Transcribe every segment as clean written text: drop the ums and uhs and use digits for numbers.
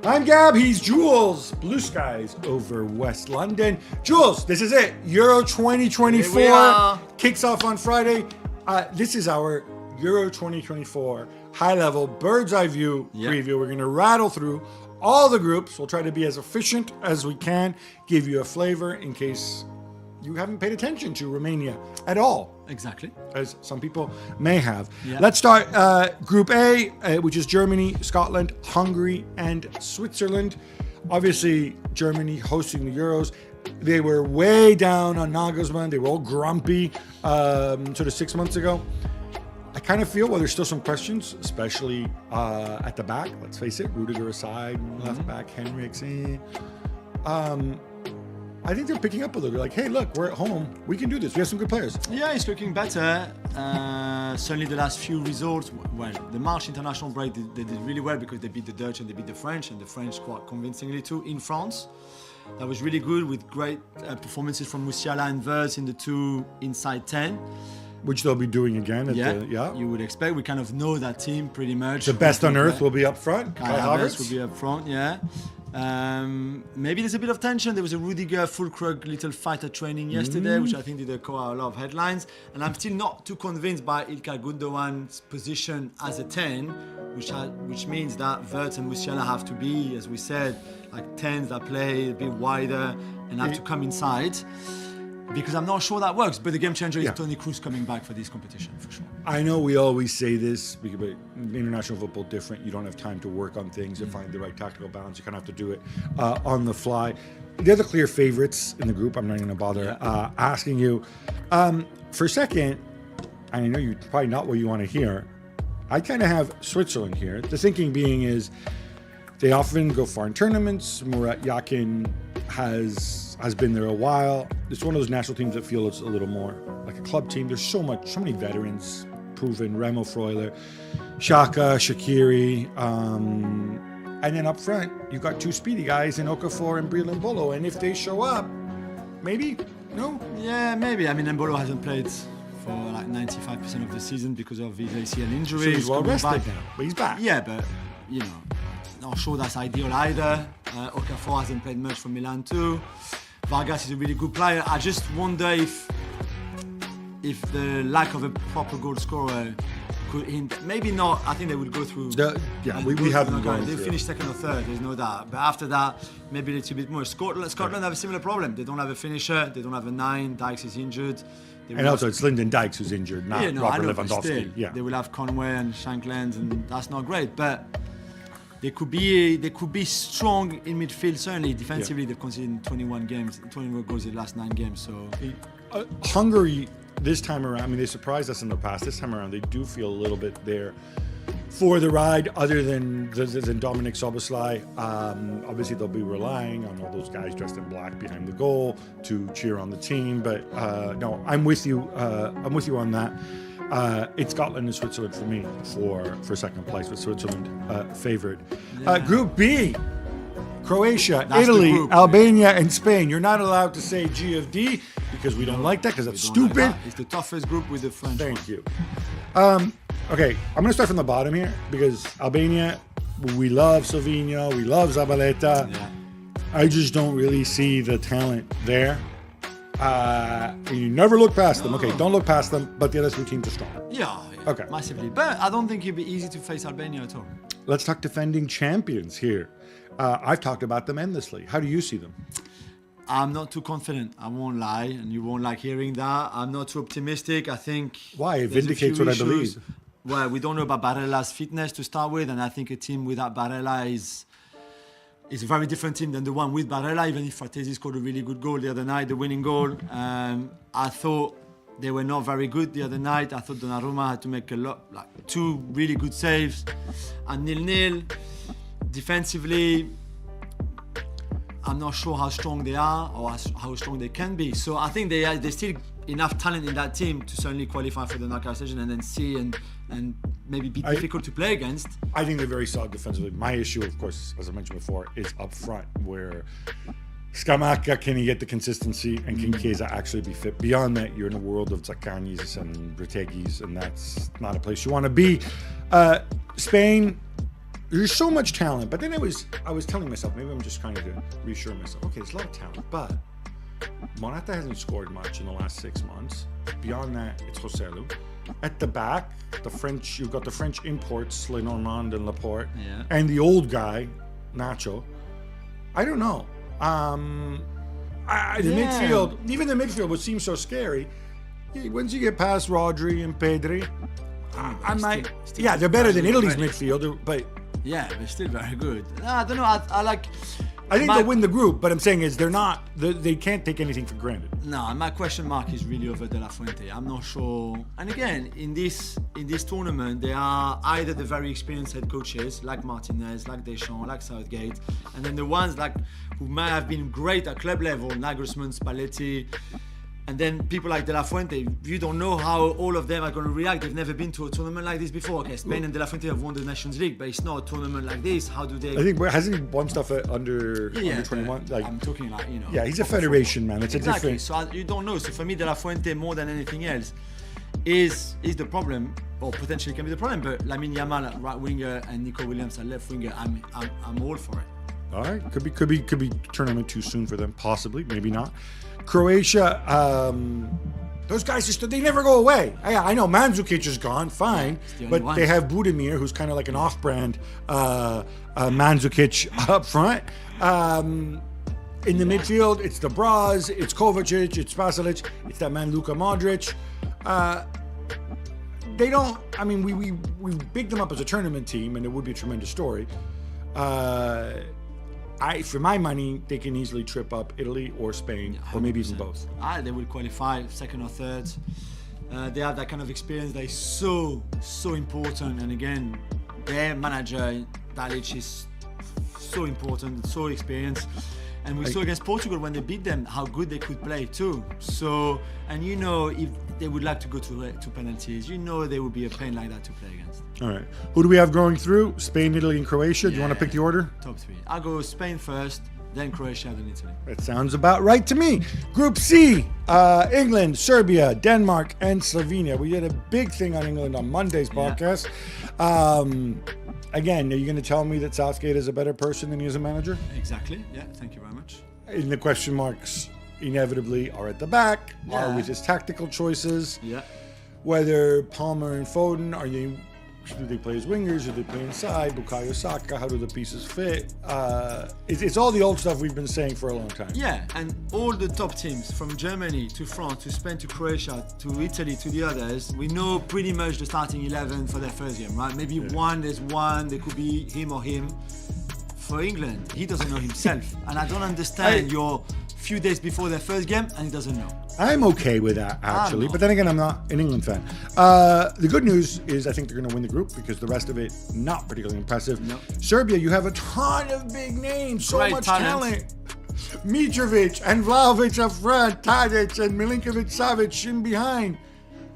I'm Gab, he's Jules. Blue skies over West London. Jules, this is it. Euro 2024 kicks off on Friday. This is our Euro 2024 high-level bird's eye view preview. We're going to rattle through all the groups. We'll try to be as efficient as we can, give you a flavor in case you haven't paid attention to Romania at all. Exactly. As some people may have. Yeah. Let's start Group A, which is Germany, Scotland, Hungary, and Switzerland. Obviously, Germany hosting the Euros. They were way down on Nagelsmann. They were all grumpy sort of 6 months ago. I kind of feel, well, there's still some questions, especially at the back. Let's face it, Rudiger aside, left back, Henriks. I think they're picking up a little bit. Like, hey, look, we're at home. We can do this. We have some good players. Yeah, it's looking better. Certainly the last few results, well, the March international break, they did really well because they beat the Dutch and they beat the French, and the French quite convincingly too in France. That was really good with great performances from Musiala and Wirtz in the two inside 10. Which they'll be doing again. You would expect. We kind of know that team pretty much. The best on earth will be up front. Kai Havertz will be up front, yeah. Maybe there's a bit of tension. There was a Rudiger Fulkrug little fighter training yesterday, which I think did acquire a lot of headlines. And I'm still not too convinced by İlkay Gundogan's position as a 10, which means that Wirtz and Musiala have to be, as we said, like 10s that play a bit wider and have to come inside. Because I'm not sure that works, but the game changer is Toni Kroos coming back for this competition, for sure. I know we always say this, but international football different. You don't have time to work on things and find the right tactical balance. You kind of have to do it on the fly. They're the clear favorites in the group. I'm not going to bother asking you. For a second, I know you're probably not what you want to hear. I kind of have Switzerland here. The thinking being is they often go far in tournaments. Murat Yakin has been there a while. It's one of those national teams that feels a little more like a club team. There's so many veterans proven. Remo Freuler, Xhaka, Shaqiri, and then up front you've got two speedy guys in Okafor and Breel Mbolo. And if they show up, maybe no. Yeah, maybe. I mean, Mbolo hasn't played for like 95% of the season because of his ACL injury. So he's well rested now, but he's back. Yeah, but you know, not sure that's ideal either. Okafor hasn't played much for Milan too. Vargas is a really good player. I just wonder if the lack of a proper goal scorer could hint. Maybe not. I think they will go through. We have them going. They'll finish second or third. There's no doubt. But after that, maybe a little bit more. Scotland have a similar problem. They don't have a finisher. They don't have a 9. Dykes is injured. And also, it's Lyndon Dykes who's injured, not Robert Lewandowski. Still, they will have Conway and Shankland, and that's not great. But they could be strong in midfield. Certainly, defensively, they've conceded 21 goals in the last 9 games. So Hungary this time around, I mean, they surprised us in the past. This time around, they do feel a little bit there for the ride, other than Dominic Szoboszlai. Obviously, they'll be relying on all those guys dressed in black behind the goal to cheer on the team. But no, I'm with you. I'm with you on that. It's Scotland and Switzerland for me for second place, with Switzerland favored. Group B, Croatia, Italy, Albania, and Spain. You're not allowed to say G of D because we don't like that because that's stupid. Like that. It's the toughest group with the French. Thank you. Okay, I'm going to start from the bottom here because Albania, we love Slovenia, we love Zabaleta. Yeah. I just don't really see the talent there. You never look past them. Okay, don't look past them, but the other 2 teams are strong. Yeah, okay, massively. But I don't think it'd be easy to face Albania at all. Let's talk defending champions here. I've talked about them endlessly. How do you see them? I'm not too confident. I won't lie, and you won't like hearing that. I'm not too optimistic. I think... Why? It vindicates what I believe. Well, we don't know about Barella's fitness to start with, and I think a team without Barella is a very different team than the one with Barella, even if Fratesi scored a really good goal the other night, the winning goal. I thought they were not very good the other night. I thought Donnarumma had to make 2 really good saves. And 0-0. Defensively, I'm not sure how strong they are or how strong they can be. So I think there's still enough talent in that team to certainly qualify for the knockout session and then see and maybe be difficult to play against. I think they're very solid defensively. My issue, of course, as I mentioned before, is up front, where Scamacca, can he get the consistency, and can Chiesa actually be fit? Beyond that, you're in a world of Zaccanis and Retegis, and that's not a place you want to be. Spain, there's so much talent. But then I was telling myself, maybe I'm just trying to reassure myself, okay, there's a lot of talent, but Morata hasn't scored much in the last 6 months. Beyond that, it's Joselu. At the back, you've got the French imports, Lenormand and Laporte, and the old guy, Nacho. I don't know. The midfield, even the midfield, which seems so scary, once you get past Rodri and Pedri, I might. They're better than Italy's midfield, but yeah, they're still very good. I don't know. I like. I think they'll win the group, but I'm saying is they're not. They can't take anything for granted. No, my question mark is really over De La Fuente. I'm not sure. And again, in this tournament, they are either the very experienced head coaches like Martinez, like Deschamps, like Southgate, and then the ones like who might have been great at club level, Nagelsmann, Spalletti. And then people like De La Fuente, you don't know how all of them are going to react. They've never been to a tournament like this before. Okay, Spain and De La Fuente have won the Nations League, but it's not a tournament like this. How do they? I think hasn't he won stuff at under 21? Like, I'm talking like, you know. Yeah, he's a federation man. It's exactly. a different. So you don't know. So for me, De La Fuente more than anything else is the problem, or potentially can be the problem. But Lamine Yamal at right winger and Nico Williams at left winger, I'm all for it. All right, could be tournament too soon for them. Possibly, maybe not. Croatia, those guys they never go away. I know Mandzukic is gone, fine, but they have Budimir, who's kind of like an off-brand Mandzukic up front. In the midfield, it's the Braz, it's Kovacic, it's Pasalic, it's that man Luka Modric. They don't. I mean, we bigged them up as a tournament team, and it would be a tremendous story. For my money, they can easily trip up Italy or Spain, or maybe even both. They will qualify second or third. They have that kind of experience that is so important. And again, their manager, Dalic, is so important, so experienced. And we saw against Portugal when they beat them how good they could play too. So, and you know, if they would like to go to penalties, you know there would be a pain like that to play against. All right. Who do we have going through? Spain, Italy, and Croatia. Do you want to pick the order? Top three. I'll go Spain first, then Croatia, then Italy. That sounds about right to me. Group C, England, Serbia, Denmark, and Slovenia. We did a big thing on England on Monday's podcast. Again, are you going to tell me that Southgate is a better person than he is a manager? Exactly. Yeah, thank you very much. And the question marks inevitably are at the back, are with his tactical choices. Yeah. Whether Palmer and Foden, do they play as wingers? Do they play inside? Bukayo Saka, how do the pieces fit? It's all the old stuff we've been saying for a long time. Yeah, and all the top teams from Germany to France to Spain to Croatia to Italy to the others, we know pretty much the starting 11 for their first game, right? Maybe there's one, there could be him or him. For England, he doesn't know himself. And I don't understand your few days before their first game and he doesn't know. I'm okay with that, actually. But then again, I'm not an England fan. The good news is I think they're going to win the group because the rest of it, not particularly impressive. No. Serbia, you have a ton of big names, so great much talent. Mitrovic and Vlahovic up front, Tadic and Milinkovic-Savic in behind.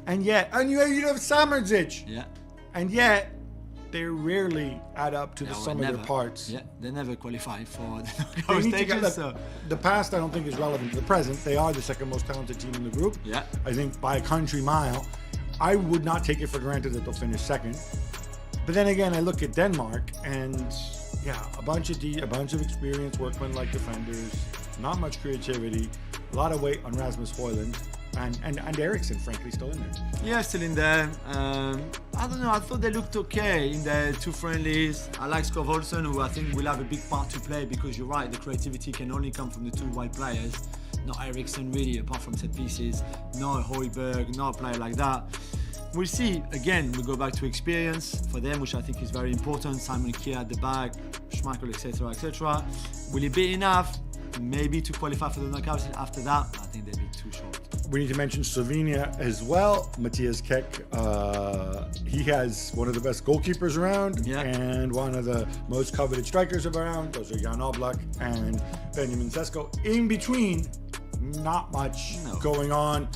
And you have Samardžić. Yeah. And yet, they rarely add up to the sum of their parts. Yeah, they never qualify for the knockout stages. The past, I don't think, is relevant to the present. They are the second most talented team in the group. Yeah. I think by a country mile. I would not take it for granted that they'll finish second. But then again, I look at Denmark and a bunch of experienced workmen-like defenders, not much creativity, a lot of weight on Rasmus Højlund. And Eriksen, frankly, still in there. Yeah, still in there. I don't know. I thought they looked okay in the two friendlies. I like Skov Olsen, who I think will have a big part to play because you're right, the creativity can only come from the two white players. Not Eriksen, really, apart from set pieces. Not Højbjerg, not a player like that. We'll see. Again, we go back to experience for them, which I think is very important. Simon Kjær at the back, Schmeichel, etc., etc. Will it be enough? Maybe to qualify for the knockouts. After that, I think they'd be too short. We need to mention Slovenia as well. Matthias Kek, he has one of the best goalkeepers around and one of the most coveted strikers around. Those are Jan Oblak and Benjamin Sesko. In between, not much going on.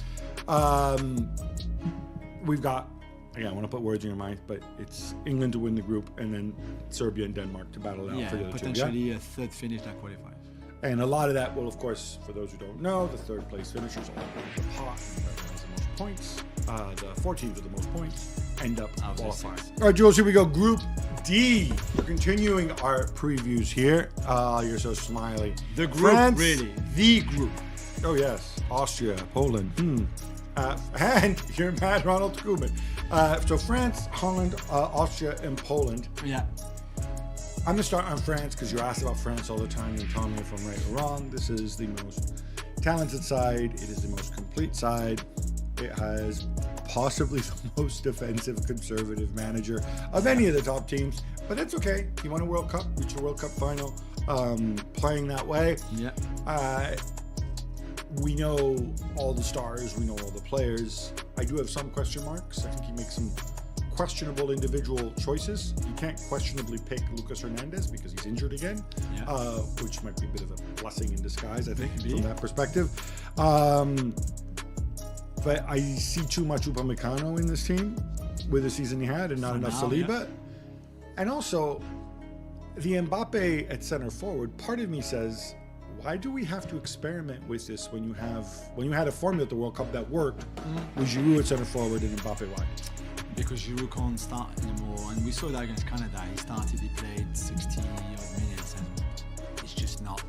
We've got, I want to put words in your mind, but it's England to win the group and then Serbia and Denmark to battle out for the other two. Potentially a third finish that qualifies. And a lot of that will, of course, for those who don't know, the third place finishers all the pot, whoever has the most points, the 4 teams with the most points end up qualifying. All right, Jules, here we go. Group D. We're continuing our previews here. You're so smiley. The group, France, really. The group. Oh yes, Austria, Poland, and your man Ronald Koeman. So France, Holland, Austria, and Poland. Yeah. I'm gonna start on France because you're asked about France all the time. You're telling me if I'm right or wrong. This is the most talented side. It is the most complete side. It has possibly the most defensive, conservative manager of any of the top teams. But that's okay. You won a World Cup, reached a World Cup final, playing that way. Yeah. We know all the stars. We know all the players. I do have some question marks. I think he makes some questionable individual choices. You can't questionably pick Lucas Hernandez because he's injured again, which might be a bit of a blessing in disguise, I think, from that perspective. But I see too much Upamecano in this team with the season he had and not enough Saliba. Yeah. And also, the Mbappe at center forward, part of me says, why do we have to experiment with this when you had a formula at the World Cup that worked with Giroud at center forward and Mbappe wide? Because Giroud can't start anymore, and we saw that against Canada. He played 60 odd minutes, and it's just not.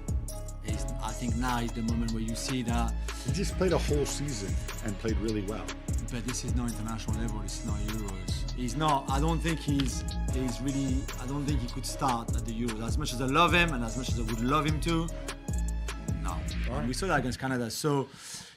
I think now is the moment where you see that. He just played a whole season and played really well. But this is not international level. This is not Euros. He's not. I don't think he's really. I don't think he could start at the Euros. As much as I love him, and as much as I would love him to, no. And we saw that against Canada. So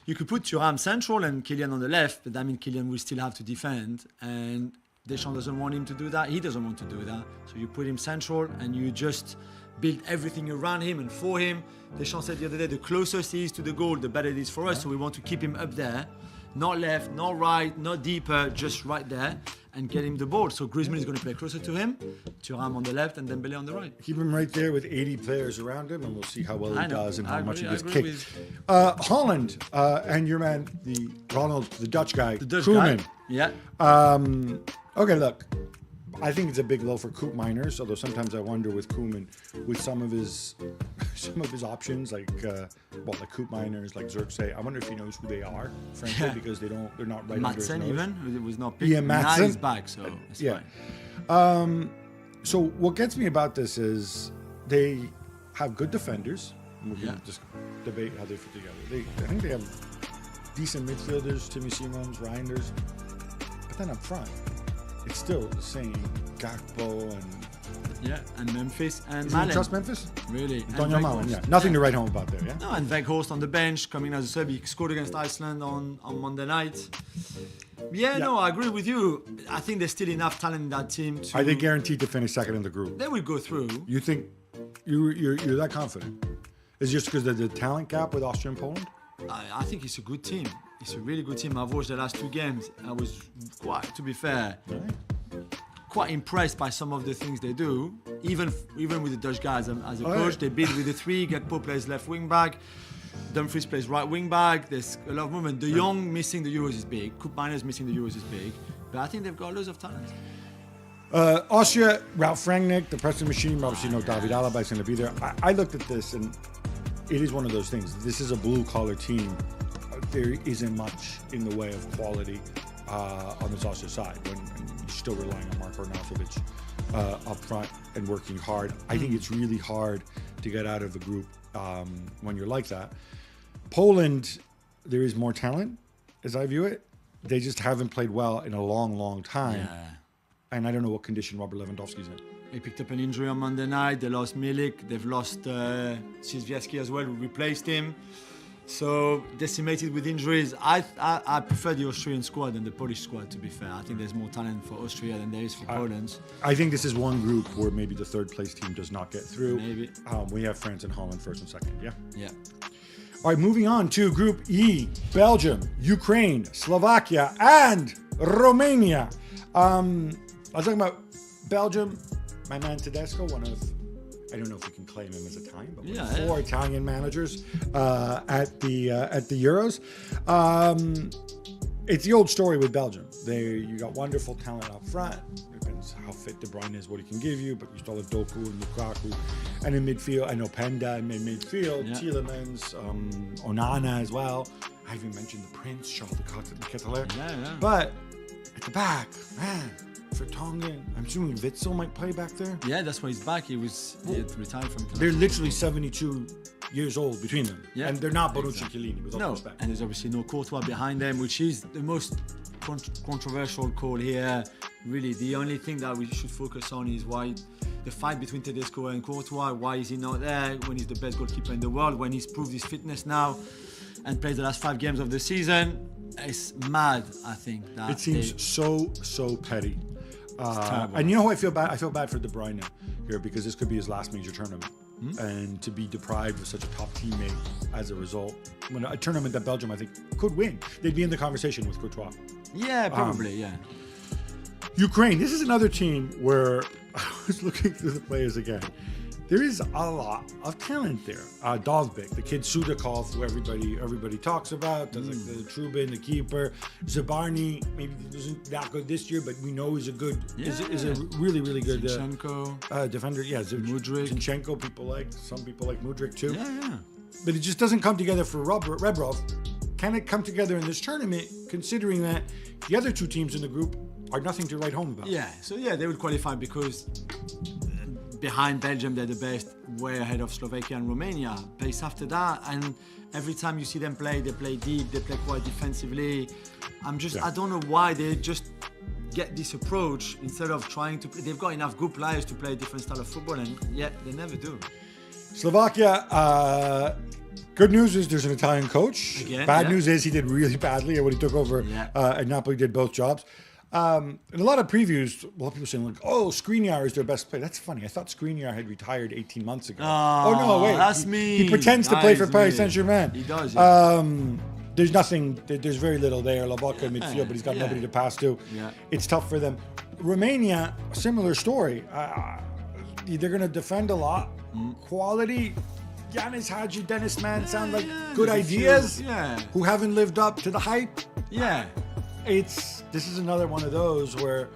you could put Thuram central and Kylian on the left, but that means Kylian will still have to defend. And Deschamps doesn't want him to do that. He doesn't want to do that. So you put him central and you just build everything around him and for him. Deschamps said the other day, the closest he is to the goal, the better it is for us. So we want to keep him up there. Not left, not right, not deeper, just right there, and get him the ball. So Griezmann is going to play closer to him, Thuram on the left, and Dembélé on the right. Keep him right there with 80 players around him, and we'll see how well he does and how much he gets agree kicked. Holland, and your man, the Dutch guy, Koeman. Guy. Yeah. Okay, look. I think it's a big blow for Coop miners, although sometimes I wonder with Koeman, with some of his options, like Coop miners, like Xerxes, I wonder if he knows who they are, frankly, because they're not right under his nose. Even, it was not picked. Yeah, Now Maatsen. he's back, so it's fine. So what gets me about this is they have good defenders. And we're going to just debate how they fit together. I think they have decent midfielders, Timmy Simons, Reinders, but then up front, it's still the same Gakpo and Memphis and Is Malen. it just Memphis? Really. Donny Malen, yeah. Nothing to write home about there, yeah? No, and Weghorst on the bench, coming as a sub. He scored against Iceland on Monday night. No, I agree with you. I think there's still enough talent in that team to... Are they guaranteed to finish second in the group? They will go through. You think you're that confident? Is it just because of the talent gap with Austria and Poland? I think it's a good team. It's a really good team. I've watched the last two games. I was quite, to be fair, quite impressed by some of the things they do. Even with the Dutch guys as a coach, they build with the three. Gakpo plays left wing back. Dumfries plays right wing back. There's a lot of movement. De Jong missing the Euros is big. Koop Miners missing the Euros is big. But I think they've got loads of talent. Austria, Ralf Rangnick, the pressing machine. Obviously, David Alaba is going to be there. I looked at this, and it is one of those things. This is a blue-collar team. There isn't much in the way of quality on this Austria side when you're still relying on Marko Arnautovic up front and working hard. I think it's really hard to get out of a group when you're like that. Poland, there is more talent, as I view it. They just haven't played well in a long, long time. Yeah. And I don't know what condition Robert Lewandowski's in. They picked up an injury on Monday night. They lost Milik. They've lost Szyzewski as well, who replaced him. So decimated with injuries. I prefer the Austrian squad than the Polish squad, to be fair. I think there's more talent for Austria than there is for Poland. I think this is one group where maybe the third place team does not get through. Maybe. We have France and Holland first and second, yeah? Yeah. All right, moving on to Group E. Belgium, Ukraine, Slovakia, and Romania. I was talking about Belgium. My man Tedesco, one of... I don't know if we can claim him as Italian, but one of four Italian managers at the Euros. It's the old story with Belgium. You got wonderful talent up front. Depends how fit De Bruyne is, what he can give you, but you still have Doku and Lukaku. And in midfield, I know Penda in midfield, Tielemans, Onana as well. I even mentioned the Prince, Charles de Ketelaere. Yeah. But at the back, man, Vertonghen. I'm assuming Witzel might play back there. Yeah, that's why he's back. He had retired from. They're literally 72 years old between them. Yeah, and they're not Bonucci and Chiellini, with all No, respect. and there's obviously no Courtois behind them, which is the most controversial call here. Really, the only thing that we should focus on is why the fight between Tedesco and Courtois. Why is he not there when he's the best goalkeeper in the world? When he's proved his fitness now and plays the last 5 games of the season, it's mad. I think that It seems so petty. terrible. And you know who I feel bad? I feel bad for De Bruyne here because this could be his last major tournament. And to be deprived of such a top teammate as a result, when a tournament that Belgium I think could win, they'd be in the conversation with Courtois. Yeah, probably. Yeah. Ukraine, this is another team where I was looking through the players again. There is a lot of talent there. Dovbyk, the kid Sudakov, who everybody talks about, like the Trubin, the keeper. Zabarny, maybe isn't that good this year, but we know he's a good, is a really good Zinchenko. defender. Yeah, Mudryk. Zinchenko. Some people like Mudryk too. Yeah. But it just doesn't come together for Rebrov. Can it come together in this tournament, considering that the other 2 teams in the group are nothing to write home about? Yeah. So yeah, they would qualify because behind Belgium, they're the best, way ahead of Slovakia and Romania. Pace after that, and every time you see them play, they play deep, they play quite defensively. I don't know why they just get this approach instead of trying to play. They've got enough good players to play a different style of football, and yet they never do. Slovakia, good news is there's an Italian coach. Again, Bad news is he did really badly when he took over, and Napoli did both jobs. In a lot of previews, a lot of people saying like, "Oh, Skriniar is their best player." That's funny. I thought Skriniar had retired 18 months ago. Oh no, wait, that's me. He pretends to play for Paris Saint-Germain. He does. There's nothing. There's very little there. Lobotka in midfield, but he's got nobody to pass to. Yeah. It's tough for them. Romania, similar story. They're going to defend a lot. Quality. Yanis Hadji, Dennis Mann sound like good ideas. Who haven't lived up to the hype. Yeah. This is another one of those where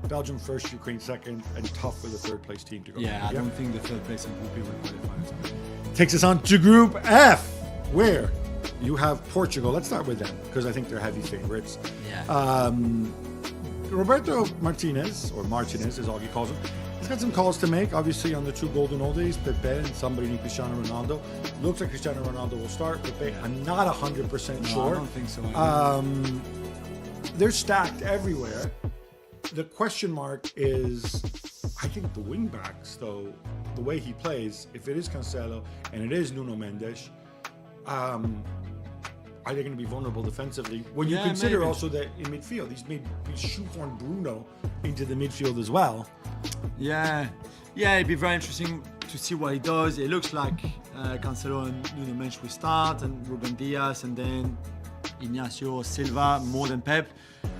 Belgium first, Ukraine second, and tough for the 3rd place team to go. Yeah, I don't think the 3rd place in Group B will qualify. Takes us on to Group F, where you have Portugal. Let's start with them because I think they're heavy favorites. Yeah. Roberto Martinez, or Martinez as Augie calls him, he's got some calls to make, obviously, on the 2 golden oldies, Pepe and somebody named Cristiano Ronaldo. Looks like Cristiano Ronaldo will start. Pepe, I'm not 100% sure. I don't think so. They're stacked everywhere. The question mark is, I think the wing backs, though, the way he plays, if it is Cancelo and it is Nuno Mendes, are they going to be vulnerable defensively? When you consider also that in midfield, he's shoehorned Bruno into the midfield as well. Yeah, it'd be very interesting to see what he does. It looks like Cancelo and Nuno Mendes will start, and Ruben Dias, and then Ignacio Silva more than Pep,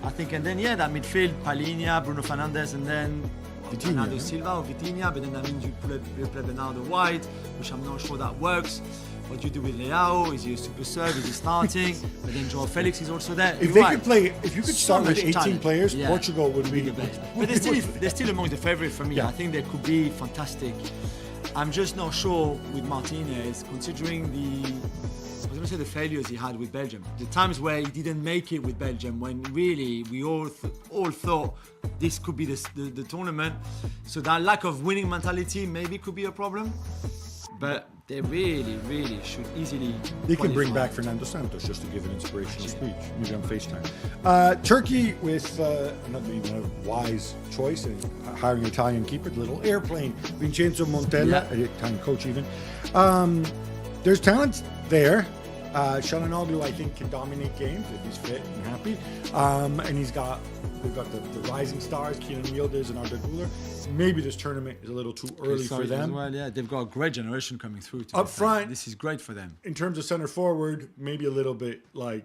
I think. And then that midfield, Palhinha, Bruno Fernandes, and then Bernardo Silva or Vitinha. But then that means you play Bernardo wide, which I'm not sure that works. What do you do with Leao? Is he a super sub? Is he starting? But then Joao Felix is also there. If you could start with 18 players, Portugal would be the best. But they're still among the favourites for me. I think they could be fantastic. I'm just not sure with Martinez, considering the failures he had with Belgium. The times where he didn't make it with Belgium, when really we all thought this could be the tournament. So that lack of winning mentality maybe could be a problem. But they really should easily They can bring back Fernando Santos just to give an inspirational speech. Maybe on FaceTime. Turkey with another even a wise choice in hiring an Italian keeper, the little airplane, Vincenzo Montella, an Italian coach even. There's talent there. Çalhanoğlu, I think, can dominate games if he's fit and happy. And we've got the rising stars, Kylian Yildiz and Arda Güler. Maybe this tournament is a little too early for them. Well, they've got a great generation coming through. Up front, this is great for them. In terms of center forward, maybe a little bit like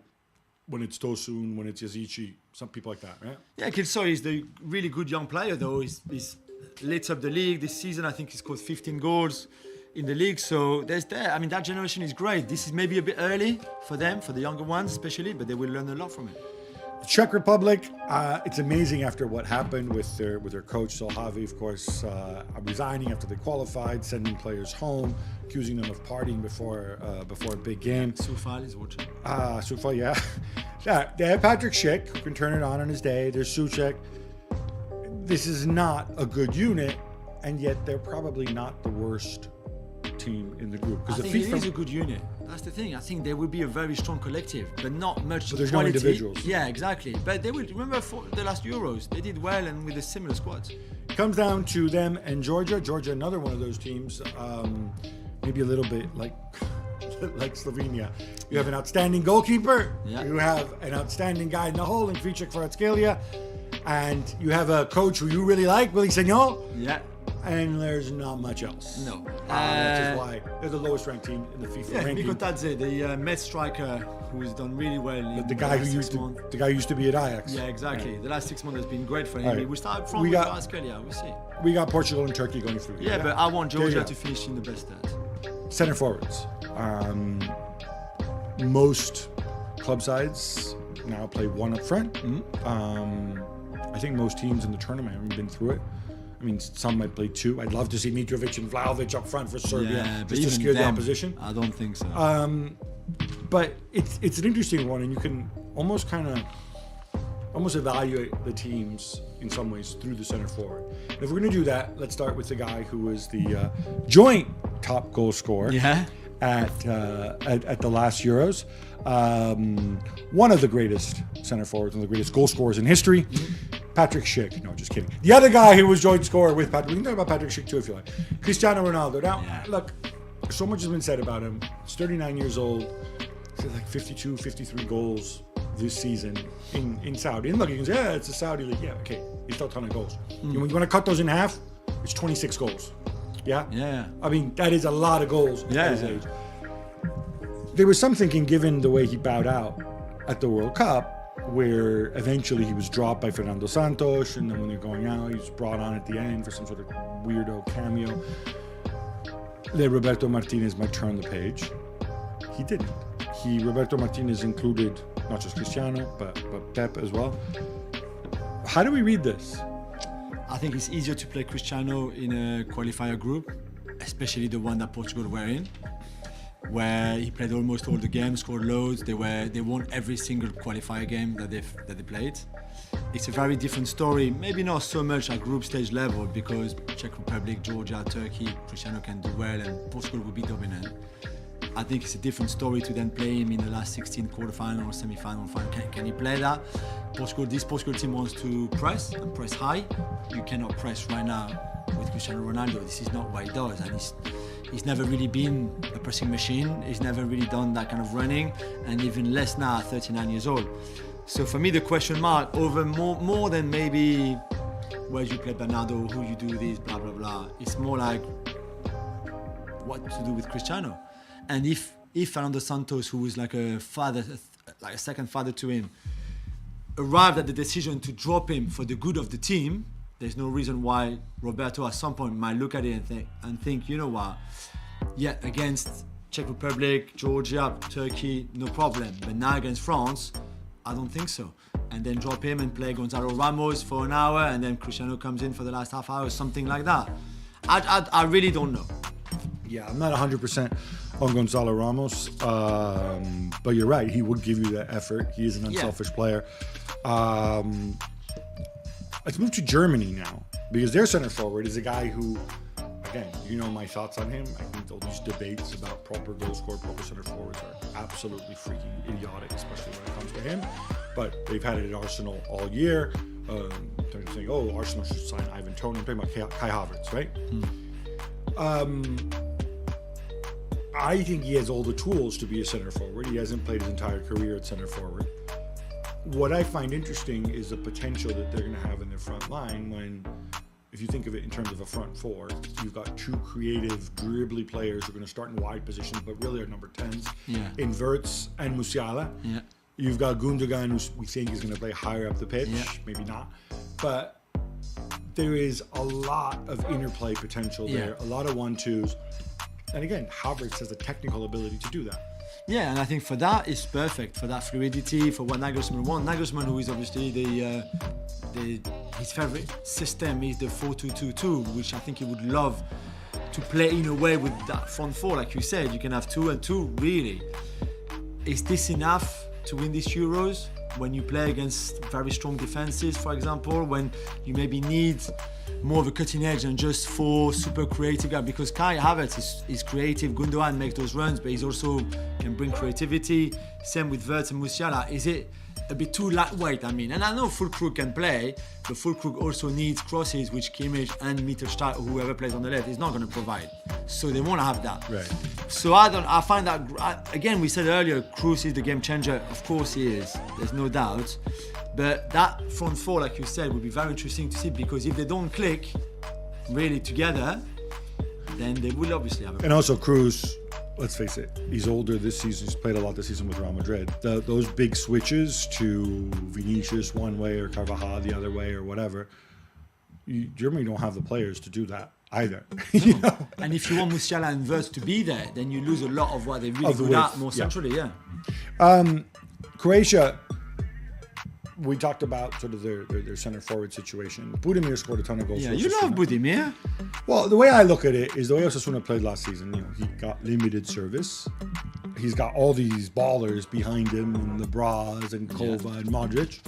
when it's Tosun, when it's Yazici, some people like that, right? Yeah, Kilsoy is the really good young player, though. He's lit up the league this season. I think he scored 15 goals in the league. So that generation is great. This is maybe a bit early for them, for the younger ones especially, but they will learn a lot from it. Czech Republic, it's amazing after what happened with their coach Solhavi, of course, resigning after they qualified, sending players home, accusing them of partying before a big game. Soufal is watching. Soufal, yeah. They have Patrick Schick, who can turn it on his day. There's Souček. this is not a good unit, and yet they're probably not the worst team in the group. I think it is a good unit. That's the thing. I think they will be a very strong collective, but not much But there's quality. no individuals. Yeah, exactly. But they will. Remember for the last Euros, they did well and with a similar squad. Comes down to them and Georgia. Georgia, another one of those teams, maybe a little bit like Slovenia. You have an outstanding goalkeeper. Yeah. You have an outstanding guy in the hole in Kricek Kvaratskhelia. And you have a coach who you really like, Willy Sagnol. Yeah. And there's not much else. No. Which is why they're the lowest ranked team in the FIFA Yeah, ranking. Niko Tadze, the Met striker who's done really well in The guy who used to be at Ajax. Yeah, exactly. Right. The last 6 months has been great for him. Right. We start from We with got- Kvaratskhelia, we'll see. We got Portugal and Turkey going through. Yeah, but I want There you Georgia go. to finish in the best stats. Center forwards. Most club sides now play one up front. I think most teams in the tournament haven't been through it. I mean, some might play two. I'd love to see Mitrovic and Vlahovic up front for Serbia, Yeah, but just to even scare the them, opposition. I don't think so. But it's an interesting one, and you can almost evaluate the teams in some ways through the center forward. And if we're going to do that, let's start with the guy who was the joint top goal scorer Yeah. at the last Euros. One of the greatest center forwards, one of the greatest goal scorers in history. Patrick Schick. No, just kidding. The other guy who was joint scorer with Patrick. We can talk about Patrick Schick too if you like. Cristiano Ronaldo. Now, Yeah. look, so much has been said about him. He's 39 years old. He's like 52, 53 goals this season in Saudi. And look, you can say, yeah, it's a Saudi league. Yeah, okay. He's still a ton of goals. When you want to cut those in half, it's 26 goals. Yeah? Yeah. I mean, that is a lot of goals Yeah, at his yeah. age. There was some thinking, given the way he bowed out at the World Cup, where eventually he was dropped by Fernando Santos, and then when they're going out, he was brought on at the end for some sort of weirdo cameo, that Roberto Martinez might turn the page. He didn't. Roberto Martinez included not just Cristiano, but Pep as well. How do we read this? I think it's easier to play Cristiano in a qualifier group, especially the one that Portugal were in, where he played almost all the games, scored loads. They won every single qualifier game that they played. It's a very different story. Maybe not so much at group stage level, because Czech Republic, Georgia, Turkey, Cristiano can do well, and Portugal will be dominant. I think it's a different story to then play him in the last 16 quarterfinal or semi-final. Can he play that? This Portugal team wants to press and press high. You cannot press right now with Cristiano Ronaldo. This is not what he does, and he's never really been a pressing machine. He's never really done that kind of running, and even less now at 39 years old. So for me, the question mark over more than maybe where you play Bernardo, who you do this, blah blah blah. It's more like what to do with Cristiano. And if Fernando Santos, who was like a father, like a second father to him, arrived at the decision to drop him for the good of the team, there's no reason why Roberto at some point might look at it and think, you know what, yeah, against Czech Republic, Georgia, Turkey, no problem. But now against France, I don't think so. And then drop him and play Gonzalo Ramos for an hour, and then Cristiano comes in for the last half hour, something like that. I really don't know. Yeah, I'm not 100% on Gonzalo Ramos, but you're right. He would give you that effort. He is an unselfish player. Let's move to Germany now, because their center forward is a guy who, again, you know my thoughts on him. I think all these debates about proper goal scorer, proper center forwards are absolutely freaking idiotic, especially when it comes to him. But they've had it at Arsenal all year. They're saying, oh, Arsenal should sign Ivan Toney. I'm talking about Kai Havertz, right? I think he has all the tools to be a center forward. He hasn't played his entire career at center forward. What I find interesting is the potential that they're going to have in their front line when, if you think of it in terms of a front four, you've got two creative, dribbly players who are going to start in wide positions, but really are number 10s, in Wirtz and Musiala. Yeah. You've got Gundogan, who we think is going to play higher up the pitch, maybe not. But there is a lot of interplay potential there, a lot of 1-2s. And again, Havertz has the technical ability to do that. Yeah, and I think for that, it's perfect. For that fluidity, for what Nagelsmann wants. Nagelsmann, who is obviously his favorite system is the 4-2-2-2, which I think he would love to play in a way with that front four. Like you said, you can have 2 and 2, really. Is this enough to win these Euros? when you play against very strong defenses, for example, when you maybe need more of a cutting edge than just 4 super creative guys, because Kai Havertz is creative, Gundogan makes those runs, but he's also can bring creativity. Same with Wirtz and Musiala. Is it a bit too lightweight? I mean, and I know Fulkrug can play, but Fulkrug also needs crosses, which Kimmich and Mittelstadt, or whoever plays on the left, is not going to provide. So they want to have that. Right. So I find that, again, we said earlier, Kroos is the game changer. Of course he is. There's no doubt. But that front four, like you said, would be very interesting to see, because if they don't click really together, then they will obviously have a And also Cruz, let's face it, he's older this season. He's played a lot this season with Real Madrid. Those big switches to Vinicius one way or Carvajal the other way or whatever, Germany don't have the players to do that either. You know? And if you want Musiala and Wirtz to be there, then you lose a lot of what they're really good at more centrally, Croatia, we talked about sort of their center forward situation. Budimir scored a ton of goals. Yeah, for you Osasuna. love Budimir. Well, the way I look at it is the way Osasuna played last season. You know, he got limited service. He's got all these ballers behind him, and the Bras and Kova and Modric.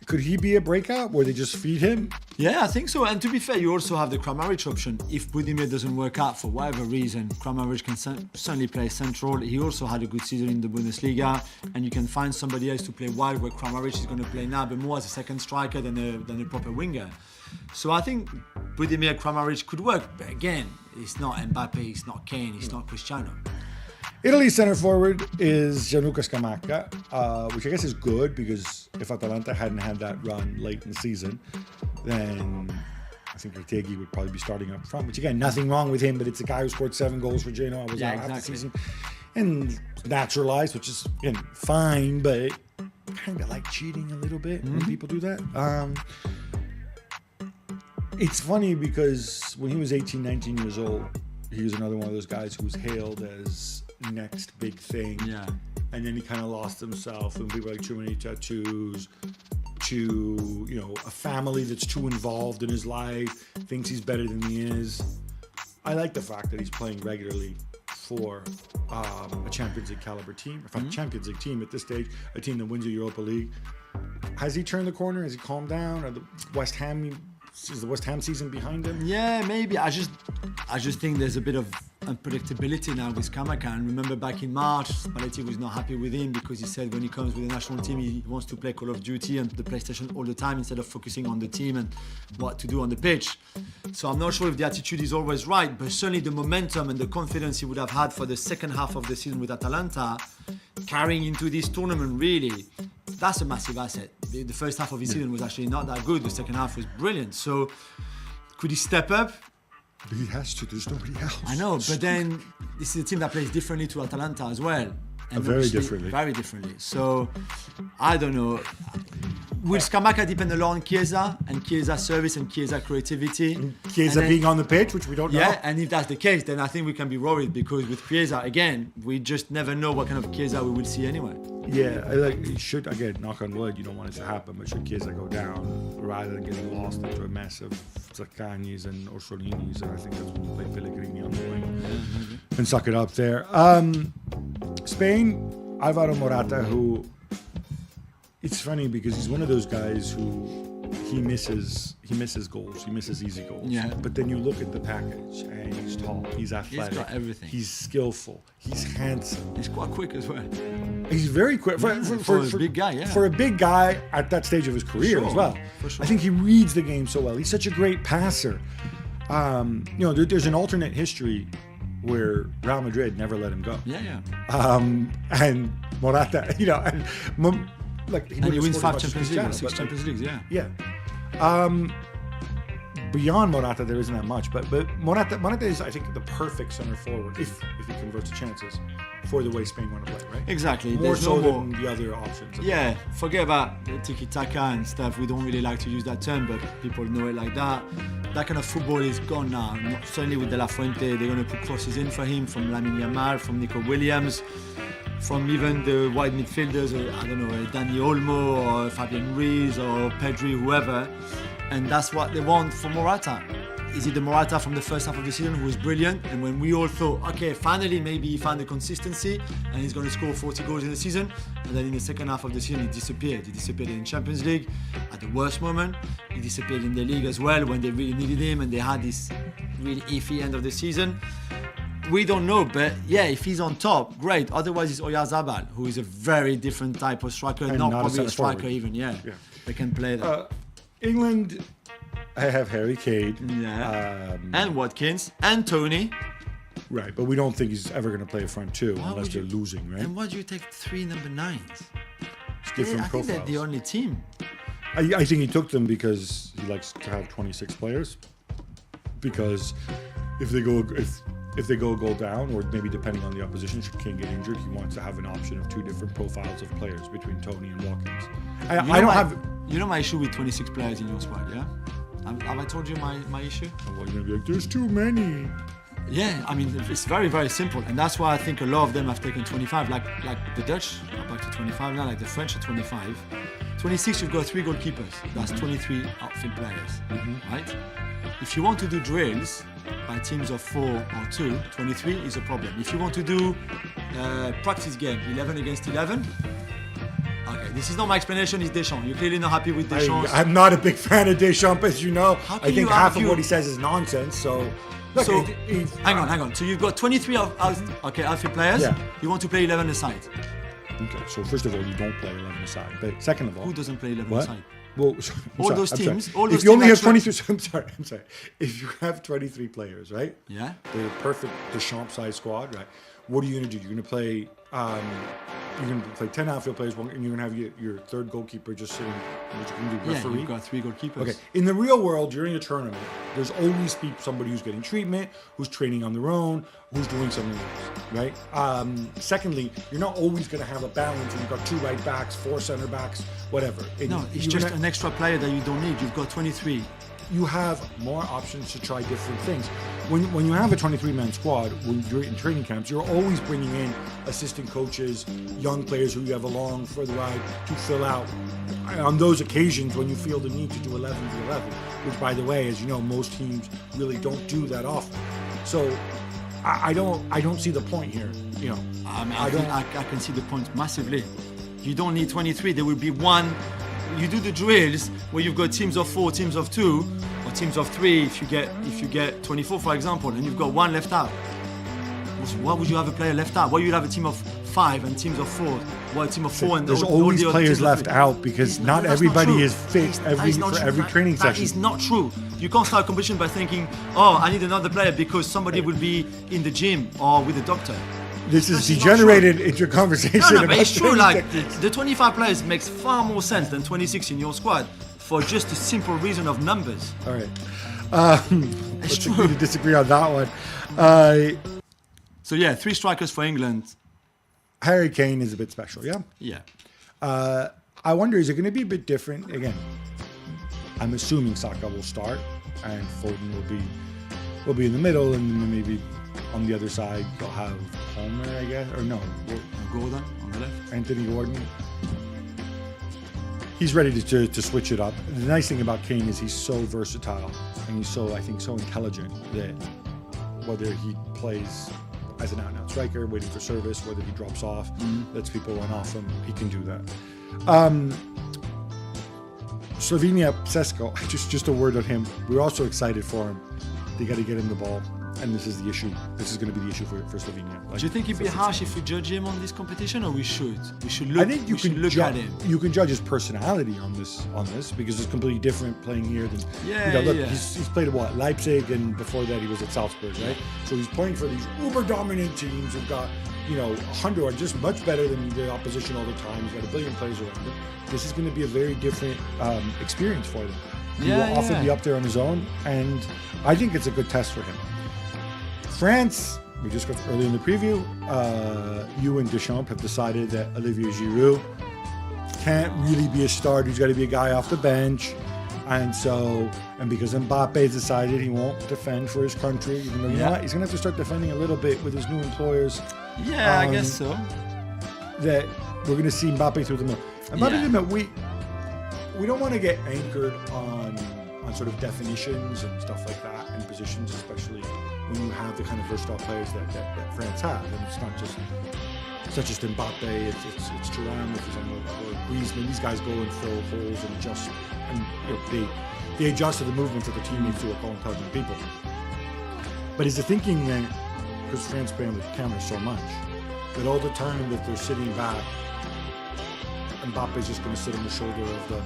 Could he be a breakout where they just feed him? Yeah, I think so. And to be fair, you also have the Kramaric option. If Budimir doesn't work out for whatever reason, Kramaric can certainly play central. He also had a good season in the Bundesliga, and you can find somebody else to play wide, where Kramaric is going to play now, but more as a second striker than a proper winger. So I think Budimir, Kramaric could work. But again, it's not Mbappe, it's not Kane, it's not Cristiano. Italy's center forward is Gianluca Scamacca, which I guess is good, because if Atalanta hadn't had that run late in the season, then I think Retegui would probably be starting up front. Which again, nothing wrong with him, but it's a guy who scored 7 goals for Genoa. Was out half the season and naturalized, which is again fine, but kind of like cheating a little bit when people do that. It's funny because when he was 18, 19 years old, he was another one of those guys who was hailed as next big thing. Yeah. And then he kind of lost himself, and people like too many tattoos, to, you know, a family that's too involved in his life, thinks he's better than he is. I like the fact that he's playing regularly for a Champions League caliber team. In fact, Champions League team at this stage, a team that wins the Europa League. Has he turned the corner? Has he calmed down? Is the West Ham season behind him? Yeah, maybe. I just think there's a bit of unpredictability now with Scamacca. And remember back in March, Spalletti was not happy with him because he said when he comes with the national team, he wants to play Call of Duty and the PlayStation all the time instead of focusing on the team and what to do on the pitch. So I'm not sure if the attitude is always right, but certainly the momentum and the confidence he would have had for the second half of the season with Atalanta, carrying into this tournament, really, that's a massive asset. The first half of his season was actually not that good. The second half was brilliant. So could he step up? He has to. There's nobody else. I know, but then this is a team that plays differently to Atalanta as well. And very differently. Very differently. So, I don't know. Will Scamacca depend a lot on Chiesa and Chiesa service and Chiesa creativity? Chiesa being on the pitch, which we don't know. Yeah, and if that's the case, then I think we can be worried, because with Chiesa, again, we just never know what kind of Chiesa we will see anyway. Yeah, it should, again, knock on wood, you don't want it to happen, but should Chiesa go down rather than getting lost into a mess of Zaccanis and Orsolinis, and I think that's when you play Pellegrini on the wing and suck it up there. Spain, Alvaro Morata, who, it's funny because he's one of those guys who he misses goals, he misses easy goals. Yeah. But then you look at the package, and he's tall, he's athletic, He's got everything. he's skillful, he's handsome. He's quite quick as well. He's very quick for a big guy, yeah. For a big guy at that stage of his career Sure, as well. for sure. I think he reads the game so well. He's such a great passer. There's an alternate history where Real Madrid never let him go. Yeah. And Morata, he wins 5 Champions Champions Leagues, 6 Champions Leagues, yeah. Yeah. Beyond Morata, there isn't that much, but Morata is, I think, the perfect center forward if he converts to chances for the way Spain want to play, right? Exactly. More so than the other options. Yeah, forget about the tiki-taka and stuff. We don't really like to use that term, but people know it like that. That kind of football is gone now. Certainly with De La Fuente, they're going to put crosses in for him, from Lamine Yamal, from Nico Williams, from even the wide midfielders, Dani Olmo or Fabian Ruiz or Pedri, whoever. And that's what they want for Morata. is it the Morata from the first half of the season who was brilliant? And when we all thought, okay, finally maybe he found the consistency and he's going to score 40 goals in the season, and then in the second half of the season he disappeared. He disappeared in Champions League at the worst moment. He disappeared in the league as well when they really needed him, and they had this really iffy end of the season. We don't know, but yeah, if he's on top, great. Otherwise, it's Oyarzabal, who is a very different type of striker, And not not a probably a centre striker forward. even. Yeah, they can play that. England, I have Harry Kane. Yeah, and Watkins and Tony. Right, but we don't think he's ever going to play a front two Why unless would they're you- losing, right? And why do you take 3 number 9s? It's different I think they're profiles. the only team. I think he took them because he likes to have 26 players. Because if they go a goal down, or maybe depending on the opposition, should Kane get injured, he wants to have an option of 2 different profiles of players between Tony and Watkins. You know my issue with 26 players in your squad, yeah? Have I told you my issue? Well, you're gonna be like, there's too many. Yeah, I mean, it's very, very simple. And that's why I think a lot of them have taken 25. Like the Dutch are back to 25 now, like the French are 25. 26, you've got 3 goalkeepers. That's 23 outfield players, right? If you want to do drills by teams of 4 or 2, 23 is a problem. If you want to do practice game, 11 against 11, okay, this is not my explanation, it's Deschamps. You're clearly not happy with Deschamps. I'm not a big fan of Deschamps, as you know. How I can think you half of argue- what he says is nonsense. So, look, So, he- hang on. So you've got 23 outfield players. Yeah. You want to play 11 aside. Okay, so first of all, you don't play 11 aside. But second of all, Who doesn't play 11 what? aside? Well, All those teams- all If those you only teams have actually- 23, I'm sorry. If you have 23 players, right? Yeah. The perfect Deschamps-sized squad, right? What are you going to do? You're going to play. You're going to play 10 outfield players, and you're going to have your third goalkeeper just sitting. What you can do, Yeah, referee. you've got 3 goalkeepers. Okay. In the real world, during a tournament, there's always somebody who's getting treatment, who's training on their own, who's doing something else, right? Secondly, you're not always going to have a balance, and you've got 2 right backs, 4 center backs, whatever. And No, it's you're just gonna- an extra player that you don't need. You've got 23. you have more options to try different things. When you have a 23-man squad, when you're in training camps, you're always bringing in assistant coaches, young players who you have along for the ride to fill out. On those occasions when you feel the need to do 11 to 11, which, by the way, as you know, most teams really don't do that often. So I don't see the point here. You know, I can see the point massively. You don't need 23. There will be one. You do the drills where you've got teams of 4, teams of 2, or teams of 3 if you get 24, for example, and you've got 1 left out. Why would you have a player left out? Why would you have a team of 5 and teams of 4? Why a team of 4 and there's all always the other players teams of left 3? out because not That's everybody true. is fit That is not for true. every training That session. is not true. You can't start a competition by thinking, oh, I need another player because somebody will be in the gym or with a doctor. This is This is not degenerated into a conversation No, but about it's true. training Like techniques. the 25 players makes far more sense than 26 in your squad for just a simple reason of numbers. All right. Let's true. agree to disagree on that one. So yeah, 3 strikers for England. Harry Kane is a bit special, yeah? Yeah. I wonder, is it going to be a bit different? Again, I'm assuming Saka will start and Foden will be in the middle, and then maybe on the other side you'll have Palmer, I guess, or no, Gordon on the left. Anthony Gordon. He's ready to switch it up. The nice thing about Kane is he's so versatile and he's so, I think, so intelligent that whether he plays as an out-and-out striker, waiting for service, whether he drops off, lets people run off him, he can do that. Slovenia, Sesko, just a word on him. We're also excited for him. They got to get him the ball, and this is the issue. This is going to be the issue for Slovenia. Like, Do you think it'd be harsh if we judge him on this competition, or we should? We should look. I think you we should can look at him. You can judge his personality on this because it's completely different playing here than Yeah, look, yeah. He's played at what, Leipzig, and before that he was at Salzburg, right? So he's playing for these uber dominant teams who've got 100 are just much better than the opposition all the time. He's got a billion players around him. This is going to be a very different experience for him. He will often be up there on his own, and I think it's a good test for him. France, we just got early in the preview, you and Deschamps have decided that Olivier Giroud can't really be a starter. He's got to be a guy off the bench. And because Mbappe decided he won't defend for his country, even though you know what, he's going to have to start defending a little bit with his new employers. Yeah, I guess so. That we're going to see Mbappe through the middle. Mbappe Yeah. did admit we don't want to get anchored on sort of definitions and stuff like that and positions, especially when you have the kind of versatile players that France have. And it's not just Mbappe, it's Thuram, which is on the Griezmann. These guys go and fill holes and adjust, and they adjust to the movements of the teammates who are all intelligent people. But is the thinking then, because France banned the camera so much, that all the time that they're sitting back, Mbappe's just going to sit on the shoulder of the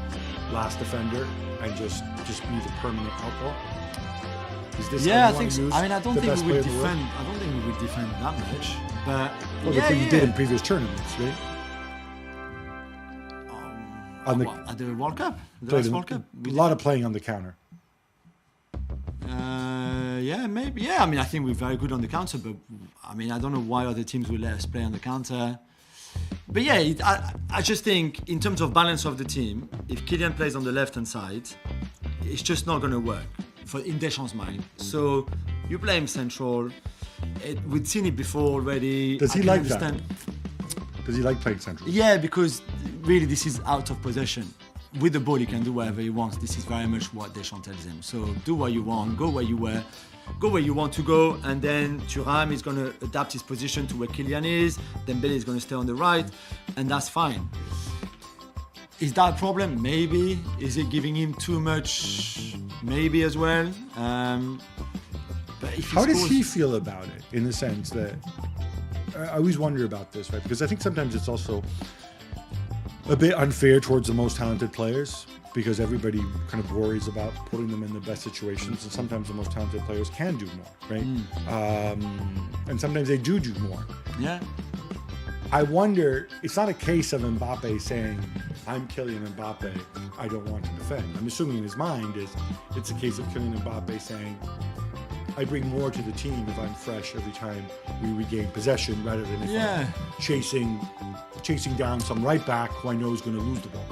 last defender and just be the permanent outlaw? Is this Yeah, how I you think so. use I mean, I don't the think best we player would of the world? defend. I don't think we would defend that much. But Well, yeah, that's what yeah. you did in previous tournaments, right? On the- What, at the World Cup, the Played last in- World Cup. a lot of playing on the counter. Yeah, maybe. Yeah, I mean, I think we're very good on the counter, but I mean, I don't know why other teams will let us play on the counter. But yeah, I just think in terms of balance of the team, if Kylian plays on the left-hand side, it's just not going to work in Deschamps' mind. So you play him central. We've seen it before already. Does he I can like understand. that? Does he like playing central? Yeah, because really this is out of possession. With the ball, he can do whatever he wants. This is very much what Deschamps tells him. So do what you want, go where you were, go where you want to go, and then Thuram is going to adapt his position to where Kylian is. Dembele is going to stay on the right, and that's fine. Is that a problem? Maybe. Is it giving him too much? Maybe as well. But if How does scores- he feel about it, in the sense that I always wonder about this, right? Because I think sometimes it's also a bit unfair towards the most talented players, because everybody kind of worries about putting them in the best situations, and sometimes the most talented players can do more, right? And sometimes they do more. Yeah. I wonder, it's not a case of Mbappe saying, I'm Kylian Mbappe, I don't want to defend. I'm assuming in his mind it's a case of Kylian Mbappe saying, I bring more to the team if I'm fresh every time we regain possession, rather than if Yeah. I'm chasing down some right back who I know is going to lose the ball.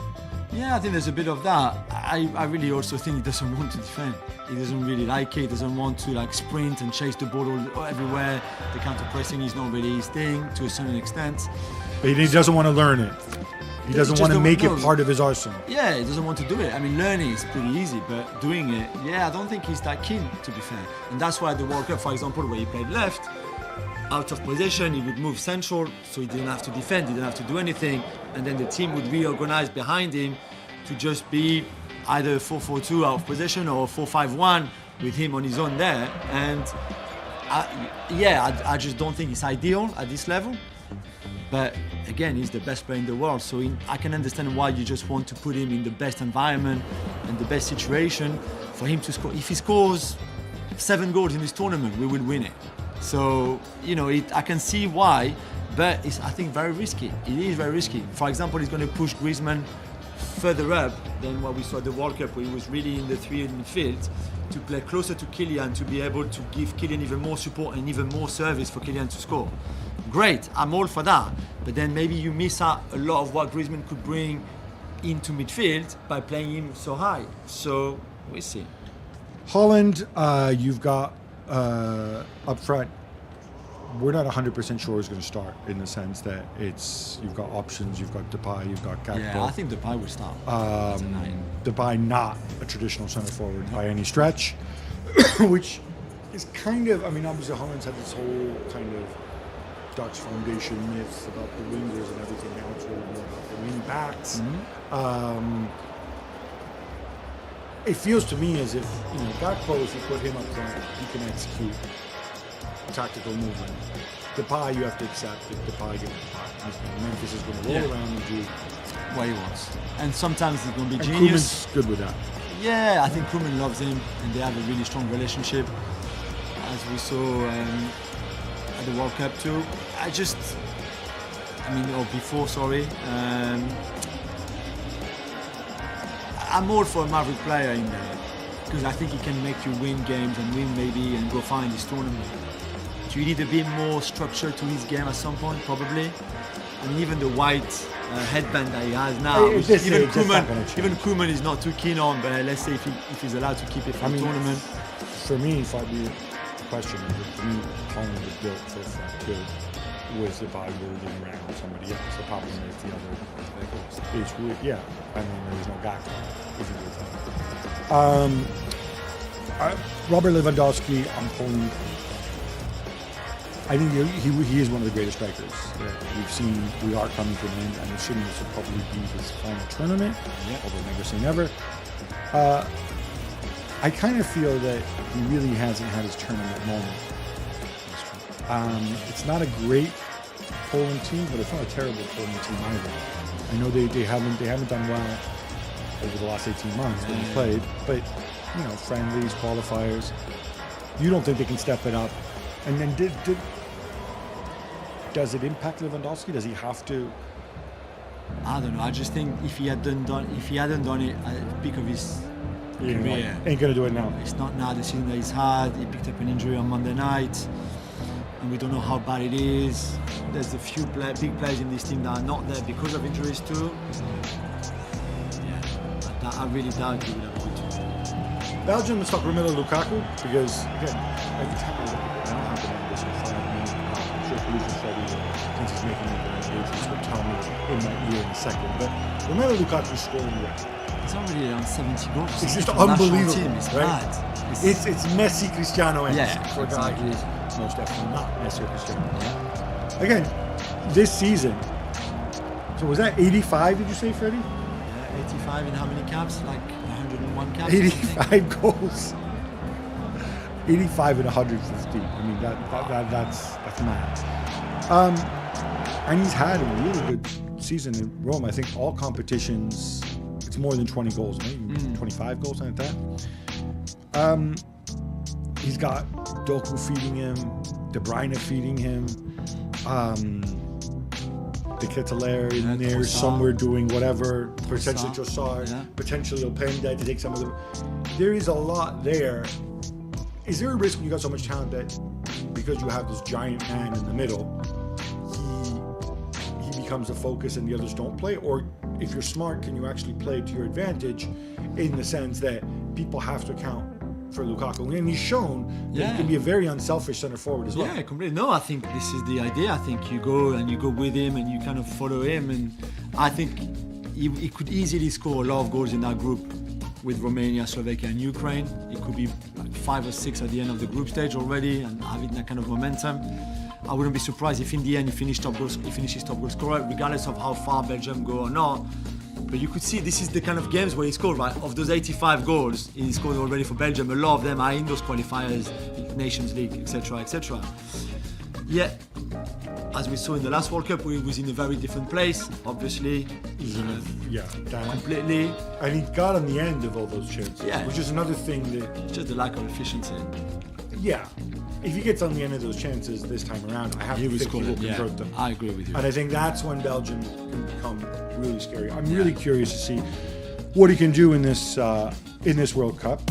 Yeah, I think there's a bit of that. I really also think he doesn't want to defend. He doesn't really like it. He doesn't want to like sprint and chase the ball everywhere. The counter pressing is not really his thing to a certain extent. But he doesn't want to learn it. He doesn't just want to don't- make no. it part of his arsenal. Yeah, he doesn't want to do it. I mean, learning is pretty easy, but doing it, yeah, I don't think he's that keen, to be fair. And that's why the World Cup, for example, where he played left, out of possession, he would move central, so he didn't have to defend, he didn't have to do anything, and then the team would reorganize behind him to just be either 4-4-2 out of possession or 4-5-1 with him on his own there. And I just don't think it's ideal at this level. But again, he's the best player in the world, so I can understand why you just want to put him in the best environment and the best situation for him to score. If he scores 7 goals in this tournament, we will win it. So, I can see why, but it's, I think, very risky. It is very risky. For example, he's going to push Griezmann further up than what we saw at the World Cup, where he was really in the 3 in midfield, to play closer to Kylian, to be able to give Kylian even more support and even more service for Kylian to score. Great, I'm all for that. But then maybe you miss out a lot of what Griezmann could bring into midfield by playing him so high. So we'll see. Holland, you've got up front. We're not 100% sure who's going to start, in the sense that you've got options, you've got Depay, you've got Gakpo. Yeah, I think Depay will start. As a 9. Depay not a traditional centre forward by any stretch, which is kind of, I mean, obviously Holland's had this whole kind of Dutch foundation myth about the wingers and everything. Now it's really more about the wing backs. It feels to me as if, Gakpo, if you put him up front, he can execute tactical movement. Depay, you have to accept that Depay gets the puck. Memphis is going to roll around and do what he wants. And sometimes he's going to be and genius. Koeman's good with that. Yeah, I think Koeman loves him, and they have a really strong relationship, as we saw at the World Cup too. I'm all for a Maverick player in there, because I think he can make you win games and win maybe and go far in this tournament. So you need a bit more structure to his game at some point, probably. I mean, even the white headband that he has now, which even Koeman is not too keen on, but let's say if he's allowed to keep it for the tournament. For me, if I'd be questioning, to me, Holland was built for front good with the body moving around somebody else. The problem is the other. It's weird, yeah. I mean, there's no Gakpo. Robert Lewandowski, I'm pulling. I think he is one of the greatest strikers that we've seen. We are coming to an end. I'm assuming this will probably be his final tournament, although never say never. I kind of feel that he really hasn't had his tournament moment. It's not a great Poland team, but it's not a terrible Poland team either. I know they haven't done well over the last 18 months when they played, but friendlies, qualifiers. You don't think they can step it up? And then does it impact Lewandowski? Does he have to? I don't know. I just think if he hadn't done it at the peak of his career, ain't gonna do it now. It's not now the season that he's had. He picked up an injury on Monday night, and we don't know how bad it is. There's a few big players in this team that are not there because of injuries too. I really doubt he would have gone to. Belgium, let's talk Romelu Lukaku, because again, every time I look at it, I don't have the numbers in front of me. I'm sure Felicia said since he's making the he's going to tell me in my ear in a second. But Romelu Lukaku scoring well. He's already around 70 goals. It's just unbelievable. Team. It's right? bad. It's Messi, Cristiano, and for a guy exactly. who's most definitely not Messi or Cristiano. Yeah. Again, this season. So was that 85? Did you say, Freddie? 85 in how many caps? Like 101 caps? 85 goals. 85 and 150. I mean, that's mad. And he's had a really good season in Rome. I think all competitions, it's more than 20 goals, maybe 25 goals, something like that. He's got Doku feeding him, De Bruyne feeding him. De Ketelaere in there somewhere doing whatever, potentially Trossard, potentially Openda to take some of the. There is a lot there. Is there a risk when you got so much talent that because you have this giant man in the middle, he becomes the focus and the others don't play? Or if you're smart, can you actually play to your advantage in the sense that people have to account for Lukaku? And he's shown that he can be a very unselfish center forward as well. Yeah, completely. No, I think this is the idea. I think you go with him and you kind of follow him, and I think he could easily score a lot of goals in that group with Romania, Slovakia and Ukraine. It could be like 5 or 6 at the end of the group stage already and having that kind of momentum. I wouldn't be surprised if in the end he finishes top goal scorer, regardless of how far Belgium go or not. But you could see this is the kind of games where he scored, right? Of those 85 goals, he scored already for Belgium. A lot of them are in those qualifiers, Nations League, etc., etc. Yet, as we saw in the last World Cup, he was in a very different place, obviously. Completely. And he got on the end of all those chances, which is another thing that... It's just the lack of efficiency. Yeah. If he gets on the end of those chances this time around, I have to think he will convert them. I agree with you. And I think that's when Belgium can become really scary. I'm really curious to see what he can do in this World Cup.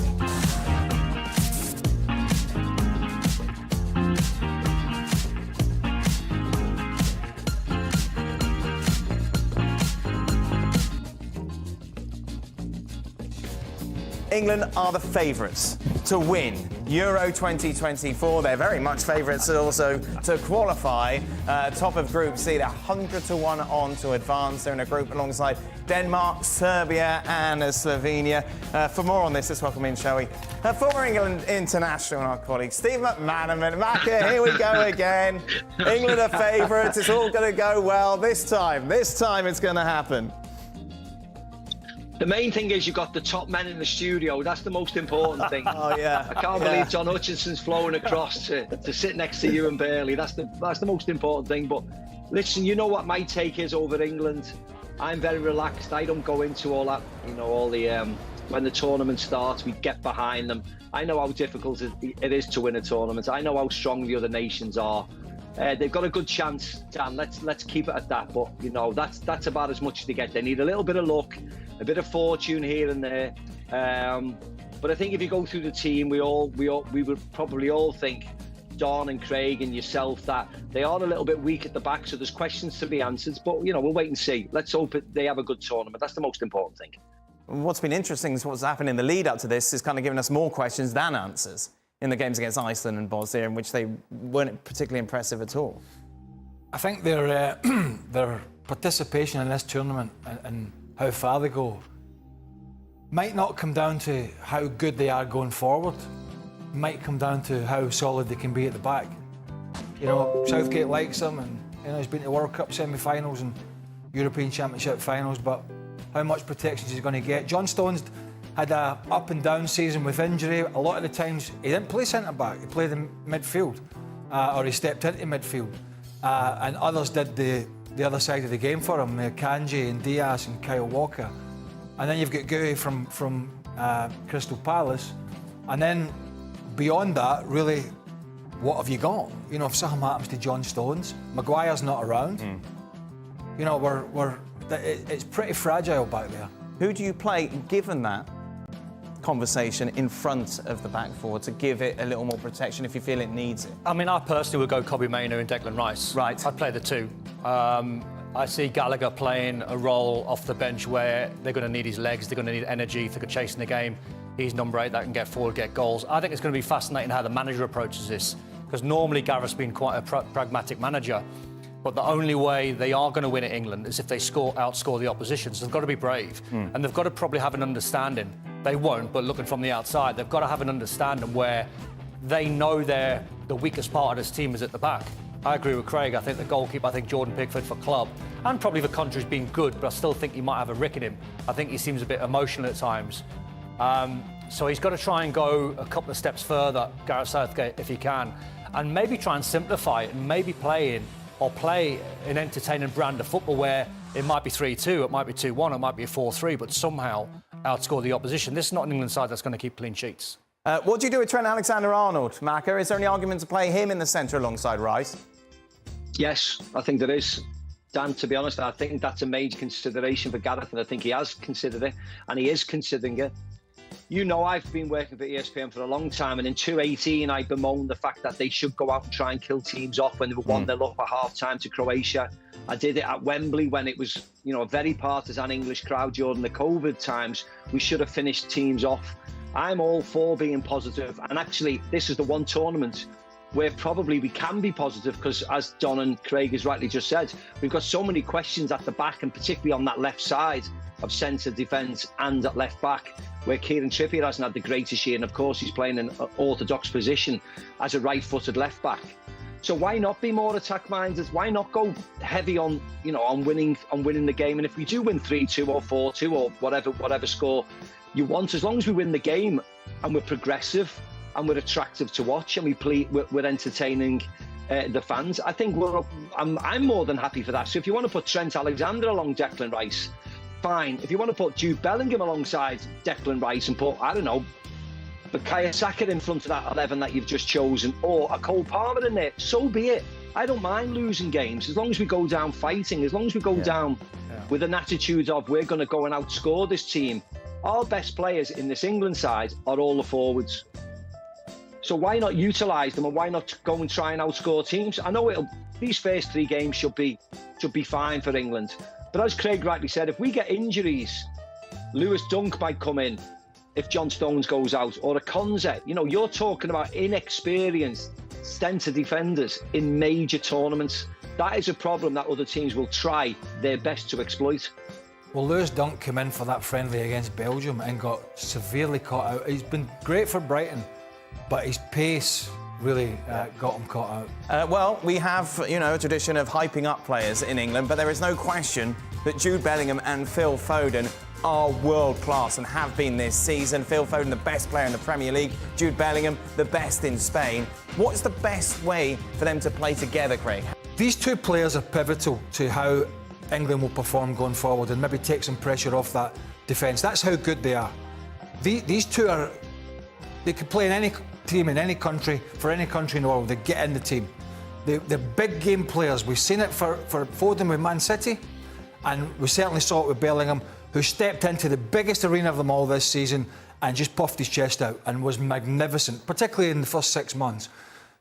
England are the favourites to win Euro 2024. They're very much favourites also to qualify. Top of Group C, they're 100-1 on to advance. They're in a group alongside Denmark, Serbia and Slovenia. For more on this, let's welcome in, shall we? Former England international and our colleague Steve McManaman. Macca, here we go again. England are favourites. It's all going to go well this time. This time it's going to happen. The main thing is you've got the top men in the studio. That's the most important thing. Oh yeah. I can't believe John Hutchinson's flown across to sit next to you and Bailey. That's the most important thing. But listen, you know what my take is over England. I'm very relaxed. I don't go into all that. All the when the tournament starts, we get behind them. I know how difficult it is to win a tournament. I know how strong the other nations are. They've got a good chance, Dan. Let's keep it at that. But that's about as much as they get. They need a little bit of luck, a bit of fortune here and there. But I think if you go through the team, we would probably all think, Don and Craig and yourself, that they are a little bit weak at the back. So there's questions to be answered. But we'll wait and see. Let's hope they have a good tournament. That's the most important thing. What's been interesting is what's happened in the lead up to this is kind of giving us more questions than answers in the games against Iceland and Bosnia, in which they weren't particularly impressive at all. I think their participation in this tournament and how far they go might not come down to how good they are going forward. Might come down to how solid they can be at the back. You know, Southgate likes them, and you know he's been to World Cup semi-finals and European Championship finals, but how much protection is he going to get? John Stones had a up and down season with injury. A lot of the times he didn't play centre back; he played in midfield, or he stepped into midfield, and others did the other side of the game for him. Kanji and Diaz and Kyle Walker, and then you've got Gouy from Crystal Palace, and then beyond that, really, what have you got? You know, if something happens to John Stones, Maguire's not around. You know, it's pretty fragile back there. Who do you play, given that conversation, in front of the back four to give it a little more protection if you feel it needs it? I mean, I personally would go Kobbie Mainoo and Declan Rice. Right. I'd play the two. I see Gallagher playing a role off the bench where they're going to need his legs, they're going to need energy for chasing the game. He's number 8 that can get forward, get goals. I think it's going to be fascinating how the manager approaches this, because normally Gareth's been quite a pragmatic manager, but the only way they are going to win at England is if they outscore the opposition. So they've got to be brave, and they've got to probably have an understanding. They won't, but looking from the outside, they've got to have an understanding where they know the weakest part of this team is at the back. I agree with Craig. I think the goalkeeper, Jordan Pickford for club, and probably the country's been good, but I still think he might have a rick in him. I think he seems a bit emotional at times. So he's got to try and go a couple of steps further, Gareth Southgate, if he can, and maybe try and simplify it and maybe play an entertaining brand of football where it might be 3-2, it might be 2-1, it might be a 4-3, but somehow outscore the opposition. This is not an England side that's going to keep clean sheets. What do you do with Trent Alexander-Arnold, Maka? Is there any argument to play him in the centre alongside Rice? Yes, I think there is. Dan, to be honest, I think that's a major consideration for Gareth, and I think he has considered it, and he is considering it. You know, I've been working for ESPN for a long time, and in 2018, I bemoaned the fact that they should go out and try and kill teams off when they were 1-0 up at half-time to Croatia. I did it at Wembley when it was, you know, a very partisan English crowd during the COVID times. We should have finished teams off. I'm all for being positive, and actually, this is the one tournament where probably we can be positive, because as Don and Craig has rightly just said, we've got so many questions at the back, and particularly on that left side of centre defence and at left back, where Kieran Trippier hasn't had the greatest year, and of course he's playing an orthodox position as a right-footed left back. So why not be more attack-minded? Why not go heavy on, you know, on winning the game? And if we do win 3-2 or 4-2 or whatever score you want, as long as we win the game and we're progressive and we're attractive to watch and we're entertaining the fans, I think I'm more than happy for that. So if you want to put Trent Alexander along Declan Rice, fine. If you want to put Jude Bellingham alongside Declan Rice and put, I don't know, Bukayo Saka in front of that 11 that you've just chosen, or a Cole Palmer in there, so be it. I don't mind losing games as long as we go down fighting, as long as we go down with an attitude of we're going to go and outscore this team. Our best players in this England side are all the forwards. So why not utilise them, and why not go and try and outscore teams? I know these first 3 games should be fine for England. But as Craig rightly said, if we get injuries, Lewis Dunk might come in if John Stones goes out, or a Konze. You know, you're talking about inexperienced centre defenders in major tournaments. That is a problem that other teams will try their best to exploit. Well, Lewis Dunk came in for that friendly against Belgium and got severely caught out. He's been great for Brighton, but his pace really got him caught out. Well, we have, you know, a tradition of hyping up players in England, but there is no question that Jude Bellingham and Phil Foden are world-class and have been this season. Phil Foden, the best player in the Premier League. Jude Bellingham, the best in Spain. What's the best way for them to play together, Craig? These two players are pivotal to how England will perform going forward, and maybe take some pressure off that defence. That's how good they are. These two they could play in any team in any country, for any country in the world. They get in the team. They're big game players. We've seen it for Foden with Man City, and we certainly saw it with Bellingham, who stepped into the biggest arena of them all this season and just puffed his chest out and was magnificent, particularly in the first 6 months.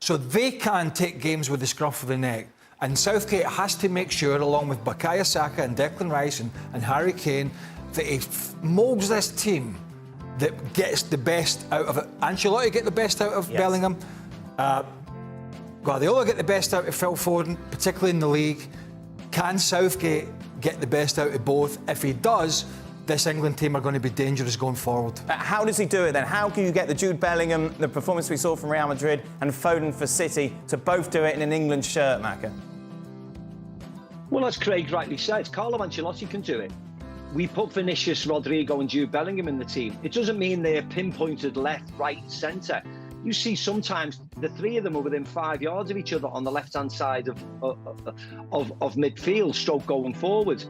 So they can take games with the scruff of the neck. And Southgate has to make sure, along with Bukayo Saka and Declan Rice and Harry Kane, that he moulds this team that gets the best out of it. Ancelotti get the best out of Bellingham. Guardiola get the best out of Phil Foden, particularly in the league. Can Southgate get the best out of both? If he does, this England team are going to be dangerous going forward. How does he do it then? How can you get the Jude Bellingham, the performance we saw from Real Madrid, and Foden for City to both do it in an England shirt, Macca? Well, as Craig rightly said, Carlo Ancelotti can do it. We put Vinicius, Rodrigo and Jude Bellingham in the team. It doesn't mean they're pinpointed left, right, centre. You see sometimes the three of them are within 5 yards of each other on the left-hand side of midfield, stroke going forward.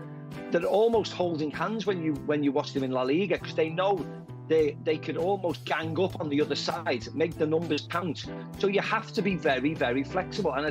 They're almost holding hands when you watch them in La Liga, because they know they could almost gang up on the other side, make the numbers count. So you have to be very, very flexible. And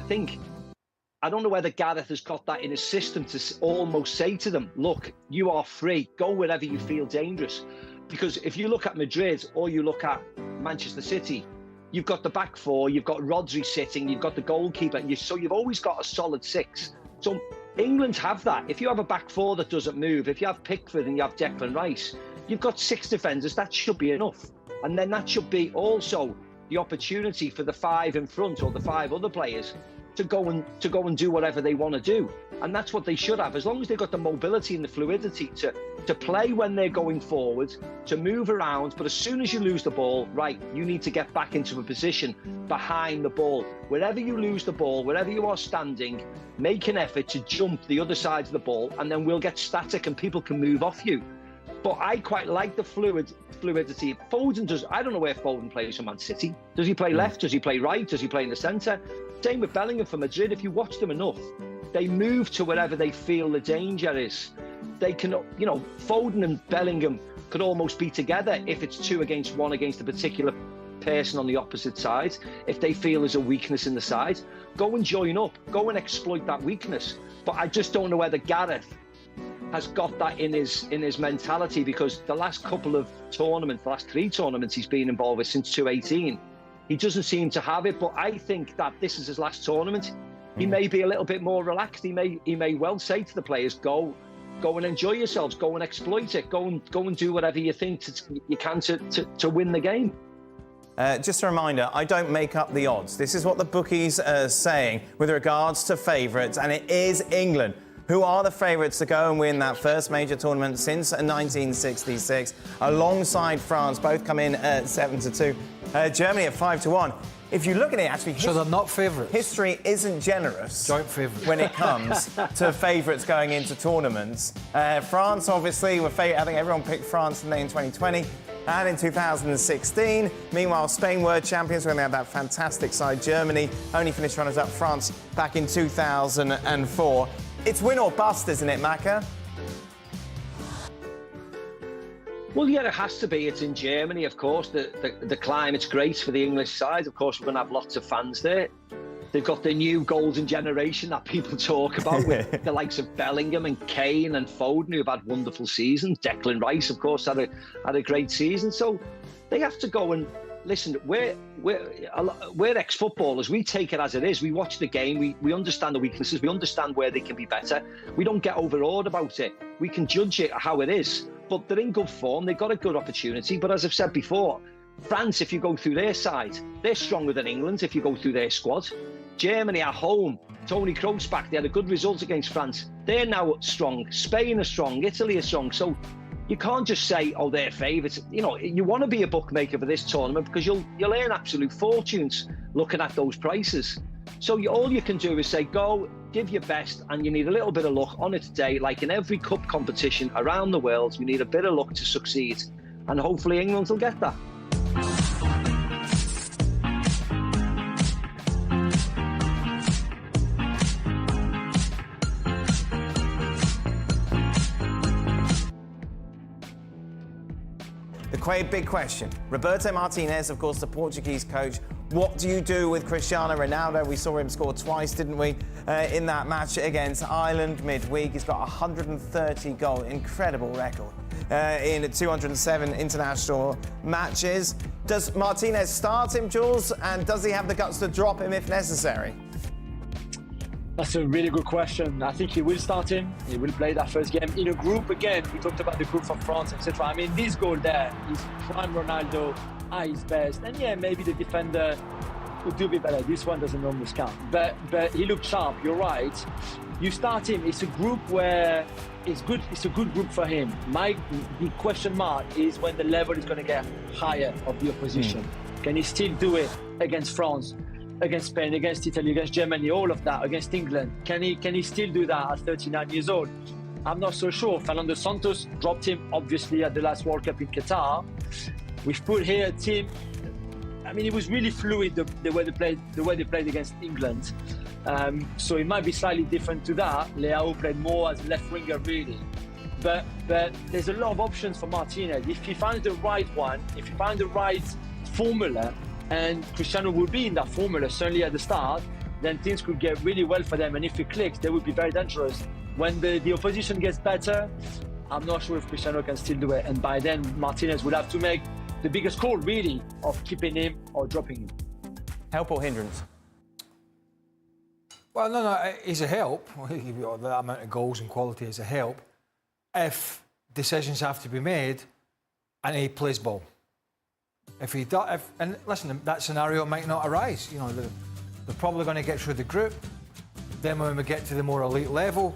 I don't know whether Gareth has got that in his system to almost say to them, look, you are free, go wherever you feel dangerous. Because if you look at Madrid or you look at Manchester City, you've got the back four, you've got Rodri sitting, you've got the goalkeeper, so you've always got a solid six. So England have that. If you have a back four that doesn't move, if you have Pickford and you have Declan Rice, you've got 6 defenders, that should be enough. And then that should be also the opportunity for the 5 in front or the 5 other players to go and do whatever they want to do. And that's what they should have, as long as they've got the mobility and the fluidity to play when they're going forward, to move around. But as soon as you lose the ball, right, you need to get back into a position behind the ball. Wherever you lose the ball, wherever you are standing, make an effort to jump the other side of the ball, and then we'll get static and people can move off you. But I quite like the fluidity. Foden does. I don't know where Foden plays for Man City. Does he play left? Does he play right? Does he play in the centre? Same with Bellingham for Madrid. If you watch them enough, they move to wherever they feel the danger is. They can, Foden and Bellingham could almost be together if it's 2 against 1 against a particular person on the opposite side. If they feel there's a weakness in the side, go and join up. Go and exploit that weakness. But I just don't know whether Gareth has got that in his mentality, because the last couple of tournaments, the last 3 tournaments he's been involved with since 2018, he doesn't seem to have it. But I think that this is his last tournament. He may be a little bit more relaxed. He may well say to the players, go and enjoy yourselves, go and exploit it, go and do whatever you think you can to win the game. Just a reminder, I don't make up the odds. This is what the bookies are saying with regards to favourites, and it is England who are the favourites to go and win that first major tournament since 1966, alongside France. Both come in at 7-2. Germany at 5-1. If you look at it, actually, So they're not favourites. history isn't generous Joint favourites. when it comes to favourites going into tournaments. France, obviously, were favourite. I think everyone picked France in 2020 and in 2016. Meanwhile, Spain were champions when they had that fantastic side. Germany only finished runners-up. France back in 2004. It's win or bust, isn't it, Macca? Well, yeah, it has to be. It's in Germany, of course. The climate's great for the English side. Of course, we're going to have lots of fans there. They've got the new golden generation that people talk about with the likes of Bellingham and Kane and Foden, who've had wonderful seasons. Declan Rice, of course, had a great season. So they have to go and listen. We're ex-footballers. We take it as it is. We watch the game. We understand the weaknesses. We understand where they can be better. We don't get overawed about it. We can judge it how it is. But they're in good form. They've got a good opportunity. But as I've said before, France, if you go through their side, they're stronger than England if you go through their squad. Germany at home, Toni Kroos back, they had a good result against France. They're now strong. Spain are strong. Italy are strong. So you can't just say, oh, they're favourites. You want to be a bookmaker for this tournament because you'll earn absolute fortunes looking at those prices. So all you can do is say, go, give your best, and you need a little bit of luck on it today. Like in every cup competition around the world, you need a bit of luck to succeed. And hopefully England will get that. The big question. Roberto Martinez, of course, the Portuguese coach. What do you do with Cristiano Ronaldo? We saw him score twice, didn't we, in that match against Ireland midweek. He's got 130 goal, incredible record, in 207 international matches. Does Martinez start him, Jules? And does he have the guts to drop him if necessary? That's a really good question. I think he will start him. He will play that first game in a group again. We talked about the group for France, etc. I mean, this goal there is prime Ronaldo at his best. And yeah, maybe the defender could do a bit better. This one doesn't almost count. But he looked sharp, you're right. You start him, it's a group where it's good. It's a good group for him. The question mark is when the level is going to get higher of the opposition. Can he still do it against France, against Spain, against Italy, against Germany, all of that, against England? Can he still do that at 39 years old? I'm not so sure. Fernando Santos dropped him, obviously, at the last World Cup in Qatar. We've put here a team. I mean, it was really fluid the way they played against England. So it might be slightly different to that. Leao played more as left winger, really. But there's a lot of options for Martinez. If he finds the right one, if he finds the right formula, and Cristiano will be in that formula, certainly at the start, then things could get really well for them. And if it clicks, they would be very dangerous. When the opposition gets better, I'm not sure if Cristiano can still do it. And by then, Martinez would have to make the biggest call, really, of keeping him or dropping him. Help or hindrance? Well, no, he's a help. That amount of goals and quality is a help. If decisions have to be made, and he plays ball. And listen, that scenario might not arise. You know, they're probably going to get through the group. Then when we get to the more elite level,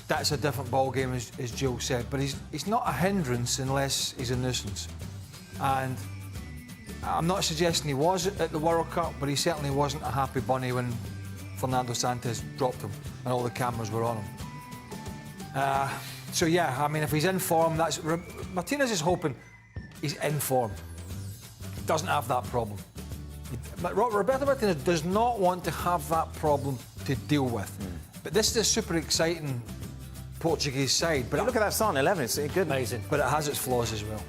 that's a different ball game, as Joe said. But he's not a hindrance unless he's a nuisance. And I'm not suggesting he was at the World Cup, but he certainly wasn't a happy bunny when Fernando Santos dropped him and all the cameras were on him. So yeah, I mean, if he's in form, Martinez is hoping he's in form. Doesn't have that problem. But Roberto Martinez does not want to have that problem to deal with. But this is a super exciting Portuguese side. But Look at that starting 11, it's good. Amazing. But it has its flaws as well.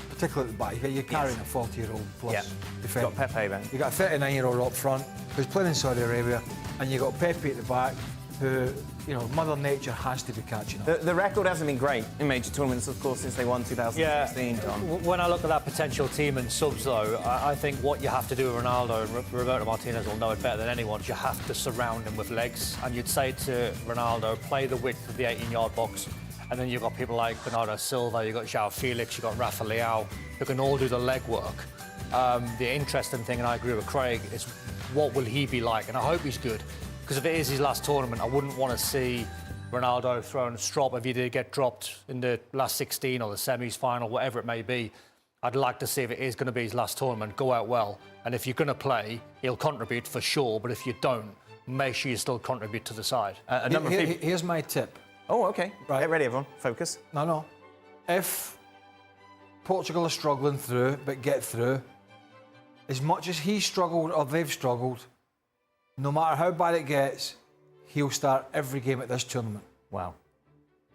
Particularly at the back. You're carrying a 40-year-old plus defender. You've got Pepe then. You've got a 39-year-old up front who's playing in Saudi Arabia, and you've got Pepe at the back who, you know, Mother Nature has to be catching up. The record hasn't been great in major tournaments, of course, since they won 2016, John. When I look at that potential team and subs, though, I think what you have to do with Ronaldo, and Roberto Martinez will know it better than anyone, is you have to surround him with legs. And you'd say to Ronaldo, play the width of the 18-yard box. And then you've got people like Bernardo Silva, you've got João Felix, you've got Rafa Leao, who can all do the leg work. The interesting thing, and I agree with Craig, is what will he be like? And I hope he's good. Because if it is his last tournament, I wouldn't want to see Ronaldo throwing a strop if he did get dropped in the last 16 or the semis final, whatever it may be. I'd like to see if it is going to be his last tournament, go out well. And if you're going to play, he'll contribute for sure. But if you don't, make sure you still contribute to the side. Here's my tip. Oh, OK. Right. Get ready, everyone. Focus. No. If Portugal are struggling through, but get through, as much as he struggled or they've struggled, no matter how bad it gets, he'll start every game at this tournament. Wow.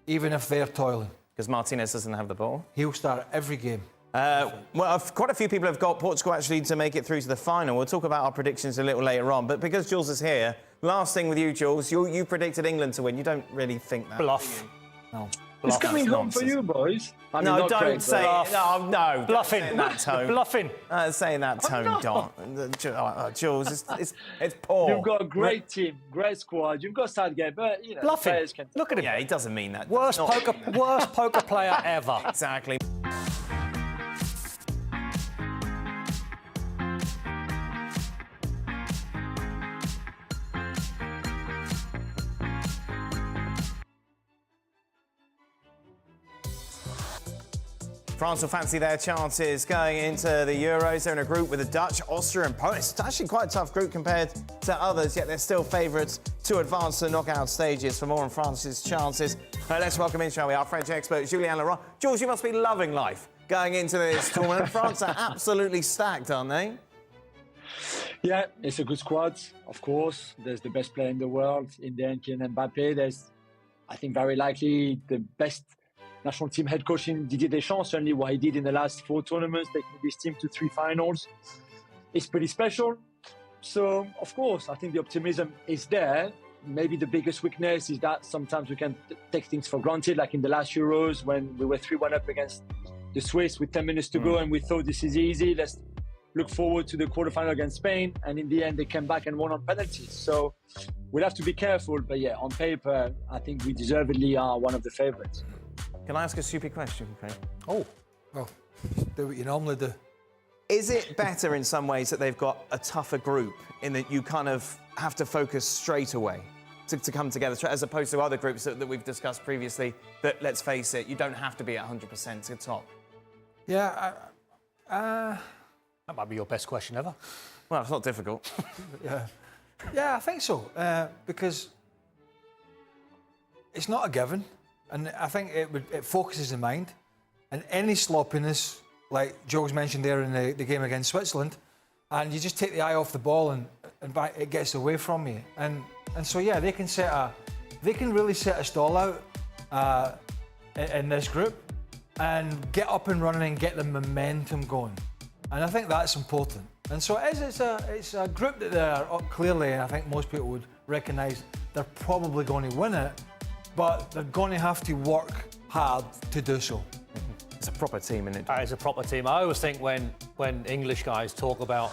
Even if they're toiling. Because Martinez doesn't have the ball. He'll start every game. Well, quite a few people have got Portugal actually to make it through to the final. We'll talk about our predictions a little later on. But because Jules is here, last thing with you, Jules, you predicted England to win. You don't really think that. Bluff. No. It's coming home for you, boys. I mean, No, not don't great, say but- it. No. Bluffing. Say in that tone. Bluffing. Say in that tone, Don. Jules, it's poor. You've got a great team, great squad. You've got Southgate, but you know, Bluffing. players can. Look at him. Yeah, he doesn't mean that. Worst Not- poker player ever. Exactly. France will fancy their chances going into the Euros. They're in a group with the Dutch, Austria and Poland. It's actually quite a tough group compared to others, yet they're still favourites to advance to the knockout stages. For more on France's chances, let's welcome in, shall we, our French expert, Julien Laurent. Jules, you must be loving life going into this tournament. France are absolutely stacked, aren't they? Yeah, it's a good squad, of course. There's the best player in the world in the end, Kylian Mbappe. There's, I think, very likely the best national team head coach in Didier Deschamps. Certainly what he did in the last 4 tournaments, taking this team to 3 finals, is pretty special. So, of course, I think the optimism is there. Maybe the biggest weakness is that sometimes we can take things for granted, like in the last Euros when we were 3-1 up against the Swiss with 10 minutes to go and we thought this is easy. Let's look forward to the quarterfinal against Spain. And in the end, they came back and won on penalties. So we'll have to be careful. But yeah, on paper, I think we deservedly are one of the favourites. Can I ask a stupid question, Craig? Oh, well, do what you normally do. Is it better in some ways that they've got a tougher group in that you kind of have to focus straight away to come together, as opposed to other groups that we've discussed previously that, let's face it, you don't have to be at 100% to the top? Yeah, That might be your best question ever. Well, it's not difficult. yeah, I think so, because it's not a given, and I think it focuses the mind, and any sloppiness, like Joe's mentioned there in the game against Switzerland, and you just take the eye off the ball and it gets away from you, and so yeah, they can really set a stall out in this group and get up and running and get the momentum going, and I think that's important. And so it's a group that they're clearly, and I think most people would recognise they're probably going to win it, but they're going to have to work hard to do so. It's a proper team, isn't it? It's a proper team. I always think when English guys talk about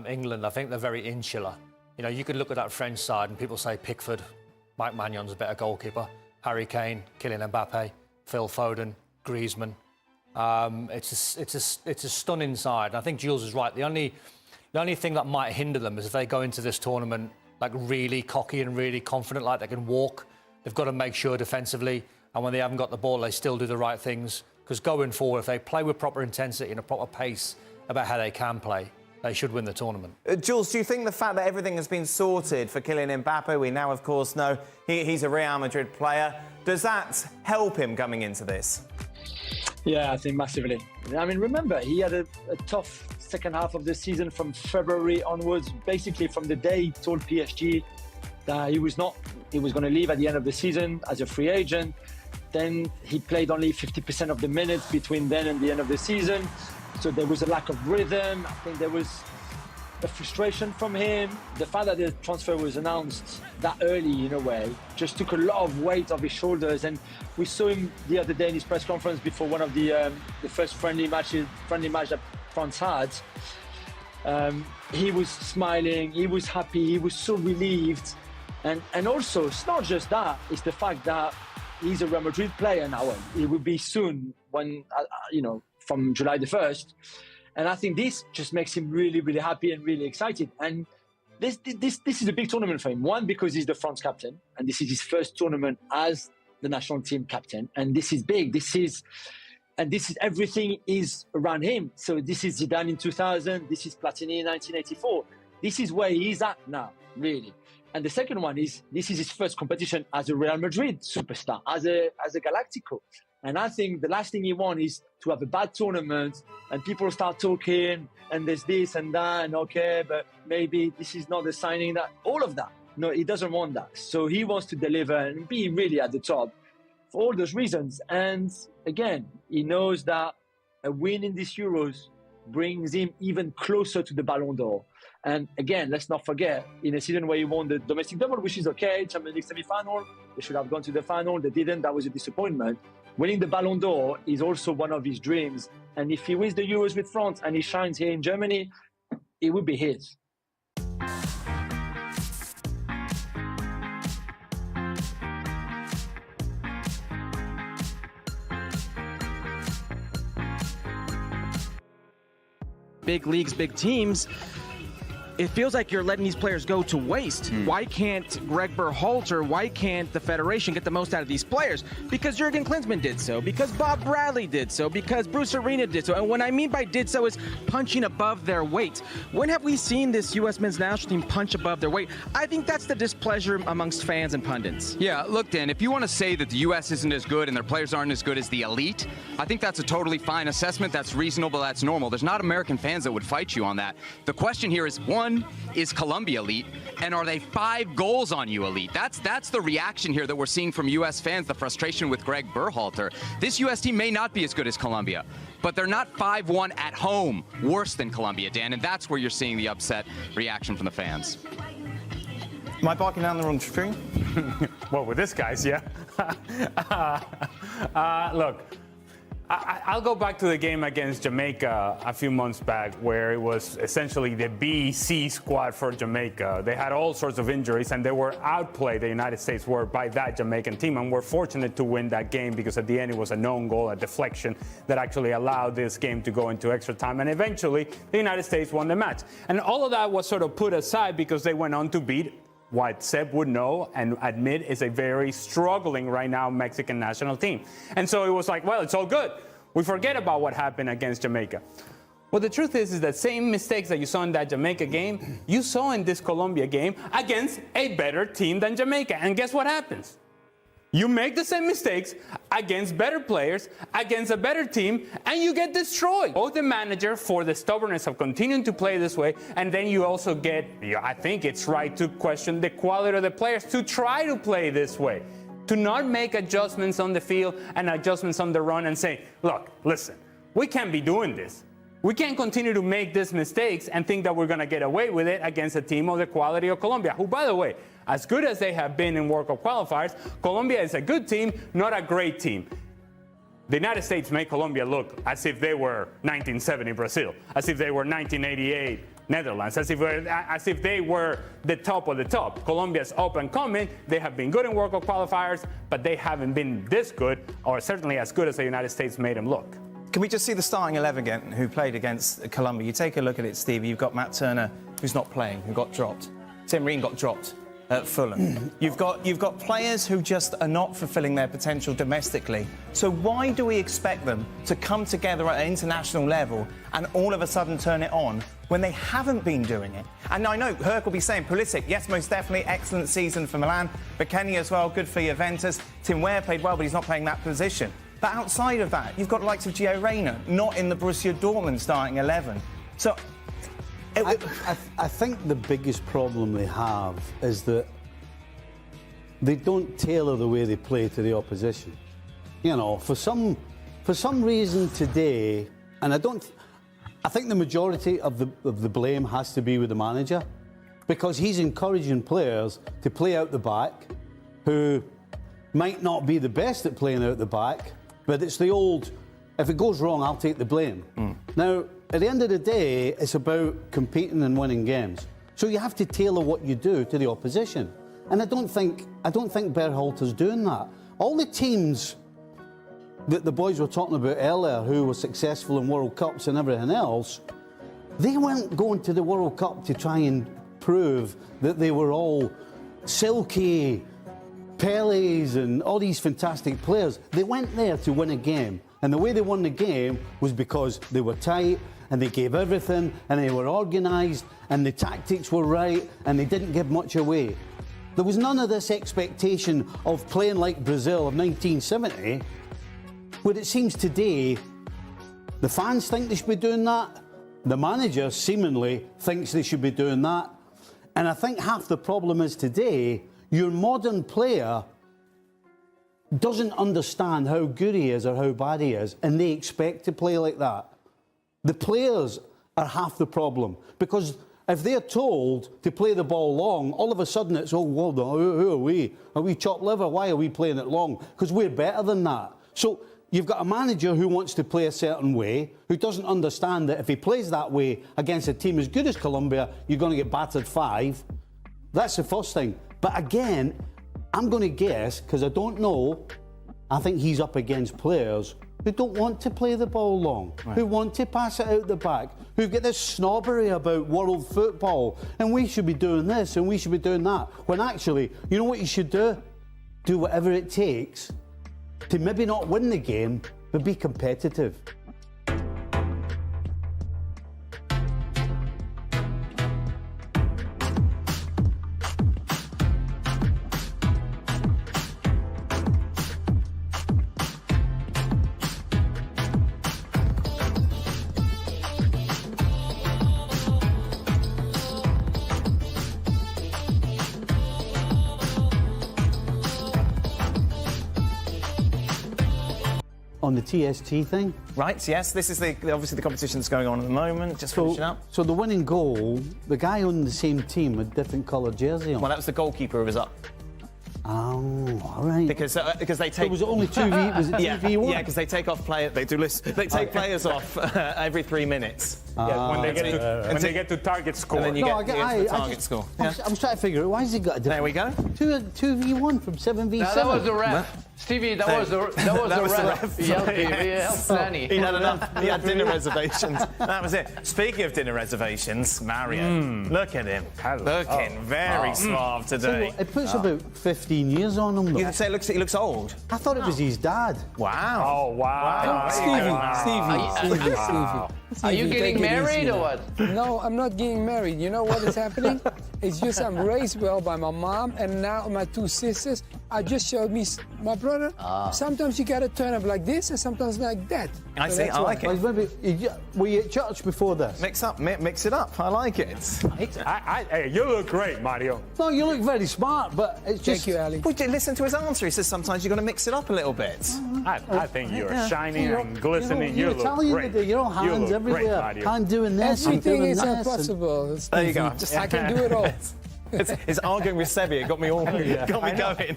England, I think they're very insular. You know, you could look at that French side and people say Pickford, Mike Magnon's a better goalkeeper, Harry Kane, Kylian Mbappe, Phil Foden, Griezmann. It's a stunning side. And I think Jules is right. The only thing that might hinder them is if they go into this tournament like really cocky and really confident, like they can walk. They've got to make sure defensively, and when they haven't got the ball, they still do the right things. Because going forward, if they play with proper intensity and a proper pace about how they can play, they should win the tournament. Jules, do you think the fact that everything has been sorted for Kylian Mbappe, we now, of course, know he's a Real Madrid player, does that help him coming into this? Yeah, I think massively. I mean, remember, he had a tough second half of the season from February onwards, basically from the day he told PSG that he was going to leave at the end of the season as a free agent. Then he played only 50% of the minutes between then and the end of the season. So there was a lack of rhythm. I think there was a frustration from him. The fact that the transfer was announced that early, in a way, just took a lot of weight off his shoulders. And we saw him the other day in his press conference before one of the first friendly match that France had. He was smiling. He was happy. He was so relieved. And also, it's not just that. It's the fact that he's a Real Madrid player now. He will be soon, when from July the 1st. And I think this just makes him really, really happy and really excited. And this is a big tournament for him. One, because he's the France captain, and this is his first tournament as the national team captain. And this is big. This is everything is around him. So this is Zidane in 2000. This is Platini in 1984. This is where he's at now, really. And the second one is, this is his first competition as a Real Madrid superstar, as a Galactico. And I think the last thing he wants is to have a bad tournament and people start talking and there's this and that and okay, but maybe this is not the signing that, all of that. No, he doesn't want that. So he wants to deliver and be really at the top for all those reasons. And again, he knows that a win in these Euros brings him even closer to the Ballon d'Or. And again, let's not forget, in a season where he won the domestic double, which is okay, Champions League semi-final, they should have gone to the final, they didn't, that was a disappointment. Winning the Ballon d'Or is also one of his dreams. And if he wins the Euros with France and he shines here in Germany, it would be his. Big leagues, big teams, it feels like you're letting these players go to waste. Why can't Greg Berhalter, why can't the Federation get the most out of these players? Because Jurgen Klinsmann did so, because Bob Bradley did so, because Bruce Arena did so. And what I mean by did so is punching above their weight. When have we seen this U.S. men's national team punch above their weight? I think that's the displeasure amongst fans and pundits. Yeah, look, Dan, if you want to say that the U.S. isn't as good and their players aren't as good as the elite, I think that's a totally fine assessment. That's reasonable. That's normal. There's not American fans that would fight you on that. The question here is, one, is Colombia elite? And are they 5 goals on you elite? That's the reaction here that we're seeing from U.S. fans, the frustration with Greg Berhalter. This U.S. team may not be as good as Colombia, but they're not 5-1 at home worse than Colombia, Dan, and that's where you're seeing the upset reaction from the fans. Am I barking down the wrong string? Well, with this guy's, yeah. Look, I'll go back to the game against Jamaica a few months back, where it was essentially the B-C squad for Jamaica. They had all sorts of injuries, and they were outplayed, the United States were, by that Jamaican team, and we're fortunate to win that game because at the end it was a known goal, a deflection that actually allowed this game to go into extra time, and eventually the United States won the match. And all of that was sort of put aside because they went on to beat what Seb would know and admit is a very struggling right now Mexican national team. And so it was like, well, it's all good. We forget about what happened against Jamaica. Well, the truth is that same mistakes that you saw in that Jamaica game, you saw in this Colombia game against a better team than Jamaica. And guess what happens? You make the same mistakes against better players, against a better team, and you get destroyed. Both the manager for the stubbornness of continuing to play this way, and then you also get, I think it's right to question the quality of the players to try to play this way, to not make adjustments on the field and adjustments on the run and say, look, listen, we can't be doing this. We can't continue to make these mistakes and think that we're going to get away with it against a team of the quality of Colombia, who, by the way, as good as they have been in World Cup qualifiers, Colombia is a good team, not a great team. The United States made Colombia look as if they were 1970 Brazil, as if they were 1988 Netherlands, as if they were the top of the top. Colombia's up and coming. They have been good in World Cup qualifiers, but they haven't been this good, or certainly as good as the United States made them look. Can we just see the starting 11 again, who played against Colombia? You take a look at it, Stevie. You've got Matt Turner, who's not playing, who got dropped. Tim Ream got dropped at Fulham. You've got players who just are not fulfilling their potential domestically. So why do we expect them to come together at an international level and all of a sudden turn it on when they haven't been doing it? And I know Herc will be saying, Pulisic, yes, most definitely, excellent season for Milan. But Kenny as well, good for Juventus. Tim Ware played well, but he's not playing that position. But outside of that, you've got the likes of Gio Reyna, not in the Borussia Dortmund starting 11. So I think the biggest problem they have is that they don't tailor the way they play to the opposition. You know, for some reason today, and I think the majority of the blame has to be with the manager, because he's encouraging players to play out the back who might not be the best at playing out the back, but it's the old, if it goes wrong, I'll take the blame. Now, at the end of the day, it's about competing and winning games. So you have to tailor what you do to the opposition. And I don't think Berhalter's doing that. All the teams that the boys were talking about earlier who were successful in World Cups and everything else, they weren't going to the World Cup to try and prove that they were all silky Pele's and all these fantastic players. They went there to win a game. And the way they won the game was because they were tight and they gave everything and they were organised and the tactics were right and they didn't give much away. There was none of this expectation of playing like Brazil of 1970, where it seems today the fans think they should be doing that, the manager seemingly thinks they should be doing that. And I think half the problem is today, your modern player doesn't understand how good he is or how bad he is, and they expect to play like that. The players are half the problem, because if they're told to play the ball long, all of a sudden it's, oh, well, who are we? Are we chopped liver? Why are we playing it long? Because we're better than that. So you've got a manager who wants to play a certain way, who doesn't understand that if he plays that way against a team as good as Colombia, you're going to get battered 5. That's the first thing. But again, I'm going to guess, because I don't know, I think he's up against players who don't want to play the ball long, who want to pass it out the back, who get this snobbery about world football, and we should be doing this and we should be doing that. When actually, you know what you should do? Do whatever it takes to maybe not win the game, but be competitive. On the TST thing? Right, yes, this is obviously the competition that's going on at the moment, just finishing up. So the winning goal, the guy on the same team with different coloured jersey on. Well, that was the goalkeeper who was up. Oh, all right. Because they take. So was it only 2v? Was it 2v1? Yeah, because they take off players. They take players off every 3 minutes. When they get to target score. And then you get the target score. I was trying to figure out why has he got a There we go. 2v1 from 7v7. No, that was the ref. Stevie, that was the ref. He helped plenty. He had enough. He had dinner reservations. That was it. Speaking of dinner reservations, Mario, look at him. Looking very suave today. So it puts about 15 years on him, though. You say he looks old. I thought it was his dad. Wow. Oh, wow. Stevie. Are you getting married or what? No, I'm not getting married. You know what is happening? It's just I'm raised well by my mom and now my 2 sisters. I just showed me my brother. Sometimes you gotta turn up like this and sometimes like that. I see. I like it. Were you at church before this? Mix it up. I like it. Hey, you look great, Mario. No, you look very smart, but it's just... Thank you, Ali. Well, listen to his answer. He says sometimes you've got to mix it up a little bit. I think you're shining and glistening. You're look Italian great. today. You're all hands everywhere. Great, hand doing this, hand Everything doing is this. impossible. There you go. I can do it all. It's arguing with Serbia. It got me going.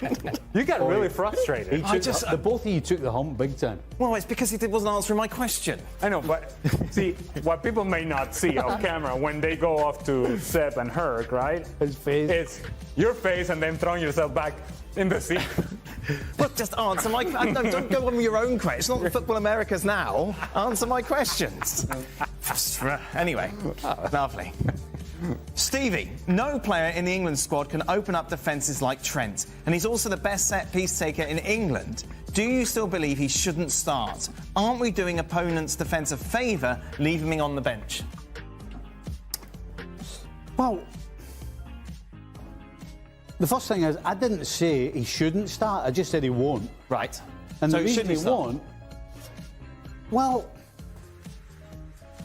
You got really frustrated. The both of you took the hump big time. Well, it's because he wasn't answering my question. I know, but see, what people may not see on camera when they go off to Seb and Herc, right? His face. It's your face and then throwing yourself back in the seat. Look, just answer my... Don't go on with your own questions. It's not Football America's now. Answer my questions. Anyway, lovely. Stevie, no player in the England squad can open up defences like Trent, and he's also the best set-piece taker in England. Do you still believe he shouldn't start? Aren't we doing opponents' defence a favour leaving him on the bench? Well, the first thing is, I didn't say he shouldn't start. I just said he won't. Right. And So the reason shouldn't he start? won't... Well,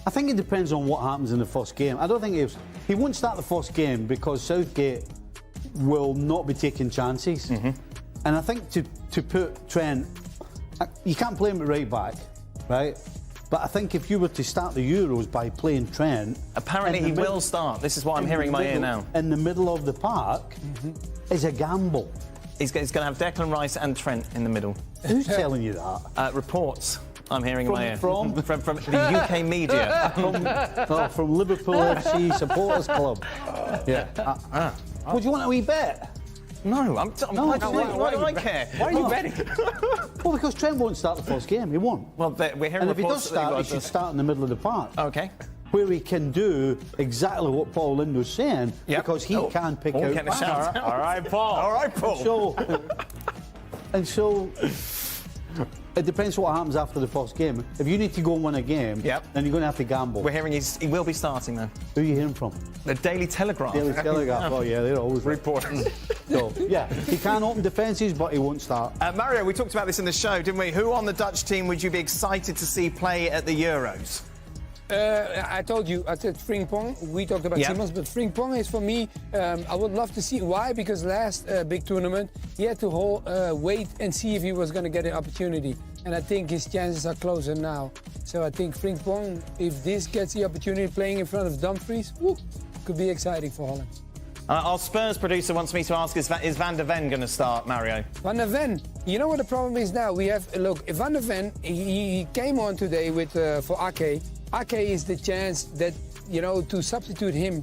I think it depends on what happens in the first game. I don't think he won't start the first game because Southgate will not be taking chances. And I think to put Trent, you can't play him at right back, right? But I think if you were to start the Euros by playing Trent... Apparently he will start. This is what I'm hearing in my ear now. In the middle of the park is a gamble. He's going to have Declan Rice and Trent in the middle. Who's telling you that? Reports. I'm hearing in my ear. From the UK media. from Liverpool FC Supporters Club. Yeah. Would you want a wee bet? No, why do I care? Why are you betting? Well, because Trent won't start the first game. He won't. Well, we're hearing And if he does reports that start, he should start in the middle of the park. Okay. Where he can do exactly what Paul Lindo's saying, because he can pick out getting a shout out. All right, Paul. All right, Paul. So, it depends what happens after the first game. If you need to go and win a game, then you're going to have to gamble. We're hearing he will be starting then. Who are you hearing from? The Daily Telegraph. Daily Telegraph. Oh yeah, they're always reporting. So yeah, he can open defences, but he won't start. Mario, we talked about this in the show, didn't we? Who on the Dutch team would you be excited to see play at the Euros? I told you, I said Frimpong. We talked about Simmons, but Frimpong is for me, I would love to see. Why? Because last big tournament, he had to wait and see if he was going to get an opportunity. And I think his chances are closer now. So I think Frimpong, if this gets the opportunity playing in front of Dumfries, could be exciting for Holland. Our Spurs producer wants me to ask, is Van der Ven going to start, Mario? Van der Ven, you know what the problem is now? We have, look, Van der Ven, he came on today with for Ake. Ake is the chance that, to substitute him.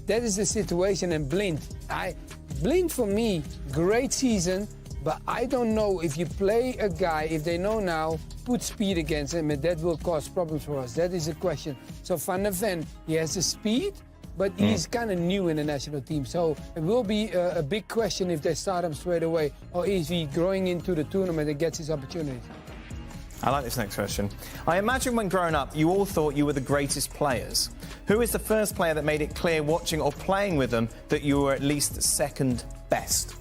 That is the situation. And Blind for me, great season, but I don't know if you play a guy, if they know now, put speed against him, and that will cause problems for us. That is the question. So Van der Ven, he has the speed, but he's kind of new in the national team. So it will be a big question if they start him straight away, or is he growing into the tournament and gets his opportunity? I like this next question. I imagine when growing up, you all thought you were the greatest players. Who is the first player that made it clear watching or playing with them that you were at least second best?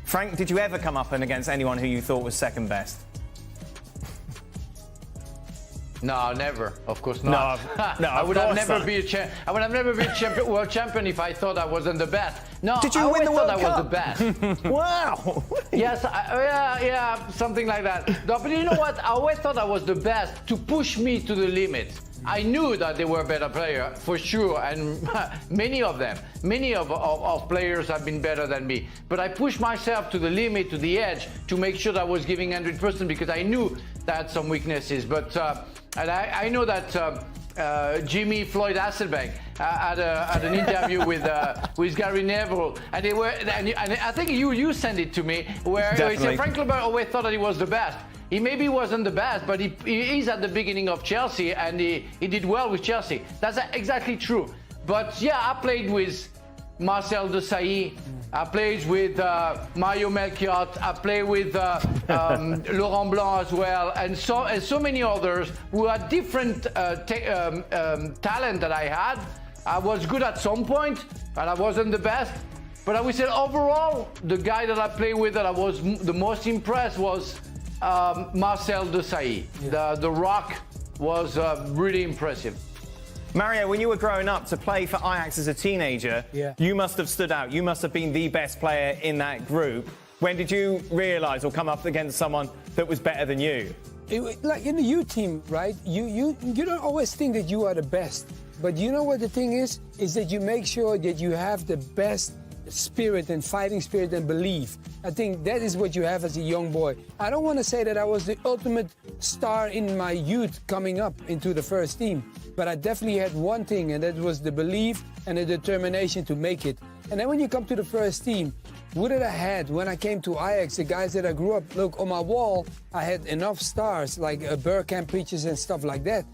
Frank, did you ever come up and against anyone who you thought was second best? No, never. Of course not. No, I would have never been I would have never been world champion if I thought I wasn't the best. No, did you I win the World Cup? I was the best. Wow. Yes, yeah, something like that. No, but you know what? I always thought I was the best to push me to the limit. I knew that they were a better player for sure, and many of players have been better than me. But I pushed myself to the limit, to the edge, to make sure that I was giving 100% because I knew that I had some weaknesses. But and I know that Jimmy Floyd Hasselbank had an interview with Gary Neville, and they were, and I think you sent it to me, where he said Frank Lampard always thought that he was the best. He maybe wasn't the best, but he's at the beginning of Chelsea, and he did well with Chelsea. That's exactly true. But yeah, I played with Marcel Desailly. I played with Mario Melchiot. I played with Laurent Blanc as well, and so many others who had different talent that I had. I was good at some point, and I wasn't the best. But I would say overall, the guy that I played with that I was the most impressed was Marcel Desailly. The Rock was really impressive. Mario, when you were growing up to play for Ajax as a teenager, you must have stood out. You must have been the best player in that group. When did you realise or come up against someone that was better than you? Like in the youth team, right? You don't always think that you are the best. But you know what the thing is that you make sure that you have the best spirit and fighting spirit and belief. I think that is what you have as a young boy. I don't want to say that I was the ultimate star in my youth coming up into the first team, but I definitely had one thing, and that was the belief and the determination to make it. And then when you come to the first team, what did I had when I came to Ajax, the guys that I grew up, look, on my wall, I had enough stars like Bergkamp pictures and stuff like that.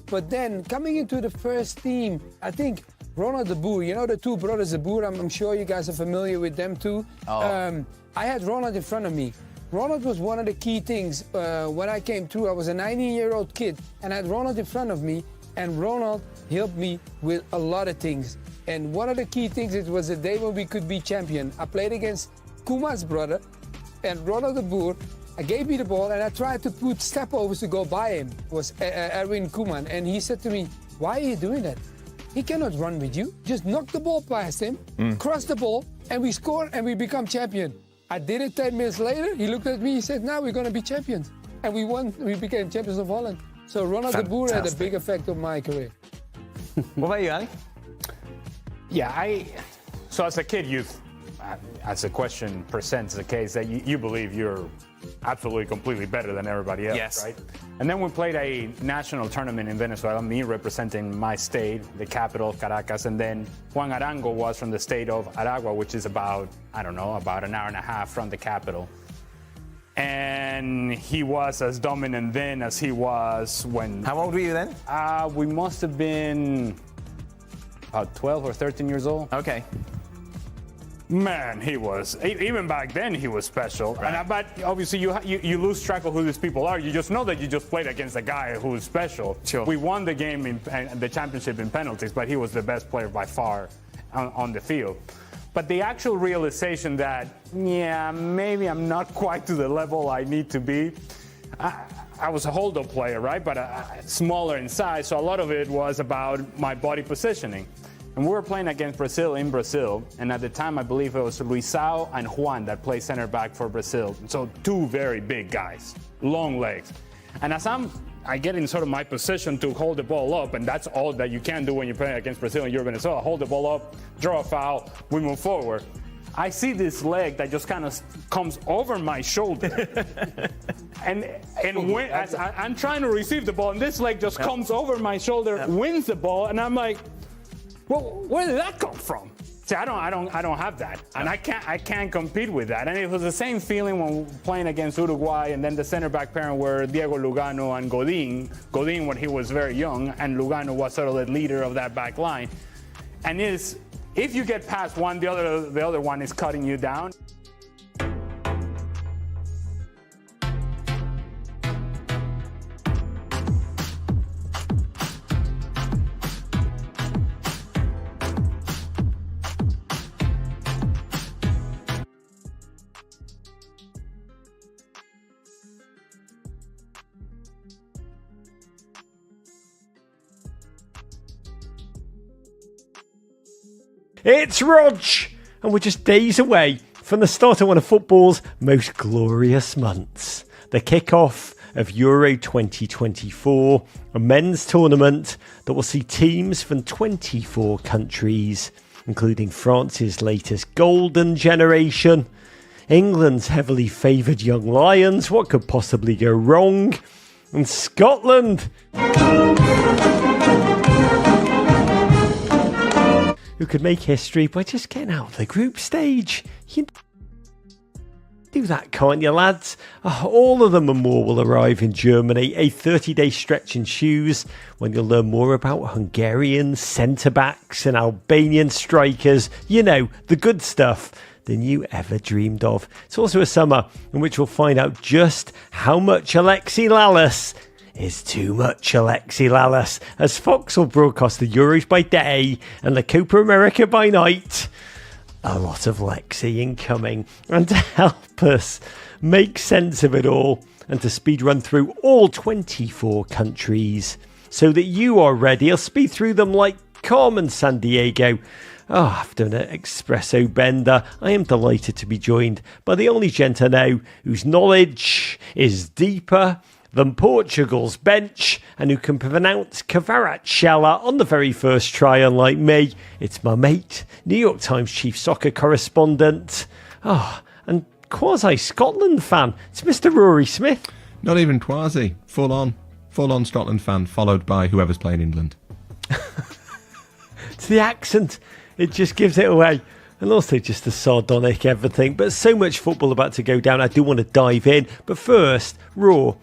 But then coming into the first team, I think Ronald de Boer, you know the two brothers de Boer, I'm sure you guys are familiar with them too. I had Ronald in front of me. Ronald was one of the key things. When I came through, I was a 19-year-old kid, and I had Ronald in front of me, and Ronald helped me with a lot of things. And one of the key things, it was the day when we could be champion. I played against Koeman's brother, and Ronald de Boer. I gave me the ball, and I tried to put step-overs to go by him. It was Erwin Koeman, and he said to me, "Why are you doing that? He cannot run with you. Just knock the ball past him, cross the ball, and we score, and we become champion." I did it 10 minutes later. He looked at me, he said, "Now we're going to be champions." And we won. We became champions of Holland. So Ronald de Boer had a big effect on my career. What about you, Ali? Yeah, so as a kid, as the question presents the case, that you believe you're absolutely completely better than everybody else, right? And then we played a national tournament in Venezuela, me representing my state, the capital, Caracas, and then Juan Arango was from the state of Aragua, which is about an hour and a half from the capital. And he was as dominant then as he was when... How old were you then? We must have been about 12 or 13 years old. Okay. Man, he was, even back then, he was special. Right. But obviously, you lose track of who these people are. You just know that you just played against a guy who is special. Sure. We won the game, the championship in penalties, but he was the best player by far on the field. But the actual realization that, maybe I'm not quite to the level I need to be. I was a hold-up player, right? But smaller in size, so a lot of it was about my body positioning. And we were playing against Brazil in Brazil, and at the time I believe it was Luisao and Juan that played center back for Brazil. So two very big guys, long legs. And as I get in sort of my position to hold the ball up, and that's all that you can do when you're playing against Brazil and you're Venezuela, hold the ball up, draw a foul, we move forward. I see this leg that just kind of comes over my shoulder. and when, as I'm trying to receive the ball, and this leg just comes over my shoulder, wins the ball, and I'm like, well, where did that come from? See, I don't have that, and I can't compete with that. And it was the same feeling when playing against Uruguay, and then the center back pairing were Diego Lugano and Godin. Godin when he was very young, and Lugano was sort of the leader of that back line. And if you get past one, the other one is cutting you down. It's Rog, and we're just days away from the start of one of football's most glorious months, the kick-off of Euro 2024, a men's tournament that will see teams from 24 countries, including France's latest golden generation, England's heavily favoured young Lions, what could possibly go wrong, and Scotland, who could make history by just getting out of the group stage. You do that, can't you, lads? All of them and more will arrive in Germany, a 30-day stretch in shoes, when you'll learn more about Hungarian centre-backs and Albanian strikers. You know, the good stuff than you ever dreamed of. It's also a summer in which we'll find out just how much Alexi Lalas is too much Alexi Lalas, as Fox will broadcast the Euros by day and the Copa America by night. A lot of Lexi incoming, and to help us make sense of it all and to speed run through all 24 countries so that you are ready, I'll speed through them like Carmen San Diego. After an espresso bender, I am delighted to be joined by the only gent I know whose knowledge is deeper than Portugal's bench and who can pronounce Kvaratskhelia on the very first try, unlike me. It's my mate, New York Times chief soccer correspondent, and quasi-Scotland fan. It's Mr. Rory Smith. Not even quasi, full on Scotland fan, followed by whoever's playing England. It's the accent, it just gives it away. And also just the sardonic everything. But so much football about to go down, I do want to dive in. But first, Raw.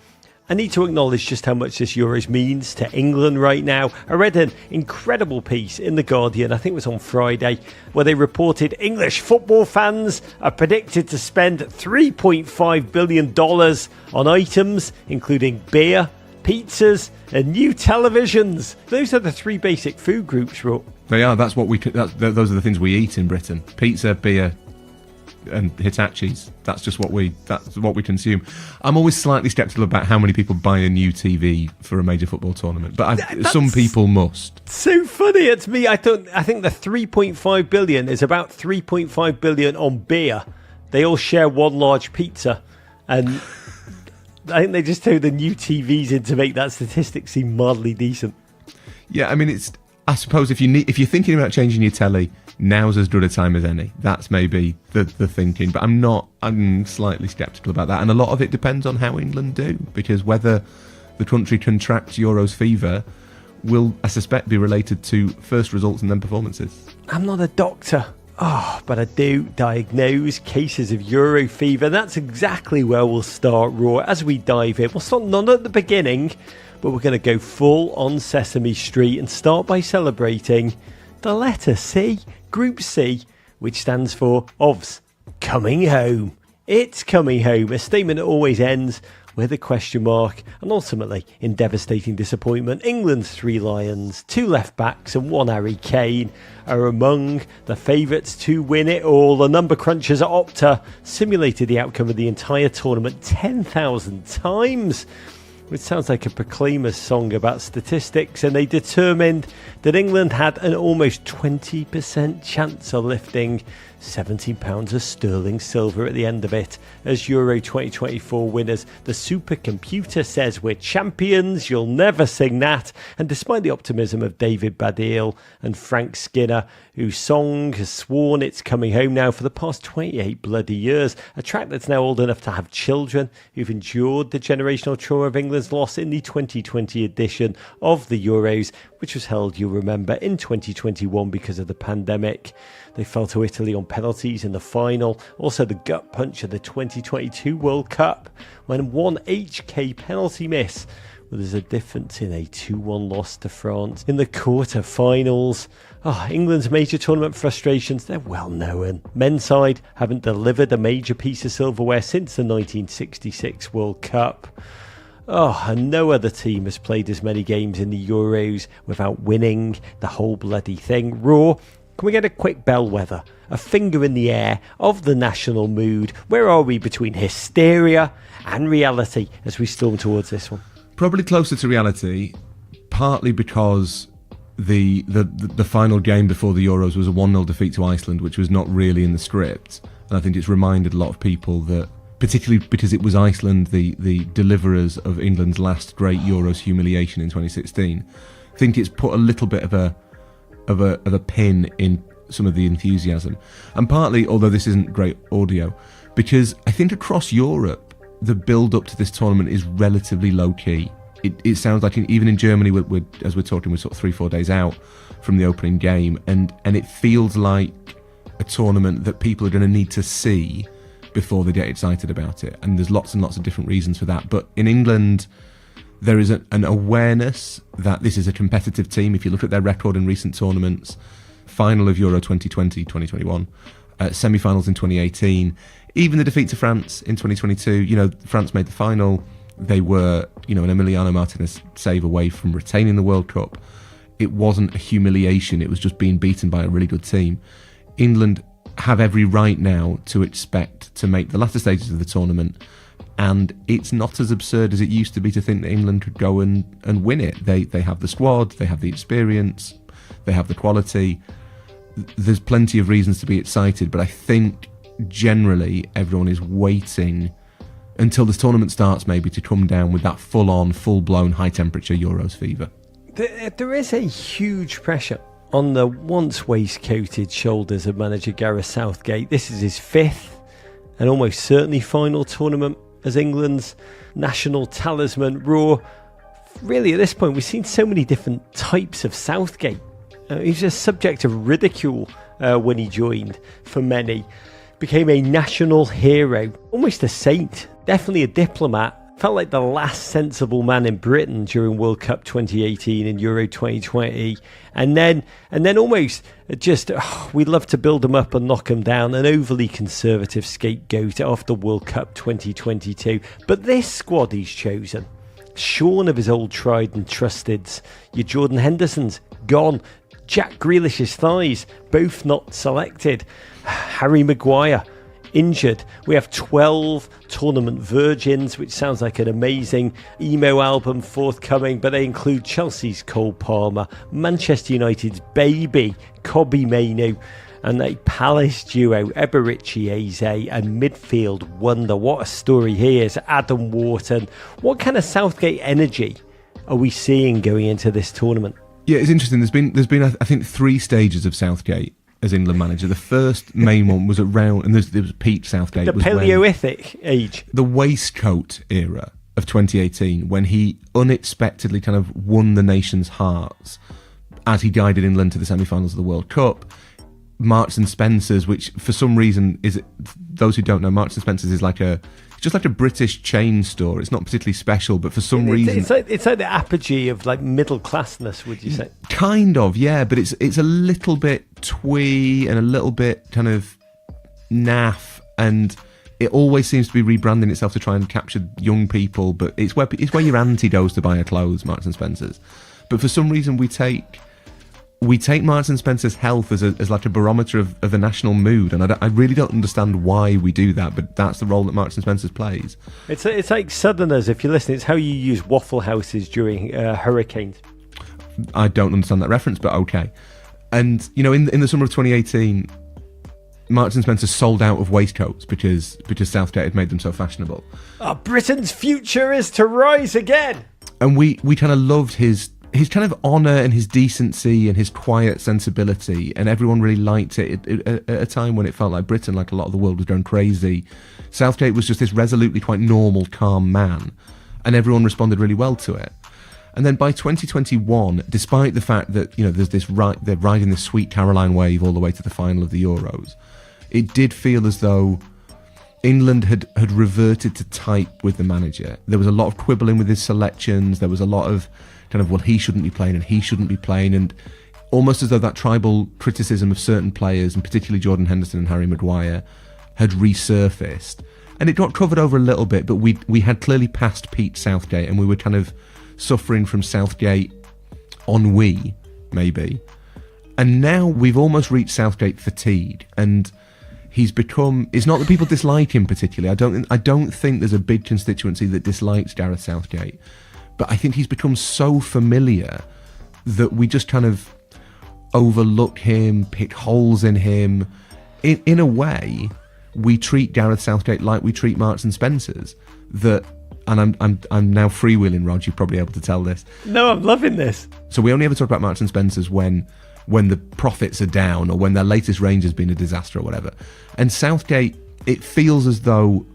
I need to acknowledge just how much this Euros means to England right now. I read an incredible piece in The Guardian, I think it was on Friday, where they reported English football fans are predicted to spend $3.5 billion on items, including beer, pizzas, and new televisions. Those are the three basic food groups, Ro. They are. Those are the things we eat in Britain: pizza, beer, and Hitachis. That's what we consume. I'm always slightly sceptical about how many people buy a new TV for a major football tournament, but some people must. So funny. It's me. I think the 3.5 billion is about 3.5 billion on beer. They all share one large pizza, and I think they just throw the new TVs in to make that statistic seem mildly decent. Yeah, I mean, I suppose if you're thinking about changing your telly, now's as good a time as any. That's maybe the thinking, but I'm slightly sceptical about that, and a lot of it depends on how England do, because whether the country contracts Euros fever will, I suspect, be related to first results and then performances. I'm not a doctor, but I do diagnose cases of Euro fever. That's exactly where we'll start, Raw, as we dive in. We'll start none at the beginning, but we're going to go full on Sesame Street and start by celebrating the letter C, Group C, which stands for OVS, coming home. It's coming home, a statement that always ends with a question mark, and ultimately, in devastating disappointment, England's 3 Lions, 2 left-backs and 1 Harry Kane are among the favourites to win it all. The number crunchers at Opta simulated the outcome of the entire tournament 10,000 times, which sounds like a Proclaimers song about statistics, and they determined that England had an almost 20% chance of lifting £17 of sterling silver at the end of it as Euro 2024 winners. The supercomputer says we're champions, you'll never sing that. And despite the optimism of David Baddiel and Frank Skinner, whose song has sworn it's coming home now for the past 28 bloody years, a track that's now old enough to have children who've endured the generational trauma of England's loss in the 2020 edition of the Euros, which was held, you'll remember, in 2021 because of the pandemic. They fell to Italy on penalties in the final. Also the gut punch of the 2022 World Cup when one HK penalty miss. Well, there's a difference in a 2-1 loss to France in the quarter-finals. England's major tournament frustrations, they're well known. Men's side haven't delivered a major piece of silverware since the 1966 World Cup. And no other team has played as many games in the Euros without winning the whole bloody thing. Raw, can we get a quick bellwether, a finger in the air of the national mood? Where are we between hysteria and reality as we storm towards this one? Probably closer to reality, partly because the final game before the Euros was a 1-0 defeat to Iceland, which was not really in the script. And I think it's reminded a lot of people that particularly because it was Iceland, the deliverers of England's last great Euros humiliation in 2016. I think it's put a little bit of a pin in some of the enthusiasm, and partly, although this isn't great audio, because I think across Europe the build-up to this tournament is relatively low-key. It sounds like even in Germany, as we're talking, we're sort of 3-4 days out from the opening game, and it feels like a tournament that people are going to need to see before they get excited about it. And there's lots and lots of different reasons for that. But in England, there is an awareness that this is a competitive team. If you look at their record in recent tournaments, final of Euro 2020, 2021, semi-finals in 2018, even the defeat to France in 2022, France made the final. They were, an Emiliano Martinez save away from retaining the World Cup. It wasn't a humiliation. It was just being beaten by a really good team. England have every right now to expect to make the latter stages of the tournament, and it's not as absurd as it used to be to think that England could go and win it. They have the squad, they have the experience, they have the quality. There's plenty of reasons to be excited, but I think generally everyone is waiting until this tournament starts, maybe, to come down with that full-on, full-blown, high-temperature Euros fever. There is a huge pressure on the once waistcoated shoulders of manager Gareth Southgate. This is his fifth and almost certainly final tournament as England's national talisman. Raw, really at this point we've seen so many different types of Southgate. He was a subject of ridicule when he joined for many. Became a national hero, almost a saint, definitely a diplomat. Felt like the last sensible man in Britain during World Cup 2018 and Euro 2020. And then almost just, we'd love to build him up and knock him down. An overly conservative scapegoat after World Cup 2022. But this squad he's chosen, shorn of his old tried and trusteds. Your Jordan Henderson's gone. Jack Grealish's thighs, both not selected. Harry Maguire, injured. We have 12 tournament virgins, which sounds like an amazing emo album forthcoming, but they include Chelsea's Cole Palmer, Manchester United's baby, Kobbie Mainoo, and a Palace duo, Eberici Eze, and midfield wonder. What a story he is, Adam Wharton. What kind of Southgate energy are we seeing going into this tournament? Yeah, it's interesting. There's been I think 3 stages of Southgate as England manager. The first main one was around, and there was Pete Southgate. The Paleolithic age. The waistcoat era of 2018, when he unexpectedly kind of won the nation's hearts as he guided England to the semi-finals of the World Cup. Marks and Spencer's, which for some reason is, those who don't know, Marks and Spencer's is just like a British chain store. It's not particularly special, but for some reason it's like the apogee of like middle classness, would you say? Kind of, yeah, but it's a little bit twee and a little bit kind of naff, and it always seems to be rebranding itself to try and capture young people. But it's where your auntie goes to buy her clothes, Marks and Spencer's. But for some reason we take Marks and Spencer's health as like a barometer of the national mood, and I really don't understand why we do that, but that's the role that Marks and Spencer's plays. It's like Southerners, if you're listening, it's how you use Waffle Houses during hurricanes. I don't understand that reference, but okay. And, in the summer of 2018, Marks and Spencer sold out of waistcoats because Southgate had made them so fashionable. Britain's future is to rise again! And we kind of loved his kind of honour and his decency and his quiet sensibility, and everyone really liked it. At a time when it felt like Britain, like a lot of the world, was going crazy. Southgate was just this resolutely quite normal, calm man, and everyone responded really well to it. And then by 2021, despite the fact that there's they're riding this sweet Caroline wave all the way to the final of the Euros, it did feel as though England had reverted to type with the manager. There was a lot of quibbling with his selections. There was a lot of kind of, well, he shouldn't be playing and he shouldn't be playing, and almost as though that tribal criticism of certain players, and particularly Jordan Henderson and Harry Maguire, had resurfaced. And it got covered over a little bit, but we had clearly passed Pete Southgate, and we were kind of suffering from Southgate ennui, maybe. And now we've almost reached Southgate fatigue, and he's become... It's not that people dislike him particularly. I don't think there's a big constituency that dislikes Gareth Southgate. But I think he's become so familiar that we just kind of overlook him, pick holes in him. In a way, we treat Gareth Southgate like we treat Marks and Spencers. And I'm now freewheeling, Rog. You're probably able to tell this. No, I'm loving this. So we only ever talk about Marks and Spencers when the profits are down or when their latest range has been a disaster or whatever. And Southgate, it feels as though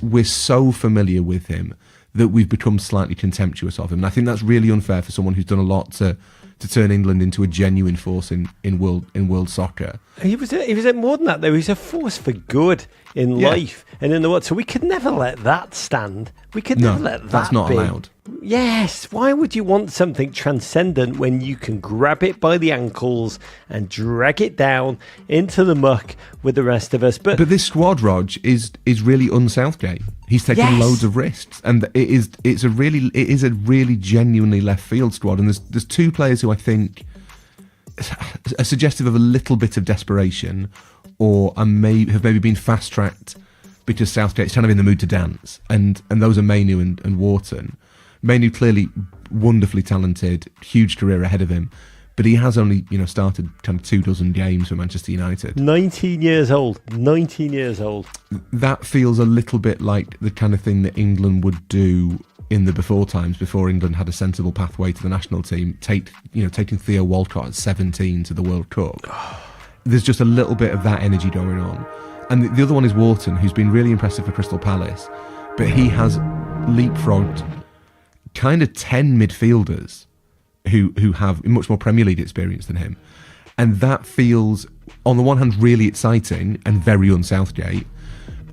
we're so familiar with him that we've become slightly contemptuous of him. And I think that's really unfair for someone who's done a lot to turn England into a genuine force in world soccer. He was more than that, though. He's a force for good in life and in the world. So we could never let that stand. We could never let that that's not be. allowed. Yes, why would you want something transcendent when you can grab it by the ankles and drag it down into the muck with the rest of us? But this squad, Rog, is really un-Southgate. He's taken loads of risks, and it is a really genuinely left field squad. And there's two players who I think are suggestive of a little bit of desperation, or have maybe been fast tracked because Southgate's kind of in the mood to dance, and those are Mainu and Wharton. Mainu clearly wonderfully talented, huge career ahead of him, but he has only started kind of 24 games for Manchester United. 19 years old. That feels a little bit like the kind of thing that England would do in the before times, before England had a sensible pathway to the national team, taking Theo Walcott at 17 to the World Cup. There's just a little bit of that energy going on. And the other one is Wharton, who's been really impressive for Crystal Palace, but he has leapfrogged kind of 10 midfielders who have much more Premier League experience than him. And that feels, on the one hand, really exciting and very un-Southgate.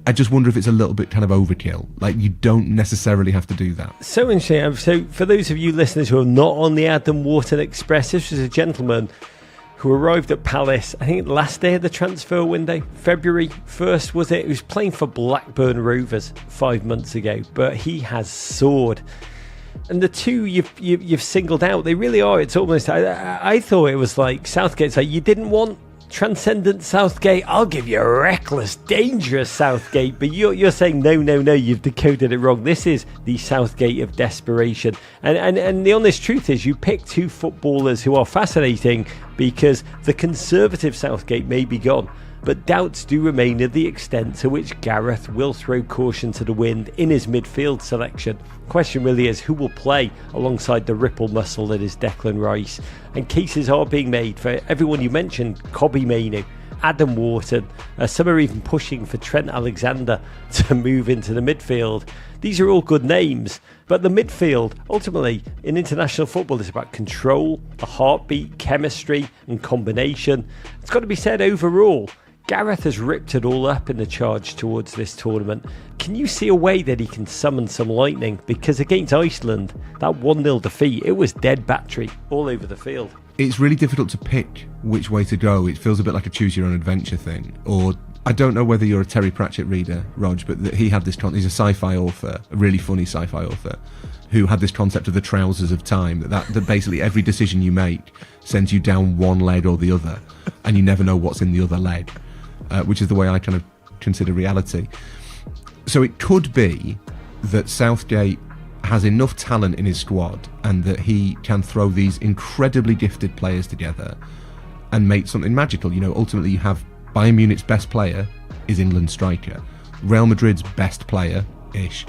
I just wonder if it's a little bit kind of overkill. Like, you don't necessarily have to do that. So interesting. So for those of you listeners who are not on the Adam Wharton Express, this was a gentleman who arrived at Palace, I think, last day of the transfer window, February 1st, was it? He was playing for Blackburn Rovers 5 months ago, but he has soared. And the two you've singled out, they really are. It's almost, I thought it was like Southgate's like, you didn't want transcendent Southgate, I'll give you a reckless, dangerous Southgate. But you're saying no, you've decoded it wrong. This is the Southgate of desperation. And the honest truth is, you pick two footballers who are fascinating because the conservative Southgate may be gone, but doubts do remain of the extent to which Gareth will throw caution to the wind in his midfield selection. Question really is, who will play alongside the ripple muscle that is Declan Rice? And cases are being made for everyone you mentioned: Kobbie Mainoo, Adam Wharton. Some are even pushing for Trent Alexander to move into the midfield. These are all good names, but the midfield, ultimately, in international football, is about control, a heartbeat, chemistry, and combination. It's got to be said, overall, Gareth has ripped it all up in the charge towards this tournament. Can you see a way that he can summon some lightning? Because against Iceland, that 1-0 defeat, it was dead battery all over the field. It's really difficult to pick which way to go. It feels a bit like a choose your own adventure thing. Or I don't know whether you're a Terry Pratchett reader, Rog, but he had this he's a sci-fi author, a really funny sci-fi author, who had this concept of the trousers of time, that basically every decision you make sends you down one leg or the other, and you never know what's in the other leg. Which is the way I kind of consider reality. So it could be that Southgate has enough talent in his squad and that he can throw these incredibly gifted players together and make something magical. Ultimately you have Bayern Munich's best player is England's striker. Real Madrid's best player-ish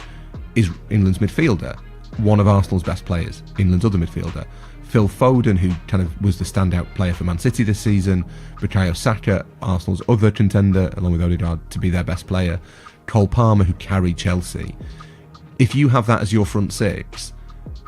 is England's midfielder. One of Arsenal's best players, England's other midfielder. Phil Foden, who kind of was the standout player for Man City this season. Bukayo Saka, Arsenal's other contender, along with Odegaard, to be their best player. Cole Palmer, who carried Chelsea. If you have that as your front six,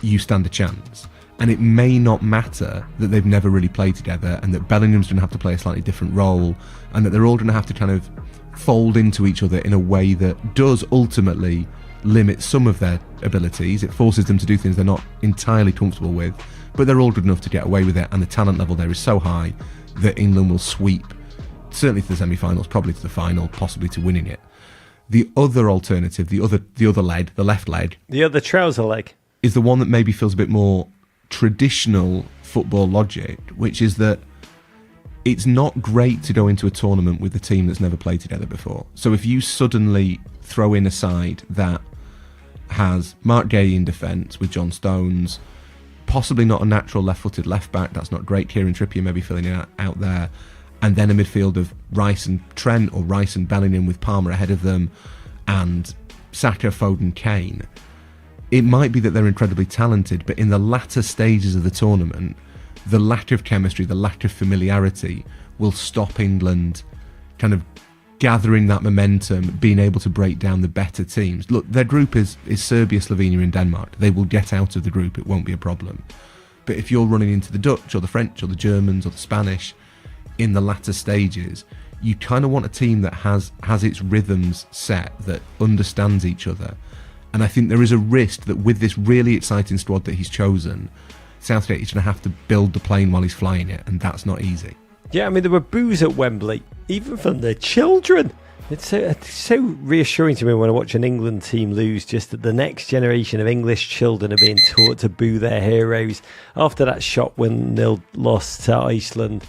you stand a chance. And it may not matter that they've never really played together, and that Bellingham's going to have to play a slightly different role, and that they're all going to have to kind of fold into each other in a way that does ultimately limit some of their abilities. It forces them to do things they're not entirely comfortable with, but they're all good enough to get away with it, and the talent level there is so high that England will sweep, certainly to the semi-finals, probably to the final, possibly to winning it. The other alternative, the other leg, the left leg, the other trouser leg, is the one that maybe feels a bit more traditional football logic, which is that it's not great to go into a tournament with a team that's never played together before. So if you suddenly throw in a side that has Mark Gay in defence with John Stones, possibly not a natural left-footed left-back, that's not great, Kieran Trippier maybe filling it out there, and then a midfield of Rice and Trent, or Rice and Bellingham with Palmer ahead of them, and Saka, Foden, Kane, it might be that they're incredibly talented, but in the latter stages of the tournament, the lack of chemistry, the lack of familiarity will stop England kind of gathering that momentum, being able to break down the better teams. Look, their group is Serbia, Slovenia and Denmark. They will get out of the group, it won't be a problem. But if you're running into the Dutch or the French or the Germans or the Spanish in the latter stages, you kind of want a team that has its rhythms set, that understands each other. And I think there is a risk that with this really exciting squad that he's chosen, Southgate is going to have to build the plane while he's flying it, and that's not easy. Yeah, I mean, there were boos at Wembley, even from their children. It's so reassuring to me when I watch an England team lose, just that the next generation of English children are being taught to boo their heroes after that shot when they'll lost to Iceland.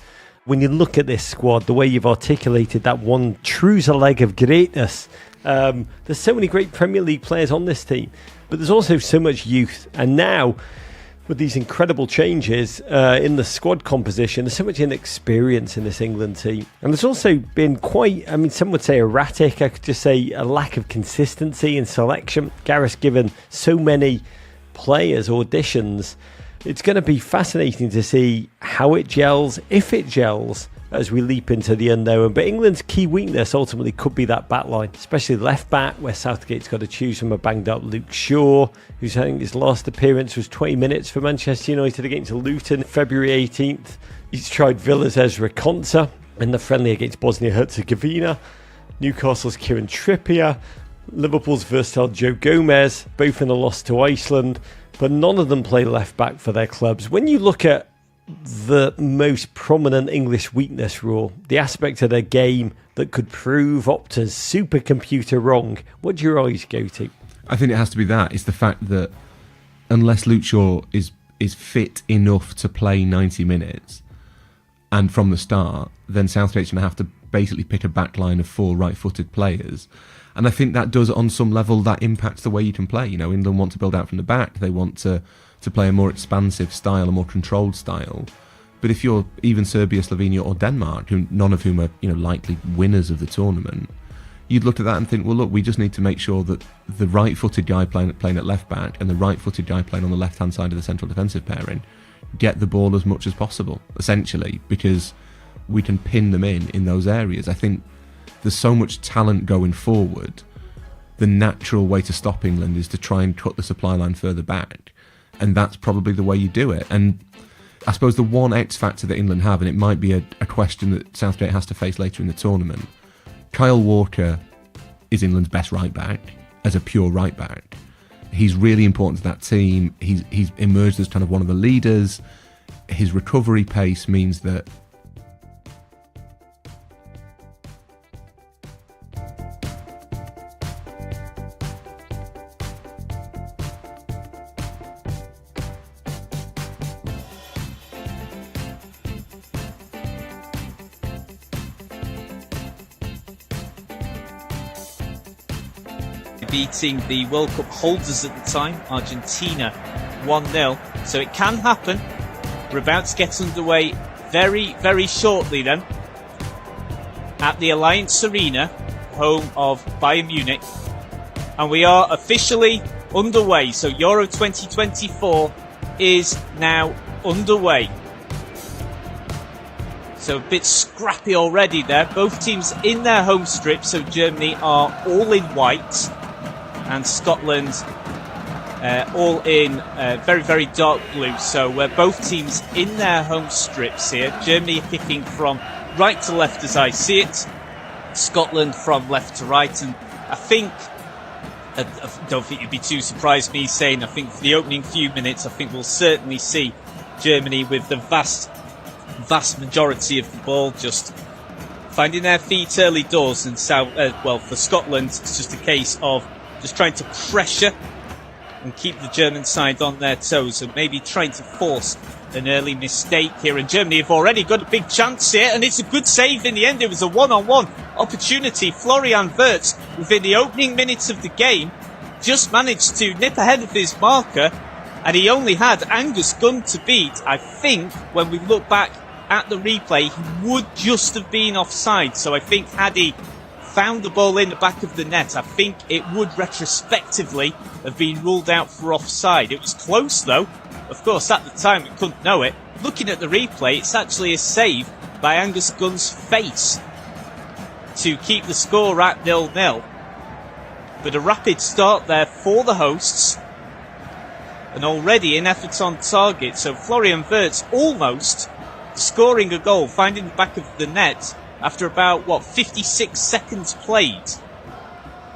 When you look at this squad, the way you've articulated that one trouser leg of greatness, there's so many great Premier League players on this team, but there's also so much youth. And now, with these incredible changes in the squad composition, there's so much inexperience in this England team. And there's also been quite, I mean, some would say erratic, I could just say a lack of consistency in selection. Gareth's given so many players auditions. It's going to be fascinating to see how it gels, if it gels, as we leap into the unknown. But England's key weakness ultimately could be that back line, especially left back, where Southgate's got to choose from a banged up Luke Shaw, who's having his last appearance was 20 minutes for Manchester United against Luton February 18th. He's tried Villa's Ezra Konsa in the friendly against Bosnia-Herzegovina, Newcastle's Kieran Trippier, Liverpool's versatile Joe Gomez, both in a loss to Iceland, but none of them play left back for their clubs. When you look at the most prominent English weakness rule, the aspect of their game that could prove Opta's supercomputer wrong, what do your eyes go to? I think it has to be that. It's the fact that unless Luke Shaw is fit enough to play 90 minutes and from the start, then Southgate's going to have to basically pick a back line of 4 right-footed players. And I think that does, on some level, that impacts the way you can play. You know, England want to build out from the back. They want to play a more expansive style, a more controlled style. But if you're even Serbia, Slovenia or Denmark, none of whom are, you know, likely winners of the tournament, you'd look at that and think, well, look, we just need to make sure that the right-footed guy playing at left back and the right-footed guy playing on the left-hand side of the central defensive pairing get the ball as much as possible, essentially, because we can pin them in those areas. I think there's so much talent going forward. The natural way to stop England is to try and cut the supply line further back. And that's probably the way you do it. And I suppose the one X factor that England have, and it might be a question that Southgate has to face later in the tournament, Kyle Walker is England's best right back, as a pure right back. He's really important to that team. He's emerged as kind of one of the leaders. His recovery pace means that beating the World Cup holders at the time, Argentina, 1-0. So it can happen. We're about to get underway very, very shortly then at the Allianz Arena, home of Bayern Munich. And we are officially underway. So Euro 2024 is now underway. So a bit scrappy already there. Both teams in their home strip. So Germany are all in white, and Scotland all in very, very dark blue. So both teams in their home strips here. Germany kicking from right to left as I see it. Scotland from left to right. And I think, I don't think you'd be too surprised me saying, I think for the opening few minutes, I think we'll certainly see Germany with the vast majority of the ball, just finding their feet early doors. And for Scotland, it's just a case of just trying to pressure and keep the German side on their toes, and maybe trying to force an early mistake here. And Germany have already got a big chance here, and it's a good save in the end. It was a one-on-one opportunity. Florian Wirtz, within the opening minutes of the game, just managed to nip ahead of his marker, and he only had Angus Gunn to beat. I think when we look back at the replay, he would just have been offside. So I think had he found the ball in the back of the net, I think it would retrospectively have been ruled out for offside. It was close though. Of course, at the time we couldn't know it. Looking at the replay, it's actually a save by Angus Gunn's face to keep the score at 0-0. But a rapid start there for the hosts. And already an effort on target. So Florian Wirtz almost scoring a goal, finding the back of the net after about, 56 seconds played.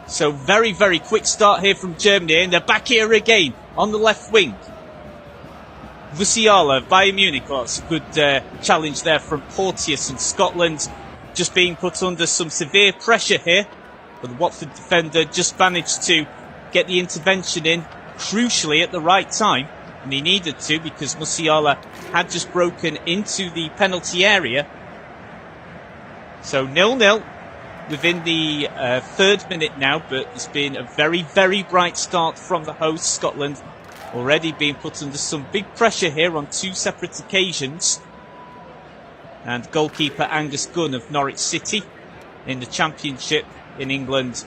So very, very quick start here from Germany. And they're back here again on the left wing. Musiala, Bayern Munich. Well, it's a good challenge there from Porteous, and Scotland just being put under some severe pressure here. But the Watford defender just managed to get the intervention in crucially at the right time. And he needed to, because Musiala had just broken into the penalty area. So 0-0 within the third minute now, but it's been a very, very bright start from the hosts. Scotland already being put under some big pressure here on two separate occasions. And goalkeeper Angus Gunn of Norwich City in the Championship in England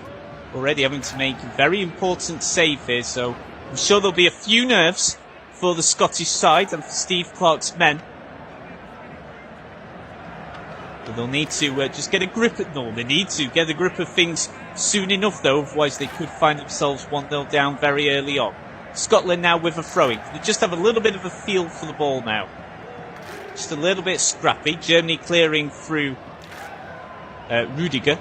already having to make a very important save here. So I'm sure there'll be a few nerves for the Scottish side and for Steve Clarke's men. But they'll need to just get a grip at Norwich. They need to get a grip of things soon enough, though, otherwise they could find themselves 1-0 down very early on. Scotland now with a throw-in. They just have a little bit of a feel for the ball now. Just a little bit scrappy. Germany clearing through Rudiger.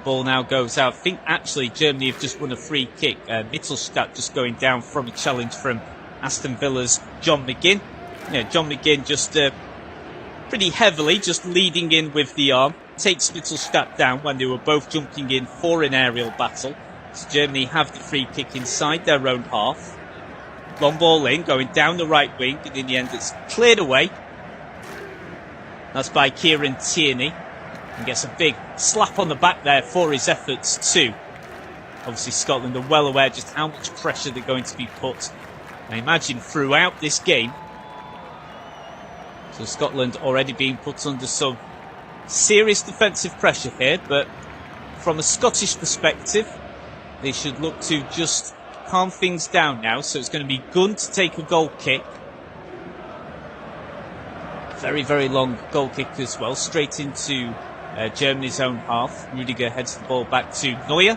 Ball now goes out. I think actually Germany have just won a free kick. Mittelstadt just going down from a challenge from Aston Villa's John McGinn. Yeah, John McGinn just pretty heavily just leading in with the arm. Takes Mittelstadt down when they were both jumping in for an aerial battle. So Germany have the free kick inside their own half. Long ball in, going down the right wing, and in the end it's cleared away. That's by Kieran Tierney. And gets a big slap on the back there for his efforts too. Obviously Scotland are well aware just how much pressure they're going to be put, I imagine, throughout this game. So Scotland already being put under some serious defensive pressure here, but from a Scottish perspective, they should look to just calm things down now. So it's going to be Gunn to take a goal kick. Very, very long goal kick as well, straight into Germany's own half. Rudiger heads the ball back to Neuer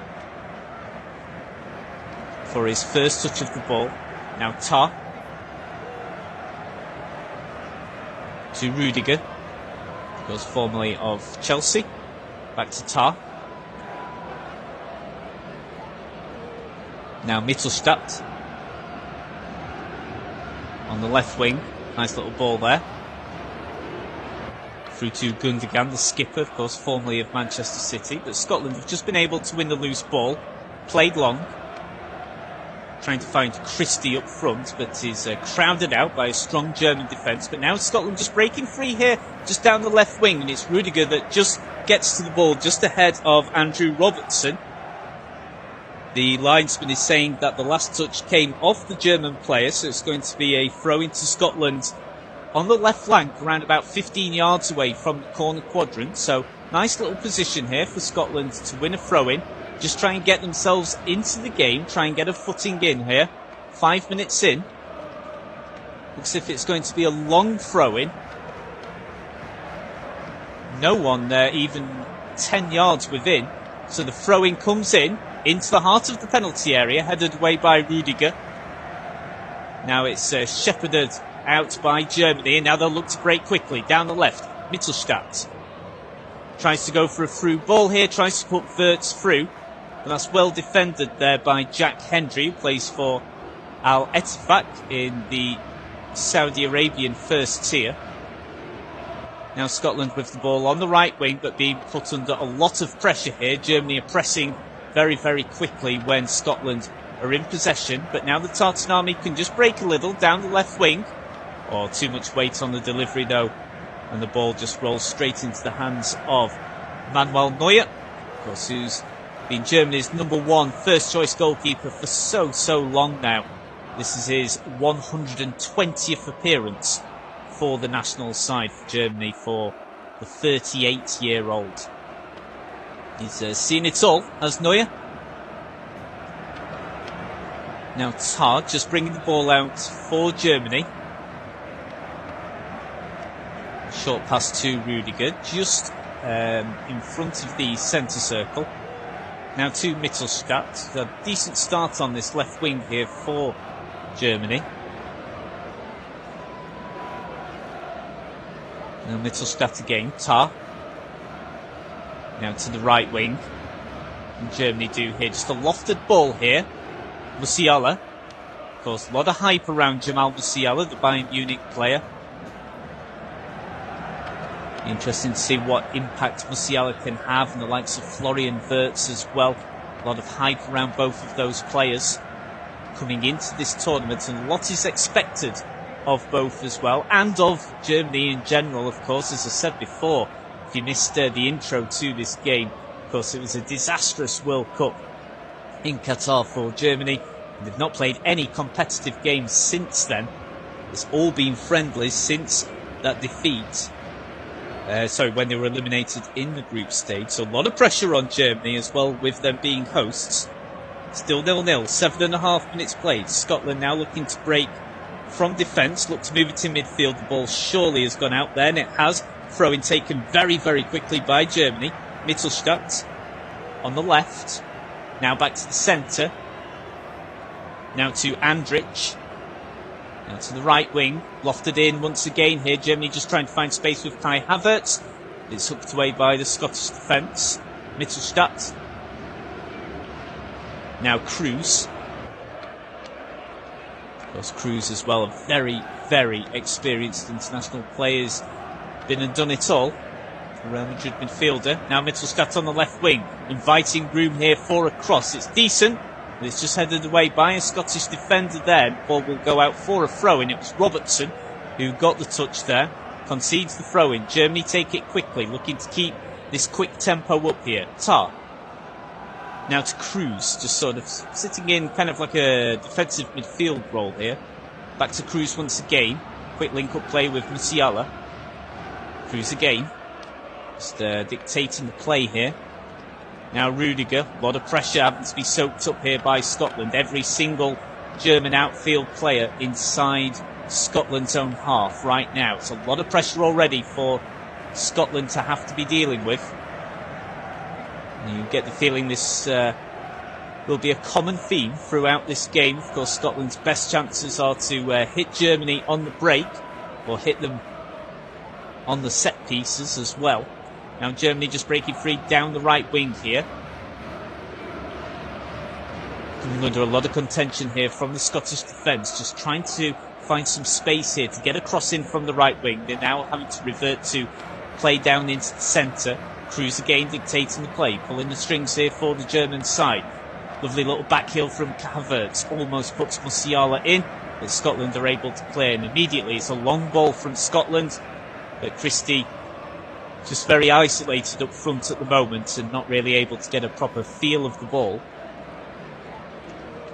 for his first touch of the ball. Now Tah to Rudiger, of course formerly of Chelsea. Back to Tah. Now Mittelstadt on the left wing. Nice little ball there. Through to Gundogan, the skipper, of course, formerly of Manchester City. But Scotland have just been able to win the loose ball. Played long. Trying to find Christie up front, but is crowded out by a strong German defence. But now Scotland just breaking free here, just down the left wing. And it's Rudiger that just gets to the ball just ahead of Andrew Robertson. The linesman is saying that the last touch came off the German player, so it's going to be a throw into Scotland on the left flank, around about 15 yards away from the corner quadrant. So nice little position here for Scotland to win a throw-in. Just try and get themselves into the game, try and get a footing in here. 5 minutes in. Looks as if it's going to be a long throw-in. No one there, even 10 yards within. So the throw-in comes in, into the heart of the penalty area, headed away by Rudiger. Now it's shepherded out by Germany, and now they'll look to break quickly. Down the left, Mittelstadt tries to go for a through ball here, tries to put Wirtz through, but that's well defended there by Jack Hendry, who plays for Al Ettifaq in the Saudi Arabian first tier. Now Scotland with the ball on the right wing, but being put under a lot of pressure here. Germany are pressing very, very quickly when Scotland are in possession, but now the Tartan Army can just break a little down the left wing. Or too much weight on the delivery though, and the ball just rolls straight into the hands of Manuel Neuer, of course, who's been Germany's #1 first choice goalkeeper for so long now. This is his 120th appearance for the national side for Germany for the 38-year-old. He's seen it all, as Neuer. Now Tar just bringing the ball out for Germany. Short pass to Rudiger, just in front of the centre circle. Now to Mittelstadt. A decent start on this left wing here for Germany. Now Mittelstadt again. Tar. Now to the right wing. And Germany do here. Just a lofted ball here. Musiala. Of course, a lot of hype around Jamal Musiala, the Bayern Munich player. Interesting to see what impact Musiala can have, and the likes of Florian Wirtz as well. A lot of hype around both of those players coming into this tournament, and a lot is expected of both as well, and of Germany in general, of course. As I said before, if you missed the intro to this game, of course it was a disastrous World Cup in Qatar for Germany. They've not played any competitive games since then. It's all been friendlies since that defeat. When they were eliminated in the group stage. So a lot of pressure on Germany as well, with them being hosts. Still 0-0, 7.5 minutes played. Scotland now looking to break from defence, look to move it to midfield. The ball surely has gone out there, and it has. Throw-in taken very, very quickly by Germany. Mittelstadt on the left. Now back to the centre. Now to Andrich. Now to the right wing, lofted in once again here. Germany just trying to find space with Kai Havertz. It's hooked away by the Scottish defence. Mittelstadt. Now Cruz. Of course, Cruz as well, a very, very experienced international player. Been and done it all. The Real Madrid midfielder. Now Mittelstadt on the left wing, inviting room here for a cross. It's decent. It's just headed away by a Scottish defender there. The ball will go out for a throw-in. It was Robertson who got the touch there. Concedes the throw-in. Germany take it quickly, looking to keep this quick tempo up here. Tar. Now to Cruz, just sort of sitting in kind of like a defensive midfield role here. Back to Cruz once again. Quick link-up play with Musiala. Cruz again. Just dictating the play here. Now Rudiger, a lot of pressure having to be soaked up here by Scotland. Every single German outfield player inside Scotland's own half right now. It's a lot of pressure already for Scotland to have to be dealing with. And you get the feeling this will be a common theme throughout this game. Of course, Scotland's best chances are to hit Germany on the break, or hit them on the set pieces as well. Now Germany just breaking free down the right wing here. Coming under a lot of contention here from the Scottish defence. Just trying to find some space here to get a cross in from the right wing. They're now having to revert to play down into the centre. Cruz again dictating the play. Pulling the strings here for the German side. Lovely little back heel from Havertz. Almost puts Musiala in. But Scotland are able to clear. And immediately it's a long ball from Scotland. But Christie just very isolated up front at the moment and not really able to get a proper feel of the ball.